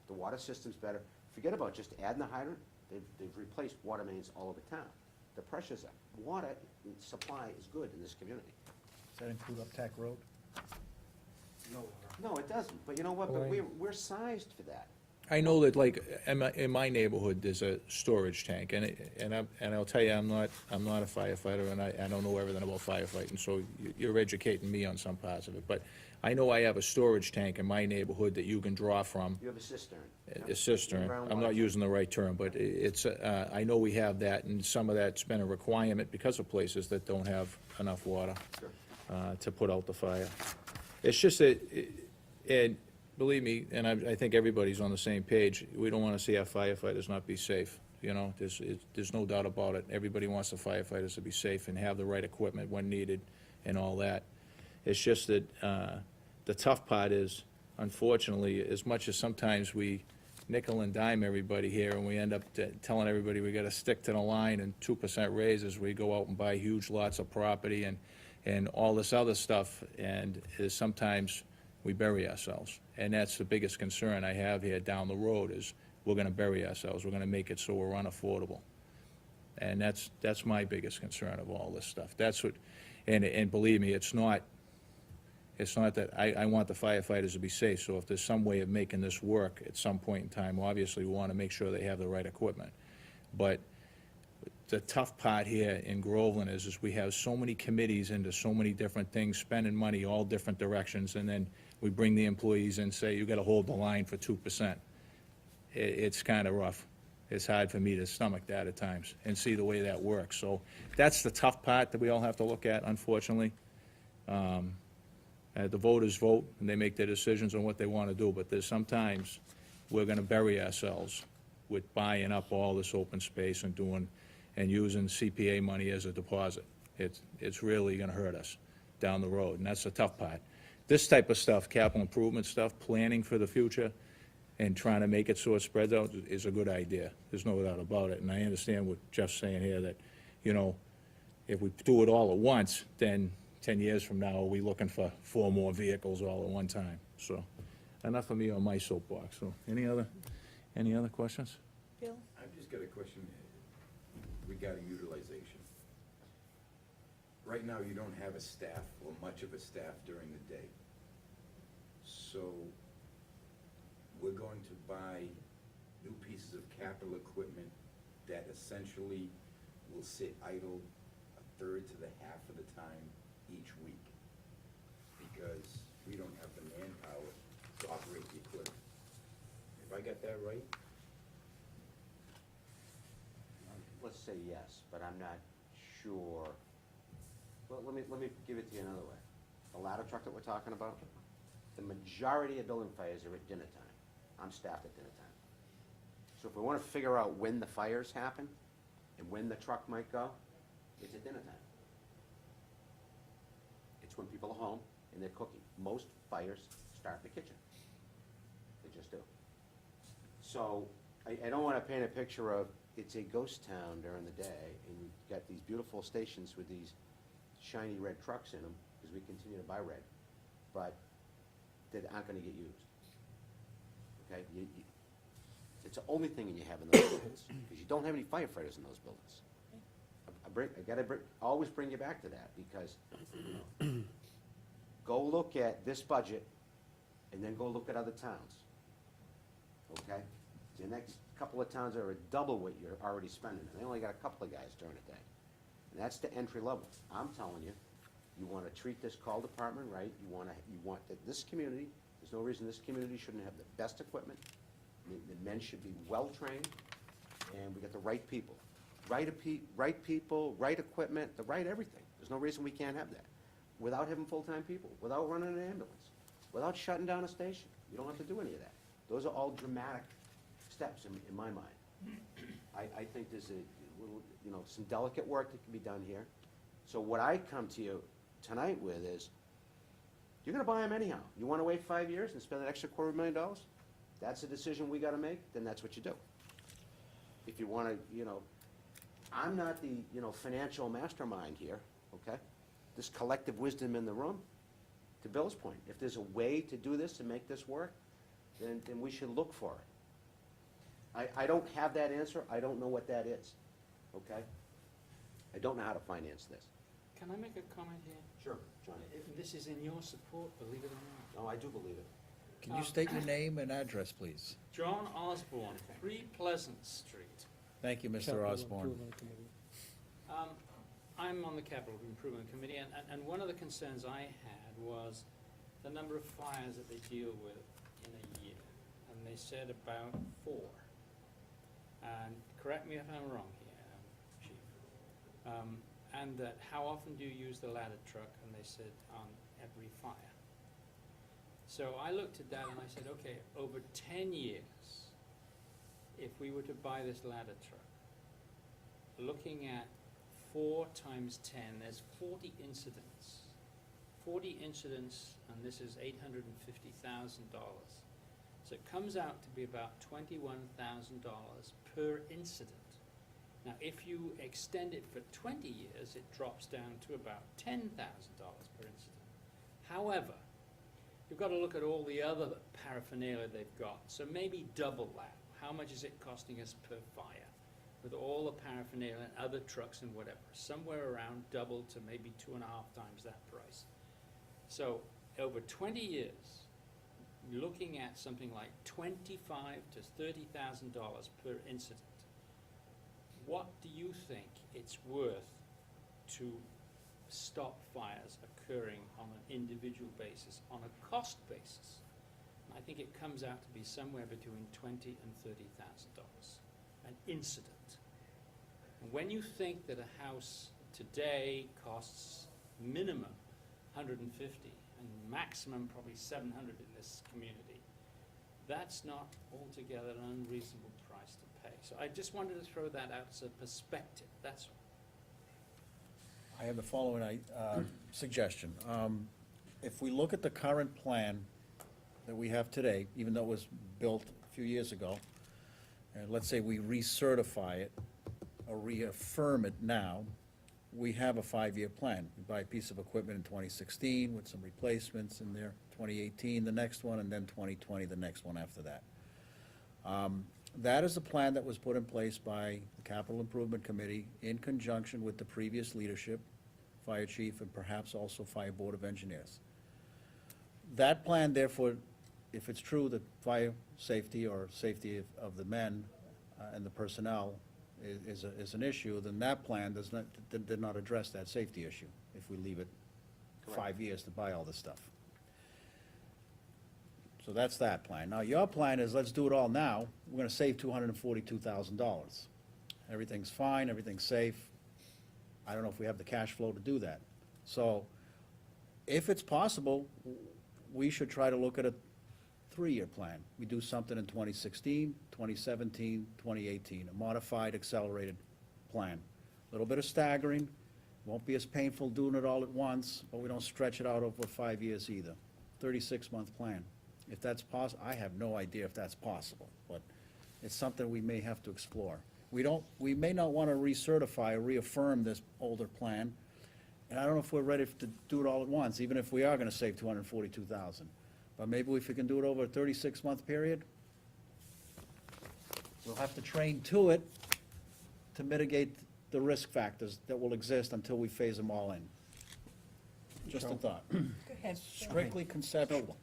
the water system's better. Forget about just adding the hydrant, they've replaced water mains all over town. The pressure's up. Water supply is good in this community. Does that include Uptack Road? No, it doesn't, but you know what, but we're sized for that. I know that, like, in my neighborhood, there's a storage tank, and I'll tell you, I'm not a firefighter, and I don't know everything about firefighting, so you're educating me on some parts of it, but I know I have a storage tank in my neighborhood that you can draw from, You have a cistern. a cistern. I'm Groundwater. not using the right term, but it's, I know we have that, and some of that's been a requirement because of places that don't have enough water Sure. to put out the fire. It's just that, and believe me, and I think everybody's on the same page, we don't wanna see our firefighters not be safe, you know, there's no doubt about it. Everybody wants the firefighters to be safe and have the right equipment when needed and all that. It's just that, the tough part is, unfortunately, as much as sometimes we nickel and dime everybody here, and we end up telling everybody we gotta stick to the line and 2% raises, we go out and buy huge lots of property and all this other stuff, and is sometimes we bury ourselves. And that's the biggest concern I have here down the road, is we're gonna bury ourselves, we're gonna make it so we're unaffordable. And that's my biggest concern of all this stuff. That's what, and believe me, it's not that, I want the firefighters to be safe, so if there's some way of making this work at some point in time, obviously, we wanna make sure they have the right equipment. But the tough part here in Groveland is we have so many committees into so many different things, spending money all different directions, and then we bring the employees in and say, you gotta hold the line for 2%. It's kinda rough. It's hard for me to stomach that at times and see the way that works. So that's the tough part that we all have to look at, unfortunately. The voters vote, and they make their decisions on what they wanna do, but there's sometimes we're gonna bury ourselves with buying up all this open space and using CPA money as a deposit. It's really gonna hurt us down the road, and that's the tough part. This type of stuff, capital improvement stuff, planning for the future, and trying to make it so it spreads out is a good idea. There's no doubt about it, and I understand what Jeff's saying here, that, you know, if we do it all at once, then 10 years from now, we're looking for 4 more vehicles all at one time. So, enough of me on my soapbox. So, any other questions? Bill? I've just got a question regarding utilization. Right now, you don't have a staff, or much of a staff during the day. So, we're going to buy new pieces of capital equipment that essentially will sit idle a third to the half of the time each week, because we don't have the manpower to operate the equipment. Have I got that right? Let's say yes, but I'm not sure. Well, let me give it to you another way. The ladder truck that we're talking about, the majority of building fires are at dinner time. I'm staffed at dinner time. So if we wanna figure out when the fires happen and when the truck might go, it's at dinner time. It's when people are home and they're cooking. Most fires start in the kitchen. They just do. So, I don't wanna paint a picture of, it's a ghost town during the day, and you've got these beautiful stations with these shiny red trucks in them, because we continue to buy red, but that aren't gonna get used. Okay, it's the only thing you have in those buildings, because you don't have any firefighters in those buildings. Always bring you back to that, because, go look at this budget, and then go look at other towns. Okay? The next couple of towns are double what you're already spending, and they only got a couple of guys during the day. And that's the entry level. I'm telling you, you wanna treat this call department right, you want that this community, there's no reason this community shouldn't have the best equipment. The men should be well-trained, and we got the right people. Right people, right equipment, the right everything. There's no reason we can't have that. Without having full-time people, without running an ambulance, without shutting down a station. You don't have to do any of that. Those are all dramatic steps in my mind. I think there's a little, some delicate work that can be done here. So what I come to you tonight with is, you're gonna buy them anyhow. You wanna wait 5 years and spend an extra $250,000? That's a decision we gotta make, then that's what you do. If you wanna, I'm not the, financial mastermind here, okay? This collective wisdom in the room, to Bill's point, if there's a way to do this and make this work, then we should look for it. I don't have that answer, I don't know what that is, okay? I don't know how to finance this. Can I make a comment here? Sure, John. If this is in your support, believe it or not. No, I do believe it. Can you state your name and address, please? John Osborne, 3 Pleasant Street. Thank you, Mr. Capital Osborne. Improvement Committee. I'm on the Capital Improvement Committee, and one of the concerns I had was the number of fires that they deal with in a year. And they said about 4. And correct me if I'm wrong here, Chief. And that how often do you use the ladder truck? And they said on every fire. So I looked at that and I said, okay, over 10 years, if we were to buy this ladder truck, looking at 4 times 10, there's 40 incidents. 40 incidents, and this is $850,000. So it comes out to be about $21,000 per incident. Now, if you extend it for 20 years, it drops down to about $10,000 per incident. However, you've got to look at all the other paraphernalia they've got. So maybe double that. How much is it costing us per fire? With all the paraphernalia and other trucks and whatever. Somewhere around double to maybe 2.5 times that price. So over 20 years, you're looking at something like $25,000 to $30,000 per incident. What do you think it's worth to stop fires occurring on an individual basis, on a cost basis? And I think it comes out to be somewhere between $20,000 and $30,000 an incident. And when you think that a house today costs minimum 150 and maximum probably 700 in this community, that's not altogether an unreasonable price to pay. So I just wanted to throw that out as a perspective, that's all. I have the following suggestion. If we look at the current plan that we have today, even though it was built a few years ago, and let's say we recertify it or reaffirm it now, we have a 5-year plan. We buy a piece of equipment in 2016 with some replacements in there, 2018 the next one, and then 2020 the next one after that. That is a plan that was put in place by the Capital Improvement Committee in conjunction with the previous leadership, fire chief, and perhaps also Fire Board of Engineers. That plan, therefore, if it's true that fire safety or safety of the men and the personnel is an issue, then that plan did not address that safety issue if we leave it 5 years to buy all this stuff. So that's that plan. Now, your plan is, let's do it all now. We're gonna save $242,000. Everything's fine, everything's safe. I don't know if we have the cash flow to do that. So, if it's possible, we should try to look at a 3-year plan. We do something in 2016, 2017, 2018, a modified, accelerated plan. A little bit of staggering, won't be as painful doing it all at once, but we don't stretch it out over 5 years either. 36-month plan. If that's possible, I have no idea if that's possible, but it's something we may have to explore. We may not want to recertify or reaffirm this older plan, and I don't know if we're ready to do it all at once, even if we are gonna save $242,000. But maybe if we can do it over a 36-month period, we'll have to train to it to mitigate the risk factors that will exist until we phase them all in. Just a thought. Go ahead. Strictly conceptual.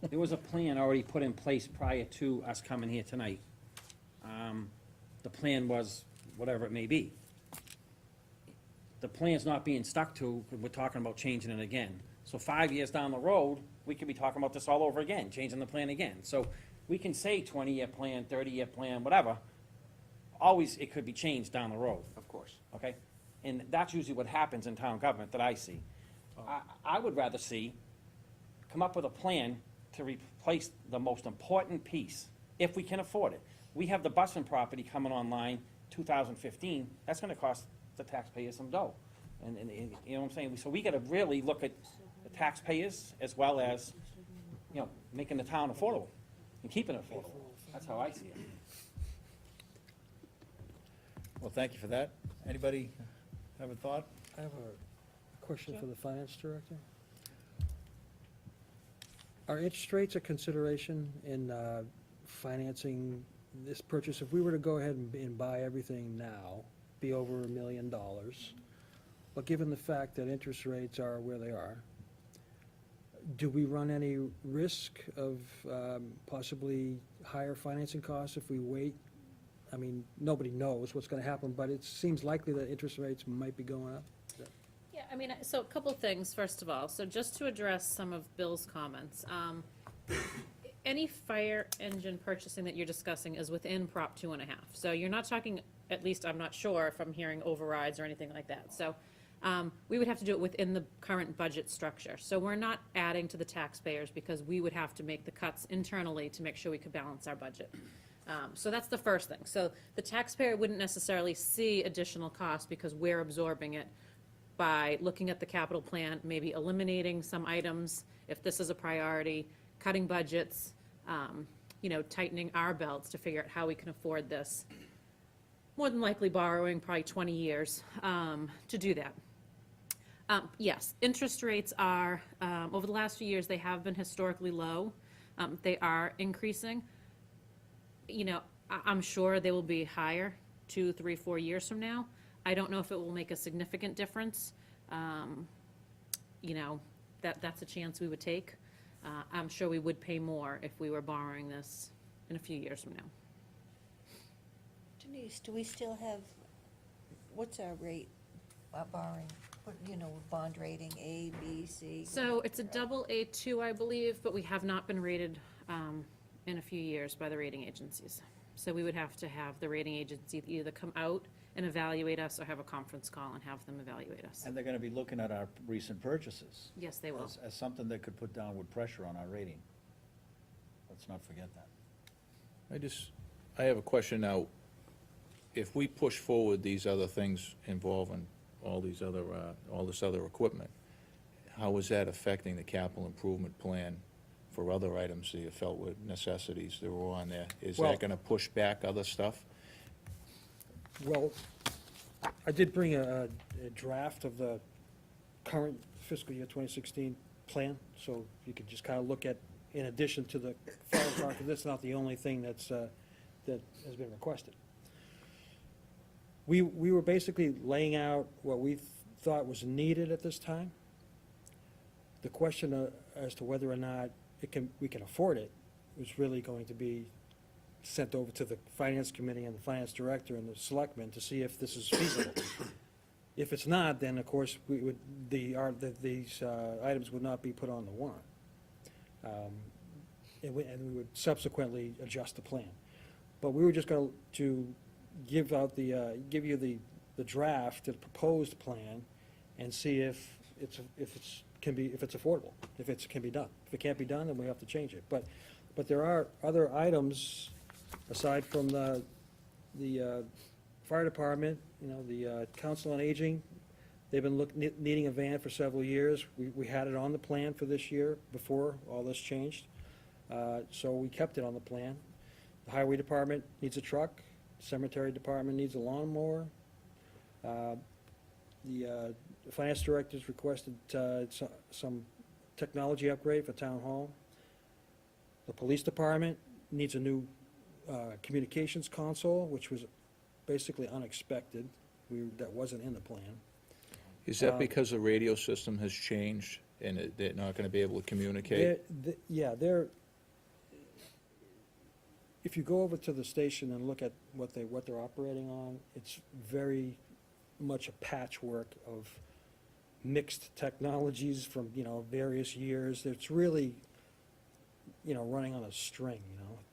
There was a plan already put in place prior to us coming here tonight. The plan was whatever it may be. The plan's not being stuck to, we're talking about changing it again. So 5 years down the road, we could be talking about this all over again, changing the plan again. So we can say 20-year plan, 30-year plan, whatever. Always, it could be changed down the road, Of course. okay? And that's usually what happens in town government that I see. I would rather see, come up with a plan to replace the most important piece, if we can afford it. We have the busing property coming online 2015, that's gonna cost the taxpayers some dough. And you know what I'm saying? So we gotta really look at the taxpayers as well as, you know, making the town affordable and keeping it affordable. That's how I see it. Well, thank you for that. Anybody have a thought? I have a question for the finance director. Are interest rates a consideration in financing this purchase? If we were to go ahead and buy everything now, be over $1 million, but given the fact that interest rates are where they are, do we run any risk of possibly higher financing costs if we wait? I mean, nobody knows what's going to happen, but it seems likely that interest rates might be going up. Yeah, I mean, so a couple things, first of all. So just to address some of Bill's comments. Any fire engine purchasing that you're discussing is within Prop 2.5. So you're not talking, at least I'm not sure if I'm hearing overrides or anything like that. So we would have to do it within the current budget structure. So we're not adding to the taxpayers because we would have to make the cuts internally to make sure we could balance our budget. So that's the first thing. So the taxpayer wouldn't necessarily see additional cost because we're absorbing it by looking at the capital plan, maybe eliminating some items if this is a priority, cutting budgets, tightening our belts to figure out how we can afford this. More than likely borrowing probably 20 years to do that. Yes, interest rates are, over the last few years, they have been historically low. They are increasing. I'm sure they will be higher 2, 3, 4 years from now. I don't know if it will make a significant difference. That's a chance we would take. I'm sure we would pay more if we were borrowing this in a few years from now. Denise, do we still have, what's our rate, borrowing, bond rating, A, B, C? So it's a AA2, I believe, but we have not been rated in a few years by the rating agencies. So we would have to have the rating agency either come out and evaluate us or have a conference call and have them evaluate us. And they're gonna be looking at our recent purchases Yes, they will. as something that could put downward pressure on our rating. Let's not forget that. I have a question now. If we push forward these other things involving all this other equipment, how is that affecting the capital improvement plan for other items that you felt were necessities that were on there? Is Well- that gonna push back other stuff? Well, I did bring a draft of the current fiscal year 2016 plan, so you could just kind of look at, in addition to the fire department, that's not the only thing that has been requested. We were basically laying out what we thought was needed at this time. The question as to whether or not we can afford it was really going to be sent over to the finance committee and the finance director and the selectmen to see if this is feasible. If it's not, then of course, these items would not be put on the warrant. And we would subsequently adjust the plan. But we were just going to give you the draft, the proposed plan, and see if it's affordable, if it can be done. If it can't be done, then we have to change it. But there are other items aside from the fire department, the council on aging. They've been needing a van for several years. We had it on the plan for this year before all this changed. So we kept it on the plan. The highway department needs a truck. Cemetery department needs a lawnmower. The finance director's requested some technology upgrade for town hall. The police department needs a new communications console, which was basically unexpected. That wasn't in the plan. Is that because the radio system has changed and they're not gonna be able to communicate? If you go over to the station and look at what they're operating on, it's very much a patchwork of mixed technologies from, various years. It's really, running on a string,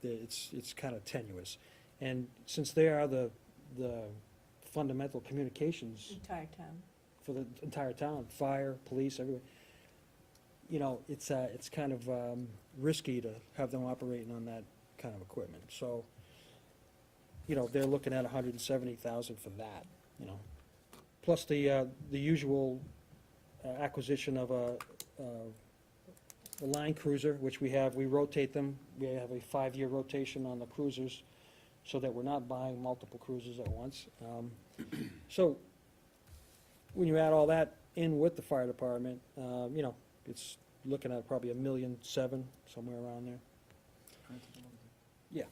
It's kind of tenuous. And since they are the fundamental communications Entire town. for the entire town, fire, police, everywhere, it's kind of risky to have them operating on that kind of equipment. So, they're looking at $170,000 for that, Plus the usual acquisition of a line cruiser, which we rotate them. We have a 5-year rotation on the cruisers so that we're not buying multiple cruisers at once. So when you add all that in with the fire department, it's looking at probably $1.7 million, somewhere around there. Yeah.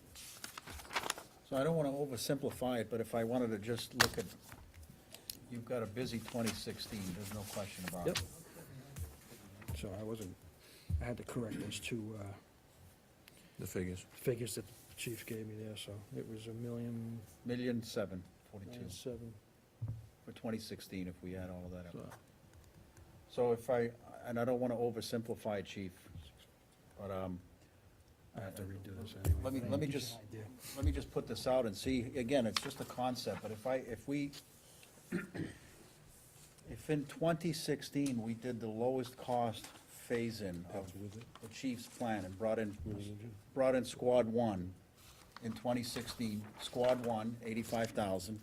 So I don't wanna oversimplify it, but if I wanted to just look at, you've got a busy 2016, there's no question about it. Yep. So I had to correct those two The figures. figures that the chief gave me there, so it was $1.7 million. $1,742,000 for 2016, if we add all of that So, up. So if I, and I don't wanna oversimplify it, chief, but, I have to redo this anyway. Let me- but let me gives you just- an idea. let me just put this out and see, again, it's just a concept, but if we, if in 2016, we did the lowest cost phase-in of the chief's plan and brought in Squad 1 in 2016, Squad 1, 85,000,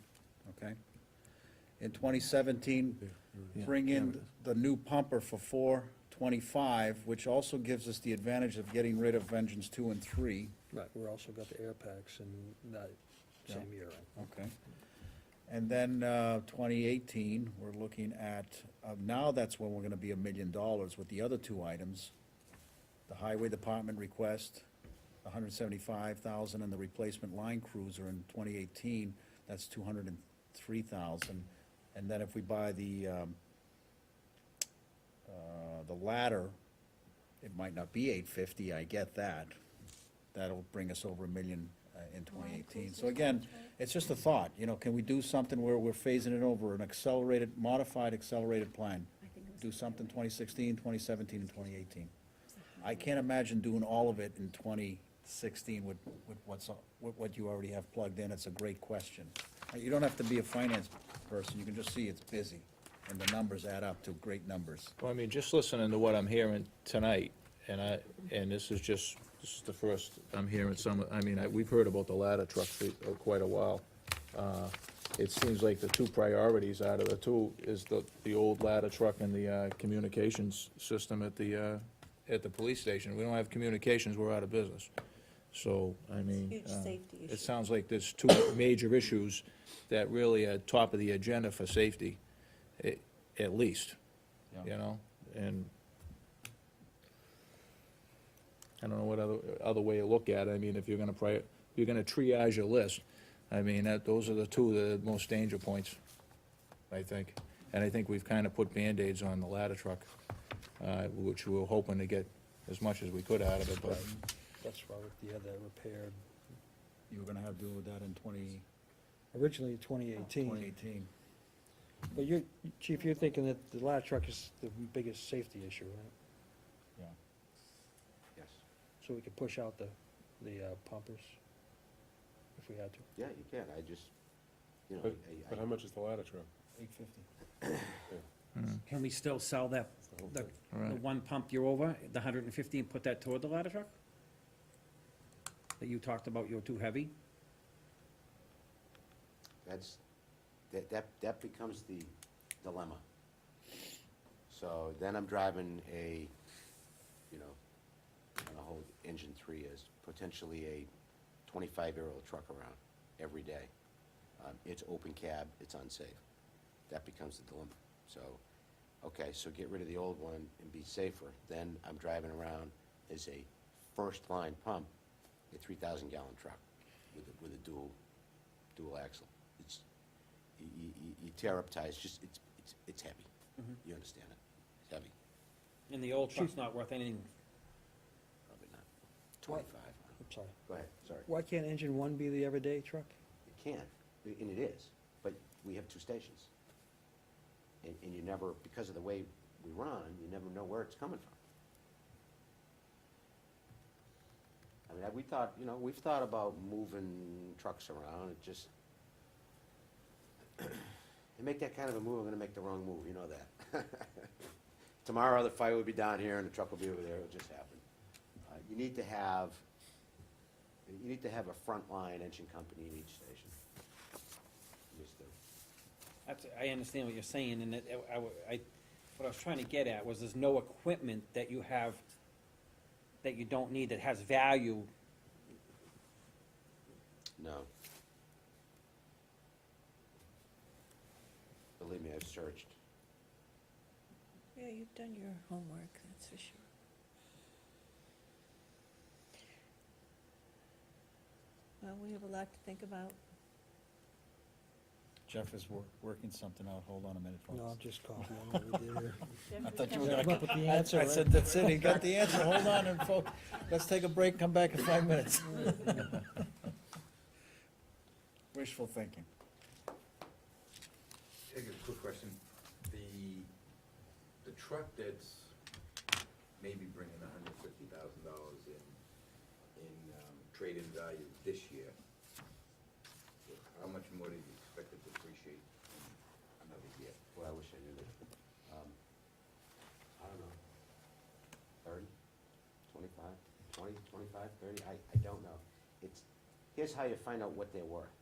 okay? In 2017, bring in the new pumper for 425, which also gives us the advantage of getting rid of engines 2 and 3, Right, we're also got the air packs in that Yeah. same year. okay? And then 2018, we're looking at, now that's when we're gonna be $1 million with the other two items. The highway department request, 175,000, and the replacement line cruiser in 2018, that's 203,000. And then if we buy the ladder, it might not be 850, I get that. That'll bring us over $1 million in 2018. So again, it's just a thought, can we do something where we're phasing it over, an accelerated, modified accelerated plan? Do something 2016, 2017, and 2018. I can't imagine doing all of it in 2016 with what you already have plugged in. It's a great question. You don't have to be a finance person, you can just see it's busy, and the numbers add up to great numbers. Well, I mean, just listening to what I'm hearing tonight, and this is the first I'm hearing we've heard about the ladder truck for quite a while. It seems like the two priorities out of the two is the old ladder truck and the communications system at the police station. We don't have communications, we're out of business. So, Huge safety issue. it sounds like there's two major issues that really are top of the agenda for safety, at least, Yeah. And I don't know what other way to look at it. I mean, if you're gonna triage your list, those are the two that are most danger points, I think. And I think we've kind of put Band-Aids on the ladder truck, which we were hoping to get as much as we could out of it, but That's why we had that repaired. You were gonna have to do with that in Originally 2018. 2018. But Chief, you're thinking that the ladder truck is the biggest safety issue, right? Yeah. Yes. So we could push out the pumpers if we had to. Yeah, you can, I just, But how much is the ladder truck? $850. Can we still sell that, the Right. one pump you're over, the 150, and put that toward the ladder truck? That you talked about, you're too heavy? that becomes the dilemma. So then I'm driving a, I don't know how old engine 3 is, potentially a 25-year-old truck around every day. It's open cab, it's unsafe. That becomes the dilemma. So, okay, so get rid of the old one and be safer. Then I'm driving around as a first-line pump, a 3,000-gallon truck with a dual axle. It's, you tear up tires, it's heavy. You understand it? It's heavy, And the old truck's not worth anything. probably not. 25. I'm sorry. Go ahead, sorry. Why can't engine 1 be the everyday truck? It can, and it is, but we have two stations. And you never, because of the way we run, you never know where it's coming from. We've thought about moving trucks around, it just, to make that kind of a move, I'm gonna make the wrong move, you know that. Tomorrow, the fire will be down here and the truck will be over there, it'll just happen. You need to have a frontline engine company in each station. You just do. I understand what you're saying, and what I was trying to get at was there's no equipment that you have that you don't need that has value. No. Believe me, I've searched. Yeah, you've done your homework, that's for sure. Well, we have a lot to think about. Jeff is working something out, hold on a minute, folks. No, I'm just coughing on what we did here. I thought you were Come gonna, up with the answer, I right? said, that's it, he got the answer, hold on, and folks, let's take a break, come back in 5 minutes. Wishful thinking. Take a quick question. The truck that's maybe bringing $150,000 in trade-in value this year, how much more do you expect it to appreciate in another year? Well, I wish I knew that. I don't know, 30, 25, 20, 25, 30, I don't know. Here's how you find out what they're worth.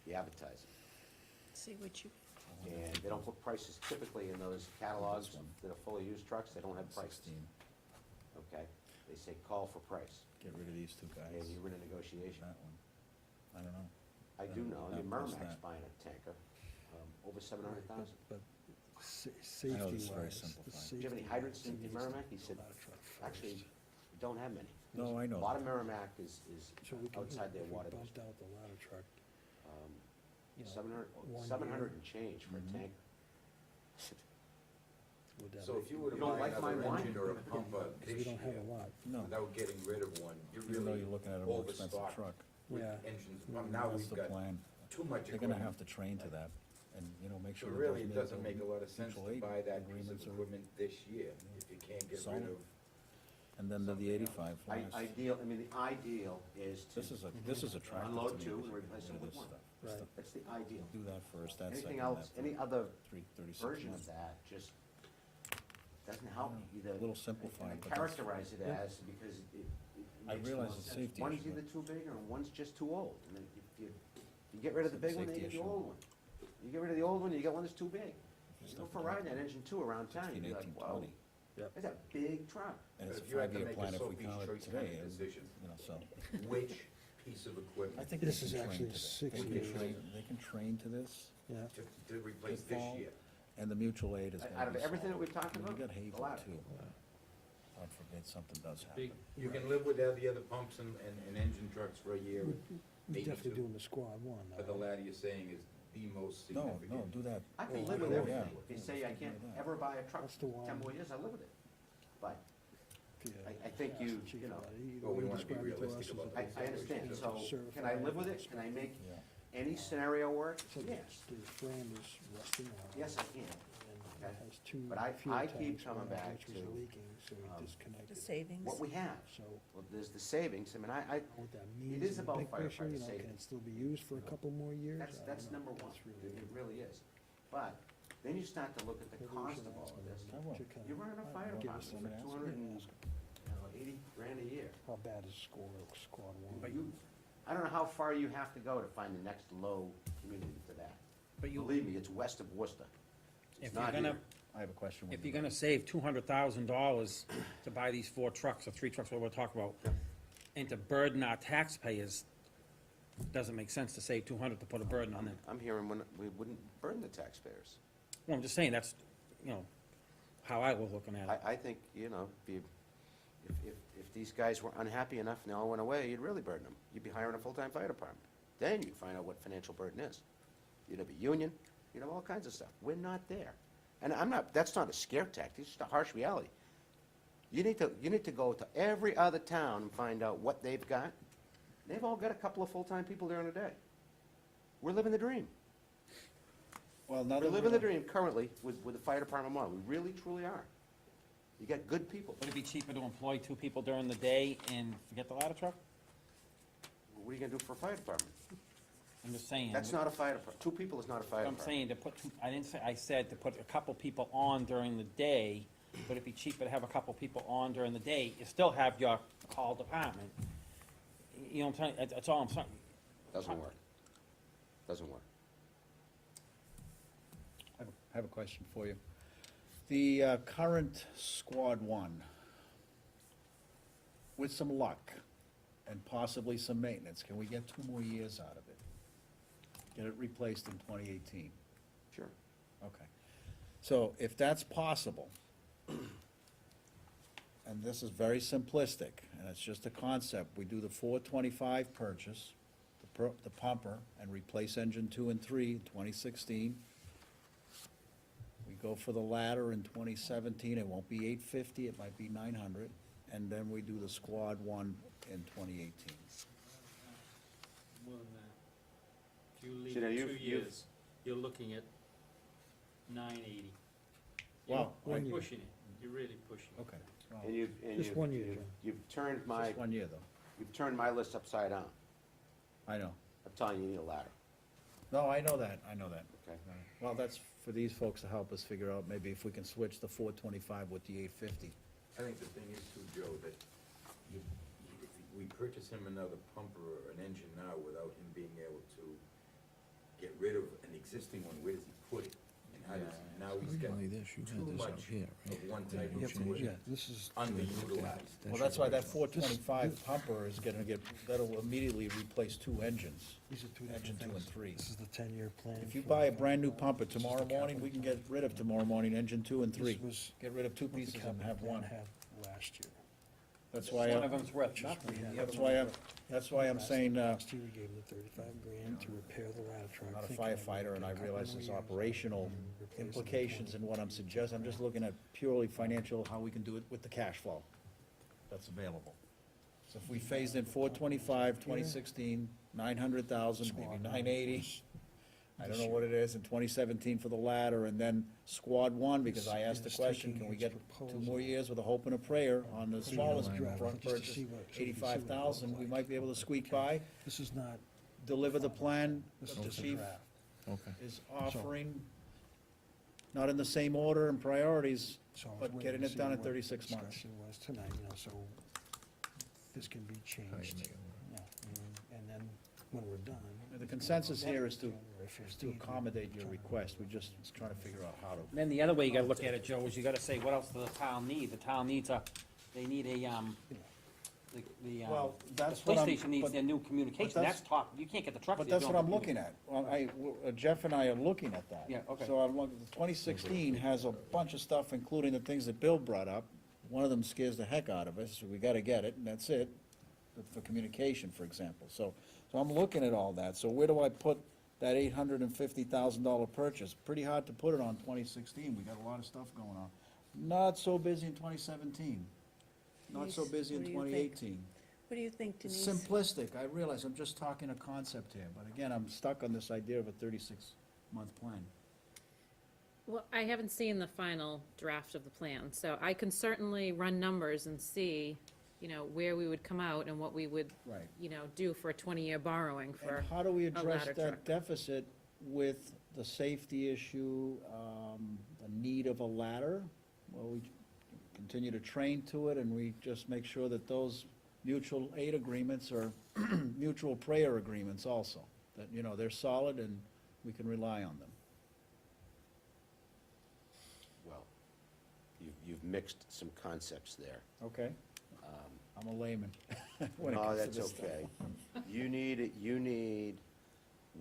The advertising. See what you, And they don't put prices typically in those catalogs that are fully used trucks, they don't have prices. 16. Okay? They say call for price, Get rid of these two guys. and you're in a negotiation. That one, I don't know. I do know, That your plus Merrimack's that. buying a tanker, over 700,000. But this is safety very wise. simplified. Do you have any hydrants in Merrimack? He said, actually, we don't have many. No, I know. A lot of Merrimack is So we can, outside their if we water bumped district. out the ladder truck, you know, 700 and change for a Mhm. tanker. would that So make- if you were to You don't buy like my another wine? engine or a pumper Because this we don't have year, a lot. No, without getting rid of one, you're even though really you're looking at a more expensive overstocked truck, with Yeah. engines. Mm, Now that's we've the got plan. too much They're equipment. gonna have to train to that, and, you know, make So sure. really, that it those doesn't make a lot of sense mutual to aid buy that piece agreements of are- equipment this year, if you can't get rid Solid. of. And then the 85 last. Ideal, I mean, the ideal is to This is attractive to me. unload two and to replace get them rid of with this one. stuff. Right. That's the ideal. Do that first, that's Anything second, else, that any other 36 version of months. that just doesn't help you. A little simplified, And but that's- characterize it as, because it I makes realize more it's a sense. safety One's issue, either too big or one's just too old. And then if you get rid of the big one, then you Safety get the issue. old one. You get rid of the old one, you get one that's too big. You Just go have for to riding that engine two around town, 16, you'd be like, 18, whoa, 20. that's a big truck. And it's a If you had to 5-year make a plan if we Sophie's count it choice kind today, of and, decision, you know, so. which piece of equipment I think This they is can train actually to this. 6 They can years. train to this, Yeah, to replace Good this fall. year? and the mutual aid is Out gonna of be everything that solid. we've talked I mean, about, you got the Havel ladder. too. God forbid something does Big, happen. You can live with all the other pumps and engine trucks for a year, we're maybe definitely two. doing the squad one But the now. ladder you're saying is the most No, significant. no, do that. I can Oh, live with cool. everything. Yeah. If you say I can't Yeah. ever buy a truck That's the for 10 one. more years, I live with it. But Yeah. I think Ask the you chief know, about it. He- Well, we he wanna be described it to realistic us as about a- that. I understand. So Certified can I live with it? Can I make Yeah. any scenario work? So the Yes. the frame is rusting out. Yes, I can. And Okay. it has two But I fuel keep tanks, coming one of back which was to, leaking, so we um, disconnected. the savings. What we have. So Well, there's the savings. I mean, what that means is in the about big picture, firefighter you know, can savings. it still be used for a couple more years? I that's don't know. number one. That's really- It really is. But then you start to look at the Maybe we cost should of all ask of them this. I will. to kinda You're running a fire give department us for some answers. 280 grand a year. How bad is squad one? But I don't know how far you have to go to find the next low community for that. But you, Believe me, it's west of Worcester. It's if you're not gonna, here. I have a question. when if you're you're gonna save $200,000 to buy these 4 trucks, or 3 trucks, what we're talking about, and to burden our taxpayers, doesn't make sense to save 200 to put a burden on them. I'm hearing we wouldn't burden the taxpayers. Well, I'm just saying, that's, you know, how I was looking at it. I think, you know, if these guys were unhappy enough and they all went away, you'd really burden them. You'd be hiring a full-time fire department. Then you'd find out what financial burden is. You'd have a union, you'd have all kinds of stuff. We're not there. And that's not a scare tactic, it's just a harsh reality. You need to go to every other town and find out what they've got. They've all got a couple of full-time people during the day. We're living the dream. Well, now We're that living the dream currently with the fire department model. We really, truly are. You got good people. Would it be cheaper to employ 2 people during the day and forget the ladder truck? What are you gonna do for a fire department? I'm just saying. That's not a fire department. 2 people is not a fire I'm department. saying to put, I didn't say, I said to put a couple people on during the day, but it'd be cheaper to have a couple people on during the day, you still have your call department. You know what I'm saying, that's all I'm saying. Doesn't work. Doesn't work. I have a question for you. The current Squad 1, with some luck and possibly some maintenance, can we get 2 more years out of it? Get it replaced in 2018? Sure. Okay. So if that's possible, and this is very simplistic, and it's just a concept, we do the 425 purchase, the pumper, and replace engine 2 and 3 in 2016. We go for the ladder in 2017, it won't be 850, it might be 900, and then we do the squad 1 in 2018. More than that. If you leave See, now it you've- 2 years, you're looking at 980. Wow. You're I- pushing it, you're really pushing it. Okay. Well, And Just 1 year, John. you've turned my, Just 1 year, though. you've turned my list upside down. I know. I'm telling you, you need a ladder, No, I know that. okay? Well, that's for these folks to help us figure out maybe if we can switch the 425 with the 850. I think the thing is too, Joe, that if we purchase him another pumper or an engine now without him being able to get rid of an existing one, where does he put it? And how does, now he's got Originally this, you had too this out much here, right? of one type Yeah, of but- equipment Yeah, this is, underutilized. Well, that's why that 425 pumper is gonna get, that'll immediately replace 2 engines. these are two Engine different 2 and things. 3. This is the 10-year plan. If you for- buy a brand-new pumper tomorrow morning, we can get rid of tomorrow morning engine 2 and 3. This was Get rid of 2 what the pieces and capital have plan one. had last year. That's why, One of them's worth nothing. that's why I'm saying, Last year, we gave them the 35 grand to repair the ladder truck. I'm not a thinking that we firefighter, and I could cut realize more there's years operational and replace them in implications 20. in what I'm suggesting. I'm just looking at purely financial, how we can do it with the cash flow that's available. So if we phased in 425, 2016, 900,000, maybe 980. I don't know what it is in 2017 for the ladder, and then squad 1, because I asked the It's question, taking can we its get 2 more years with a hope and a prayer on the smallest draft, front just to purchase, see what- so we can see what it looks 85,000, we like. might be able to squeak by, This is not, deliver the plan this is that the just a chief draft. Okay. is offering, not in the same order and priorities, So I was but waiting getting to it see done in what 36 the months. discussion was tonight, so this can be changed. Yeah, and then when we're done. The consensus here is to January 15th, accommodate your try to- request, we're just trying to figure out how to. Then the other way you gotta look at it, Joe, is you gotta say, what else does the town need? The town needs they need a, Well, the that's what police I'm, station needs but, their new communication, that's- that's top, you can't get the trucks. but if you that's don't what have I'm the looking at. Well, Jeff and I are looking at that. Yeah, okay. So I'm looking, 2016 has a bunch of stuff, including the things that Bill brought up. One of them scares the heck out of us, so we gotta get it, and that's it, for communication, for example. So I'm looking at all that, so where do I put that $850,000 purchase? Pretty hard to put it on 2016, we got a lot of stuff going on. Not so busy in 2017, not so Denise, busy in what do you think? 2018. What do you think, It's Denise? simplistic, I realize, I'm just talking a concept here, but again, I'm stuck on this idea of a 36-month plan. Well, I haven't seen the final draft of the plan, so I can certainly run numbers and see, where we would come out and what we would, Right. do for a 20-year borrowing for. And how do we address ladder that truck. deficit with the safety issue, the need of a ladder? Well, we continue to train to it, and we just make sure that those mutual aid agreements are mutual prayer agreements also, that, they're solid and we can rely on them. Well, you've mixed some concepts there. Okay? I'm a layman when it No, comes to that's this stuff. okay.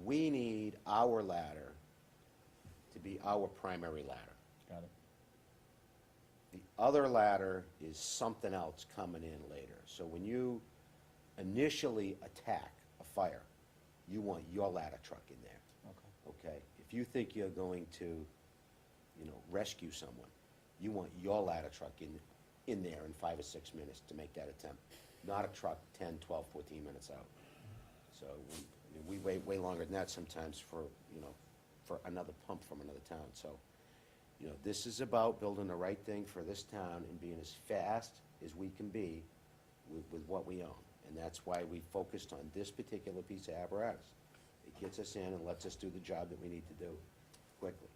We need our ladder to be our primary ladder. Got it. The other ladder is something else coming in later. So when you initially attack a fire, you want your ladder truck in there, Okay. okay? If you think you're going to, rescue someone, you want your ladder truck in there in 5 or 6 minutes to make that attempt, not a truck 10, 12, 14 minutes out. So we wait way longer than that sometimes for another pump from another town. So, this is about building the right thing for this town and being as fast as we can be with what we own. And that's why we focused on this particular piece of apparatus. It gets us in and lets us do the job that we need to do quickly.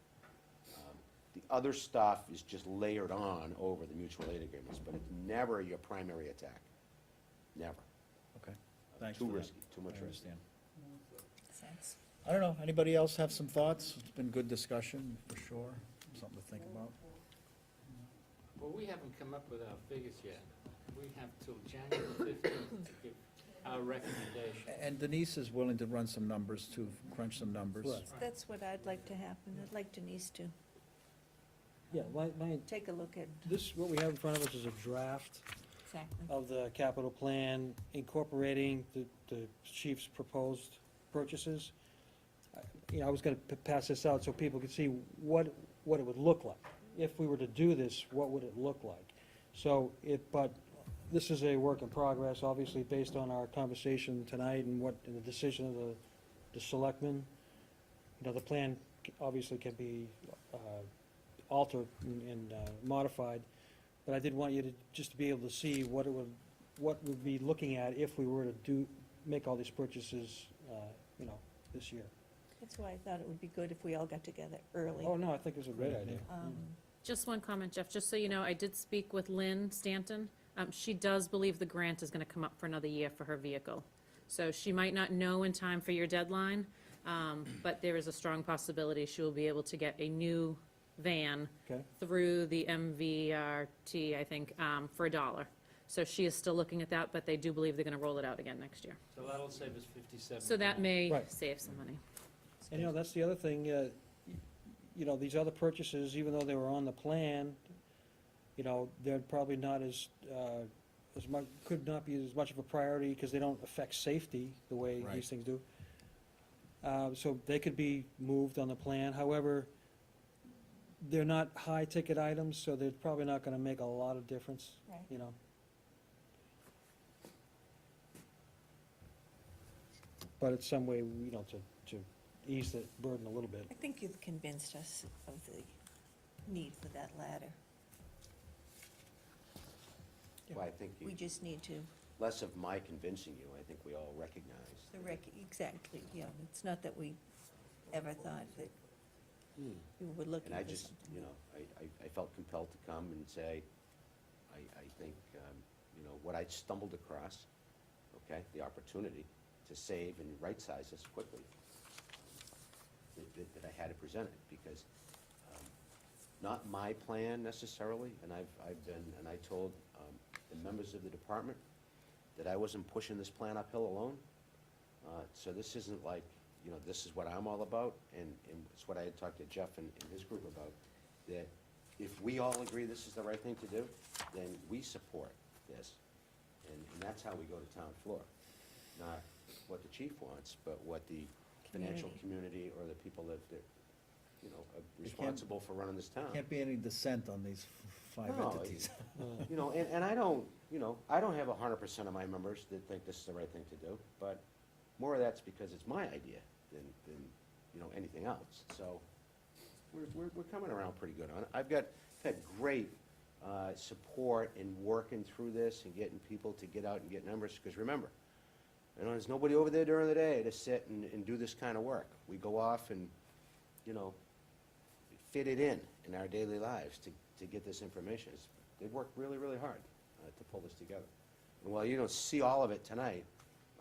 The other stuff is just layered on over the mutual aid agreements, but it's never your primary attack. Never. Okay, thanks Too for that. risky, too much I risk. understand. Sense. I don't know, anybody else have some thoughts? It's been good discussion, for sure, something to think about. Well, we haven't come up with our figures yet. We have till January 15th to give our recommendation. And Denise is willing to run some numbers too, crunch some numbers. Right. That's what I'd like to happen. I'd like Denise to. Yeah, take a look at this, what we have in front of us is a draft exactly. of the capital plan incorporating the chief's proposed purchases. I was gonna pass this out so people could see what it would look like. If we were to do this, what would it look like? So but this is a work in progress, obviously based on our conversation tonight and and the decision of the selectmen. The plan obviously can be altered and modified, but I did want you to, just to be able to see what we'd be looking at if we were to make all these purchases, this year. That's why I thought it would be good if we all got together early. Oh, no, I think it's a great idea. Just one comment, Jeff, just so you know, I did speak with Lynn Stanton. She does believe the grant is gonna come up for another year for her vehicle. So she might not know in time for your deadline, but there is a strong possibility she will be able to get a new van Okay. through the MVRT, I think, for $1. So she is still looking at that, but they do believe they're gonna roll it out again next year. So that'll save us 57. So that may Right. save some money. And, that's the other thing, these other purchases, even though they were on the plan, they're probably not as much, could not be as much of a priority because they don't affect safety the way Right. these things do. So they could be moved on the plan. However, they're not high-ticket items, so they're probably not gonna make a lot of difference, Right. But it's some way, to ease the burden a little bit. I think you've convinced us of the need for that ladder. Well, I think We just need to, less of my convincing you, I think we all recognize. exactly, yeah. It's not that we ever thought that we were looking And I for just, something. I felt compelled to come and say, I think, what I stumbled across, okay, the opportunity to save and right-size this quickly, that I had to present it, because not my plan necessarily, and I told the members of the department that I wasn't pushing this plan uphill alone. So this isn't like, this is what I'm all about, and it's what I had talked to Jeff and his group about, that if we all agree this is the right thing to do, then we support this. And that's how we go to town floor. Not what the chief wants, but what the financial community or the people that, are responsible for running this town. Can't be any dissent on these five No, entities. And I don't, I don't have 100% of my members that think this is the right thing to do, but more of that's because it's my idea than anything else. So we're coming around pretty good on it. I've had great support in working through this and getting people to get out and get numbers, because remember, there's nobody over there during the day to sit and do this kind of work. We go off and, fit it in our daily lives to get this information. They've worked really, really hard to pull this together. And while you don't see all of it tonight,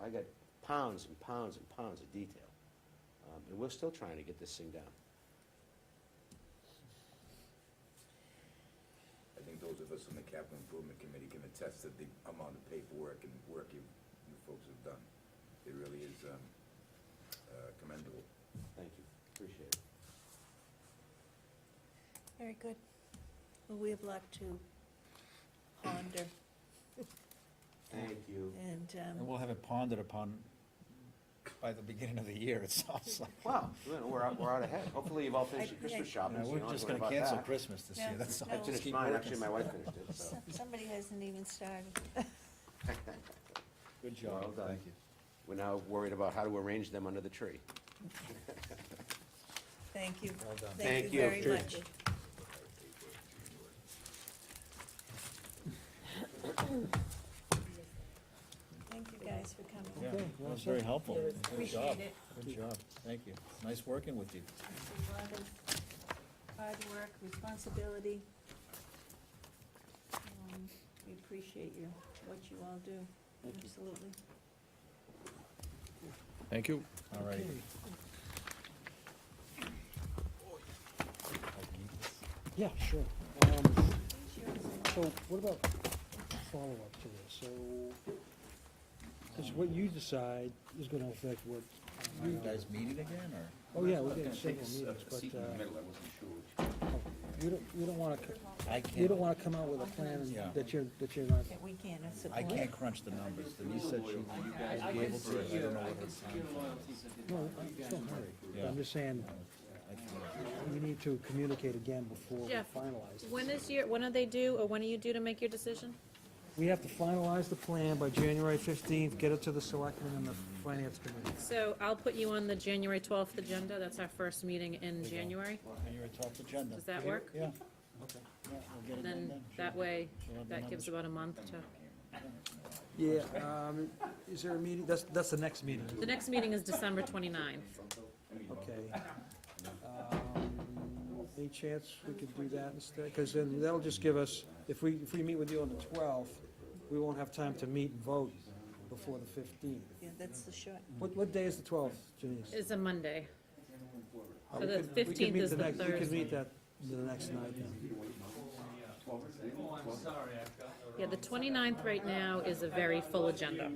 I got pounds and pounds and pounds of detail. And we're still trying to get this thing down. I think those of us on the capital improvement committee can attest to the amount of paperwork and work you folks have done. It really is commendable. Thank you, appreciate it. Very good. Well, we have a lot to ponder, Thank you. and, And we'll have it pondered upon by the beginning of the year, it sounds like. Wow, we're out ahead. Hopefully you've all finished your Christmas shopping. so you We're don't have just to worry gonna about cancel that. Christmas this year, Yeah, that's all. no. I finished Keep mine, working. actually, my wife finished it, so. somebody hasn't even started. Good Well job, done. thank you. We're now worried about how to arrange them under the tree. Thank you. Well done. Thank you very much. Thank you guys for coming. Yeah, Okay, that was very helpful. Good job. Appreciate it. Good job, thank you. Nice working with you. A lot of hard work, responsibility. We appreciate what you all do, absolutely. Thank you. All right. Yeah, sure. So what about follow-up to this? So, because what you decide is gonna affect what. Are you guys meeting again, or? Oh, yeah, we're I getting was gonna several take meetings, a but, seat in the middle, I wasn't sure which. you don't wanna, I you can't, don't wanna come out with a plan Yeah. that you're not, Okay, we can't support. I can't crunch the numbers. Denise said she would be able to, I don't know what her time no, it's no hurry. Yeah. I'm just saying, we need to communicate again before we Jeff, finalize. when are they due, or when are you due to make your decision? We have to finalize the plan by January 15th, get it to the selectmen and the finance committee. So I'll put you on the January 12th agenda, that's our first meeting in January. January 12th agenda. Does that work? Yeah. Okay. Yeah, we'll get it done Then then. that way, She'll have the that gives about a month to, Yeah, is there a meeting? That's the next meeting. the next meeting is December 29th. Okay. Any chance we could do that instead? Because then that'll just give us, if we meet with you on the 12th, we won't have time to meet and vote before the 15th. Yeah, that's the short. What day is the 12th, Janice? It's a Monday. Uh, So we the could- we could 15th meet is the next- We could Thursday. meet that the next night then. Yeah, the 29th right now is a very full agenda.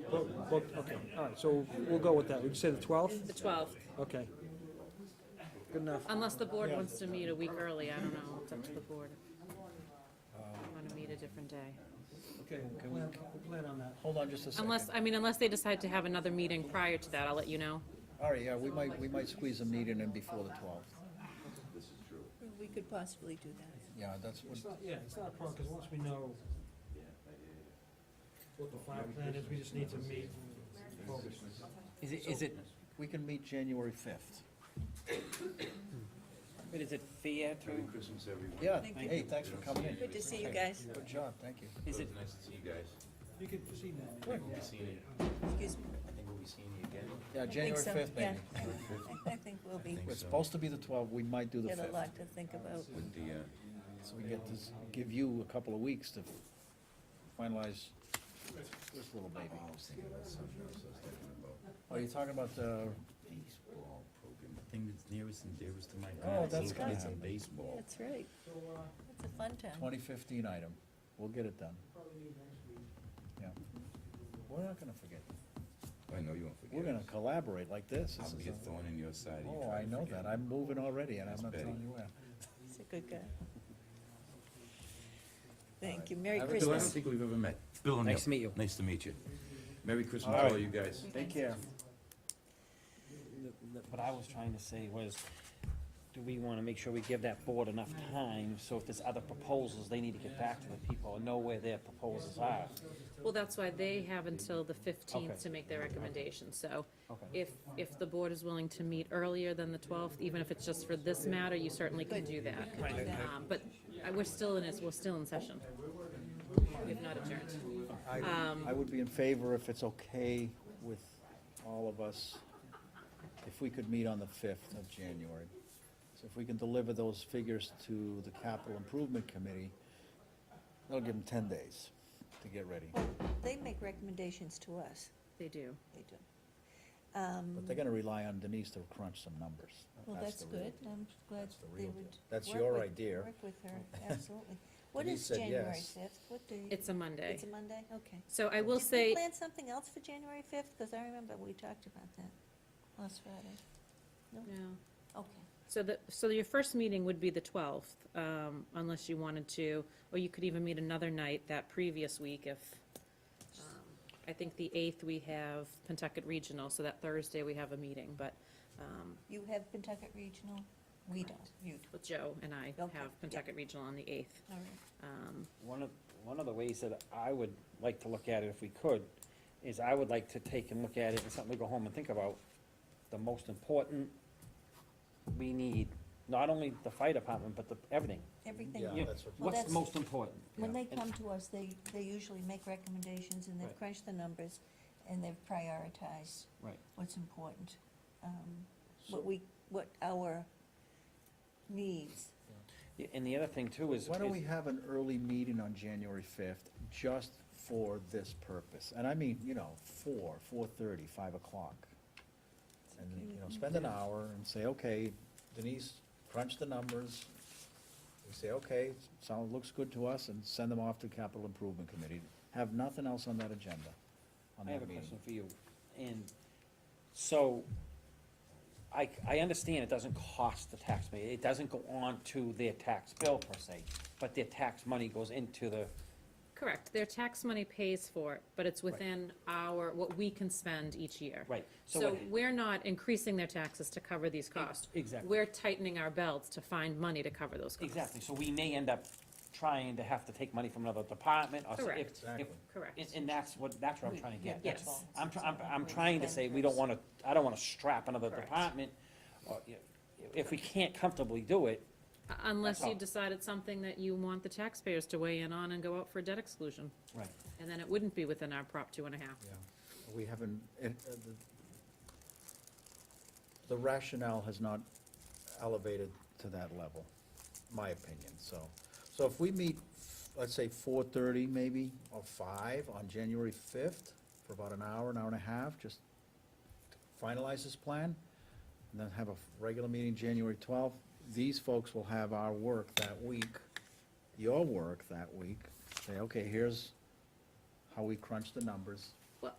Okay, all right, so we'll go with that. We say the 12th? The 12th, Okay. Good enough. unless the board wants to meet a week early, I don't know, it's up to the board. Want to meet a different day. Okay, we'll plan on that. Hold on just a second. Unless they decide to have another meeting prior to that, I'll let you know. All right, yeah, we might squeeze a meeting in before the 12th. We could possibly do that. Yeah, that's what, Yeah, it's not a problem, because once we know what the final plan is, we just need to meet and focus. Is it, we can meet January 5th. but is it fair to, Merry Christmas, everyone. Yeah, Thank you. hey, thanks for coming in. Good to see you guys. Good job, thank you. is it, Nice to see you guys. You can proceed now. We'll be seeing you, Excuse me. I think we'll be seeing you again. Yeah, I think January so, 5th, yeah. maybe. I think we'll be, It's supposed to be the 12th, we might do the got a 5th. lot to think about. With the, So we get to give you a couple of weeks to finalize this little baby. I was thinking about something else, I was thinking about Oh, you're talking about the, baseball program, the thing that's nearest and dearest to my Oh, heart. that's Those gonna kids in happen. baseball. That's right. It's a fun time. 2015 item, we'll get it done. Yeah. We're not gonna forget. I know you won't forget. We're gonna collaborate like this. I'll This be a is a- thorn in your side. You Oh, try I to know forget that, me. I'm moving already, and I'm That's not Betty. telling you where. He's a good guy. Thank you. Merry Bill, I don't Christmas. think we've ever met. Bill O'Neill. Nice to meet you. Nice to meet you. Merry Christmas All to right. all you guys. Take care. what I was trying to say was, do we wanna make sure we give that board enough time, so if there's other proposals, they need to get back to the people and know where their proposals are? Well, that's why they have until the 15th Okay. to make their recommendation, so Okay. if the board is willing to meet earlier than the 12th, even if it's just for this matter, you certainly can do that. But we're still in session. We have not adjourned. I would be in favor, if it's okay with all of us, if we could meet on the 5th of January. So if we can deliver those figures to the Capital Improvement Committee, that'll give them 10 days to get ready. They make recommendations to us. They do. They do. But they're gonna rely on Denise to crunch some numbers. Well, that's the real good. deal. I'm glad That's the they real would. deal. That's work your with- idea. Work with her, absolutely. What Denise is said January yes. 5th? What day? It's a Monday. It's a Monday? Okay. So I will Did we say, plan something else for January 5th? Because I remember we talked about that last Friday. no. Okay. So your first meeting would be the 12th, unless you wanted to, or you could even meet another night that previous week if, I think the 8th we have Pentucket Regional, so that Thursday we have a meeting, but, You have Pentucket Regional? We don't. You do. with Joe and I Okay, have Pentucket Regional on the 8th. All right. One of the ways that I would like to look at it, if we could, is I would like to take and look at it and something to go home and think about. The most important we need, not only the fire department, but everything. Everything. Yeah, You- that's what- Well, What's the that's- most important? When they And- come to us, they usually make recommendations and they've Right. crunched the numbers and they've prioritized Right. what's important. What our needs. Yeah, and the other thing too is. Why don't we is- have an early meeting on January 5th, just for this purpose? And I mean, 4:30, 5 o'clock. And, spend an hour and say, okay, Denise, crunch the numbers. We say, okay, looks good to us, and send them off to Capital Improvement Committee. Have nothing else on that agenda, on I have that a meeting. question for you, and so, I understand it doesn't cost the taxpayer, it doesn't go on to their tax bill per se, but their tax money goes into the, Correct, their tax money pays for it, but it's within our, what we can spend each year. right. So what- we're not increasing their taxes to cover these costs. Exactly. We're tightening our belts to find money to cover those costs. Exactly, so we may end up trying to have to take money from another department, or so Correct. if, Exactly. Correct. and that's what I'm trying to get. Yes. That's all. I'm trying to say, we don't wanna, I don't wanna strap another Correct. department, or, if we can't comfortably do it, Unless That's you all. decided something that you want the taxpayers to weigh in on and go out for debt exclusion. right, And then it wouldn't be within our Prop 2.5. Yeah, we haven't, the rationale has not elevated to that level, my opinion, so. So if we meet, let's say 4:30 maybe, or 5 on January 5th, for about an hour and a half, just to finalize this plan, and then have a regular meeting January 12th, these folks will have our work that week, your work that week, say, okay, here's how we crunch the numbers. Well,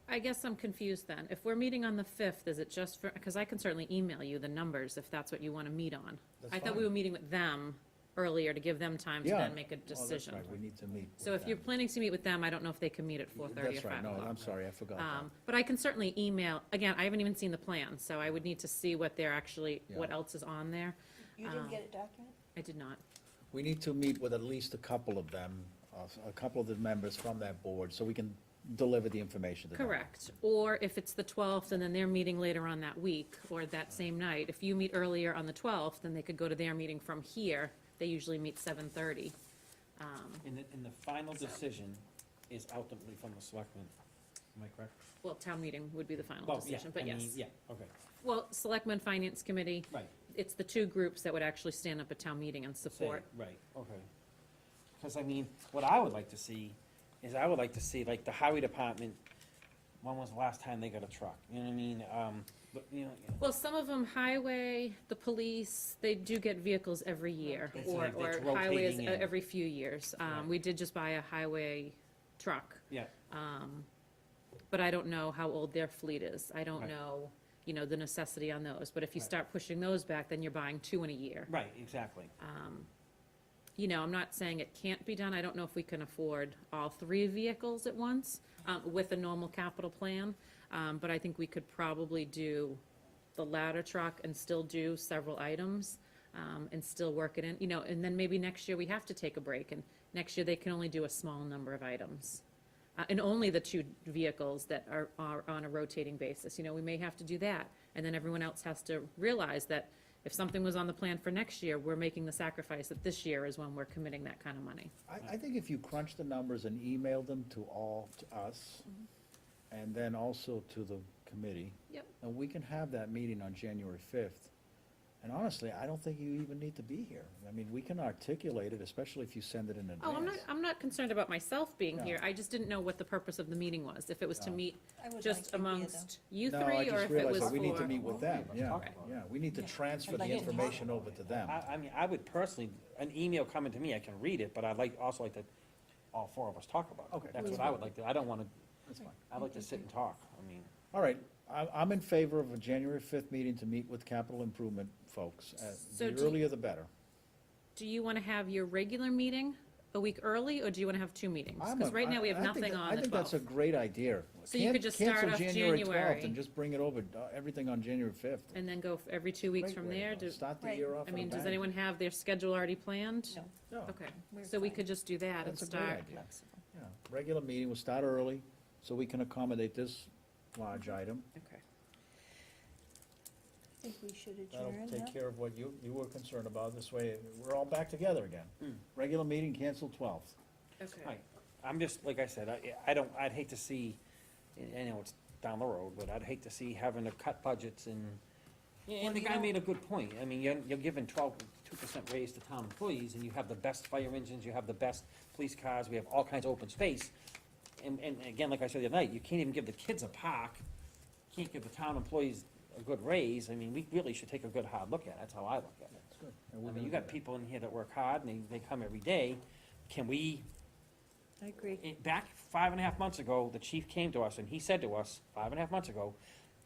I guess I'm confused then. If we're meeting on the 5th, is it just for, because I can certainly email you the numbers if that's what you want to meet on. That's I thought we fine. were meeting with them earlier to give them time to Yeah. then make a Well, that's decision. right, we need to meet. So with if you're them. planning to meet with them, I don't know if they can meet at 4:30 or 5 That's right, no, o'clock. I'm sorry, I forgot that. But I can certainly email, again, I haven't even seen the plan, so I would need to see what they're actually, what Yeah. else is on there. You didn't get a document? I did not. We need to meet with at least a couple of them, a couple of the members from that board, so we can deliver the information to them. Correct. Or if it's the 12th and then they're meeting later on that week or that same night, if you meet earlier on the 12th, then they could go to their meeting from here. They usually meet 7:30. and the final decision is ultimately from the selectmen, am I correct? Well, town meeting would be the final Well, yeah, decision, but I mean, yes. Yeah, okay, Well, Selectmen, Finance Committee, right. it's the two groups that would actually stand up at town meeting and Say, support. right, okay. Because I mean, what I would like to see is I would like to see, like, the highway department, when was the last time they got a truck? You know what I mean? But, you know, Well, some of them, highway, the police, they do get vehicles every year, It's or, like it's or highways rotating in. every few years. Right. We did just buy a highway truck. yeah, But I don't know how old their fleet is. I don't Right. know, the necessity on those. But if you Right. start pushing those back, then you're buying two in a year. right, exactly. I'm not saying it can't be done. I don't know if we can afford all three vehicles at once, with a normal capital plan. But I think we could probably do the ladder truck and still do several items, and still work it in, and then maybe next year we have to take a break, and next year they can only do a small number of items. And only the two vehicles that are on a rotating basis, we may have to do that. And then everyone else has to realize that if something was on the plan for next year, we're making the sacrifice that this year is when we're committing that kind of money. I think if you crunch the numbers and email them to us, and then also to the committee. Yep. And we can have that meeting on January 5th. And honestly, I don't think you even need to be here. I mean, we can articulate it, especially if you send it in advance. Oh, I'm not concerned about myself being No. here. I just didn't know what the purpose of the meeting was. If it was to No. meet I would like just to hear them. amongst you No, I three, or just if it realized was that we need to for. meet with them, yeah, Okay. yeah. We need to transfer I'd the like to talk. information over to them. I mean, I would personally, an email coming to me, I can read it, but I'd also like to, all four of us talk about it. Okay. That's what I would like to, I don't wanna, That's fine. I'd like to sit and talk, I mean. All right, I'm in favor of a January 5th meeting to meet with capital improvement folks. So The do- earlier the better. Do you want to have your regular meeting a week early, or do you want to have two meetings? Because right now we have nothing on I the think that's a 12th. great idea. So you could just start Cancel off January 12th January. and just bring it over, everything on January 5th. And then go every 2 weeks Great from way to there? go. Start the Right. year off I on a mean, does bang. anyone have their schedule already planned? No. No, Okay, We're so we fine. could just do that and That's a great start. idea. Yeah, regular meeting, we'll start early, so we can accommodate this large item. Okay. I think we should That'll adjourn take now. care of what you were concerned about. This way, we're all back together again. Regular meeting canceled 12th. Okay. Right. I'm just, like I said, I'd hate to see, I know it's down the road, but I'd hate to see having to cut budgets and the guy made a good point. I mean, you're giving 2% raise to town employees, and you have the best fire engines, you have the best police cars, we have all kinds of open space. And again, like I said the other night, you can't even give the kids a park, can't give the town employees a good raise. I mean, we really should take a good hard look at it, that's how I look at it. That's good. And I we're mean, gonna you do got that. people in here that work hard, and they come every day. Can we, I agree. back 5.5 months ago, the chief came to us, and he said to us, 5.5 months ago,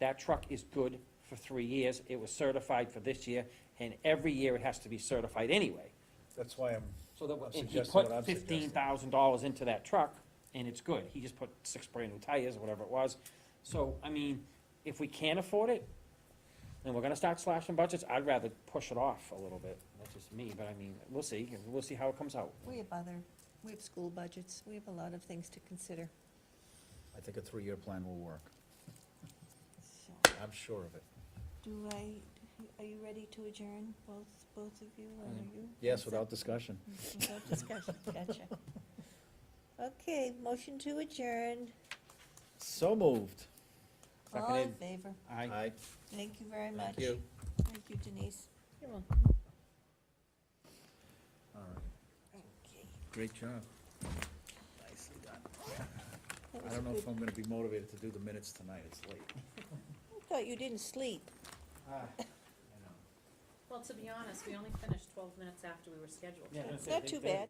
that truck is good for 3 years, it was certified for this year, and every year it has to be certified anyway. That's why I'm, So that, I'm and he suggesting put what I'm suggesting. $15,000 into that truck, and it's good. He just put 6 brand-new tires, or whatever it was. So, I mean, if we can't afford it, and we're gonna start slashing budgets, I'd rather push it off a little bit. That's just me, but I mean, we'll see how it comes out. We have school budgets, we have a lot of things to consider, I think a 3-year plan will work. so. I'm sure of it. Are you ready to adjourn, both of you, or are you? Yes, without discussion. Without discussion, gotcha. Okay, motion to adjourn, So moved. all in Seconded. favor, Aye. thank you very much. Thank you. Thank you, Denise. You're welcome. All right, Okay. great job. Nicely done. That I was don't know a if good- I'm gonna be motivated to do the minutes tonight, it's late. I thought you didn't sleep. Well, to be honest, we only finished 12 minutes after we were scheduled. Yeah, to. that's it. Not too bad.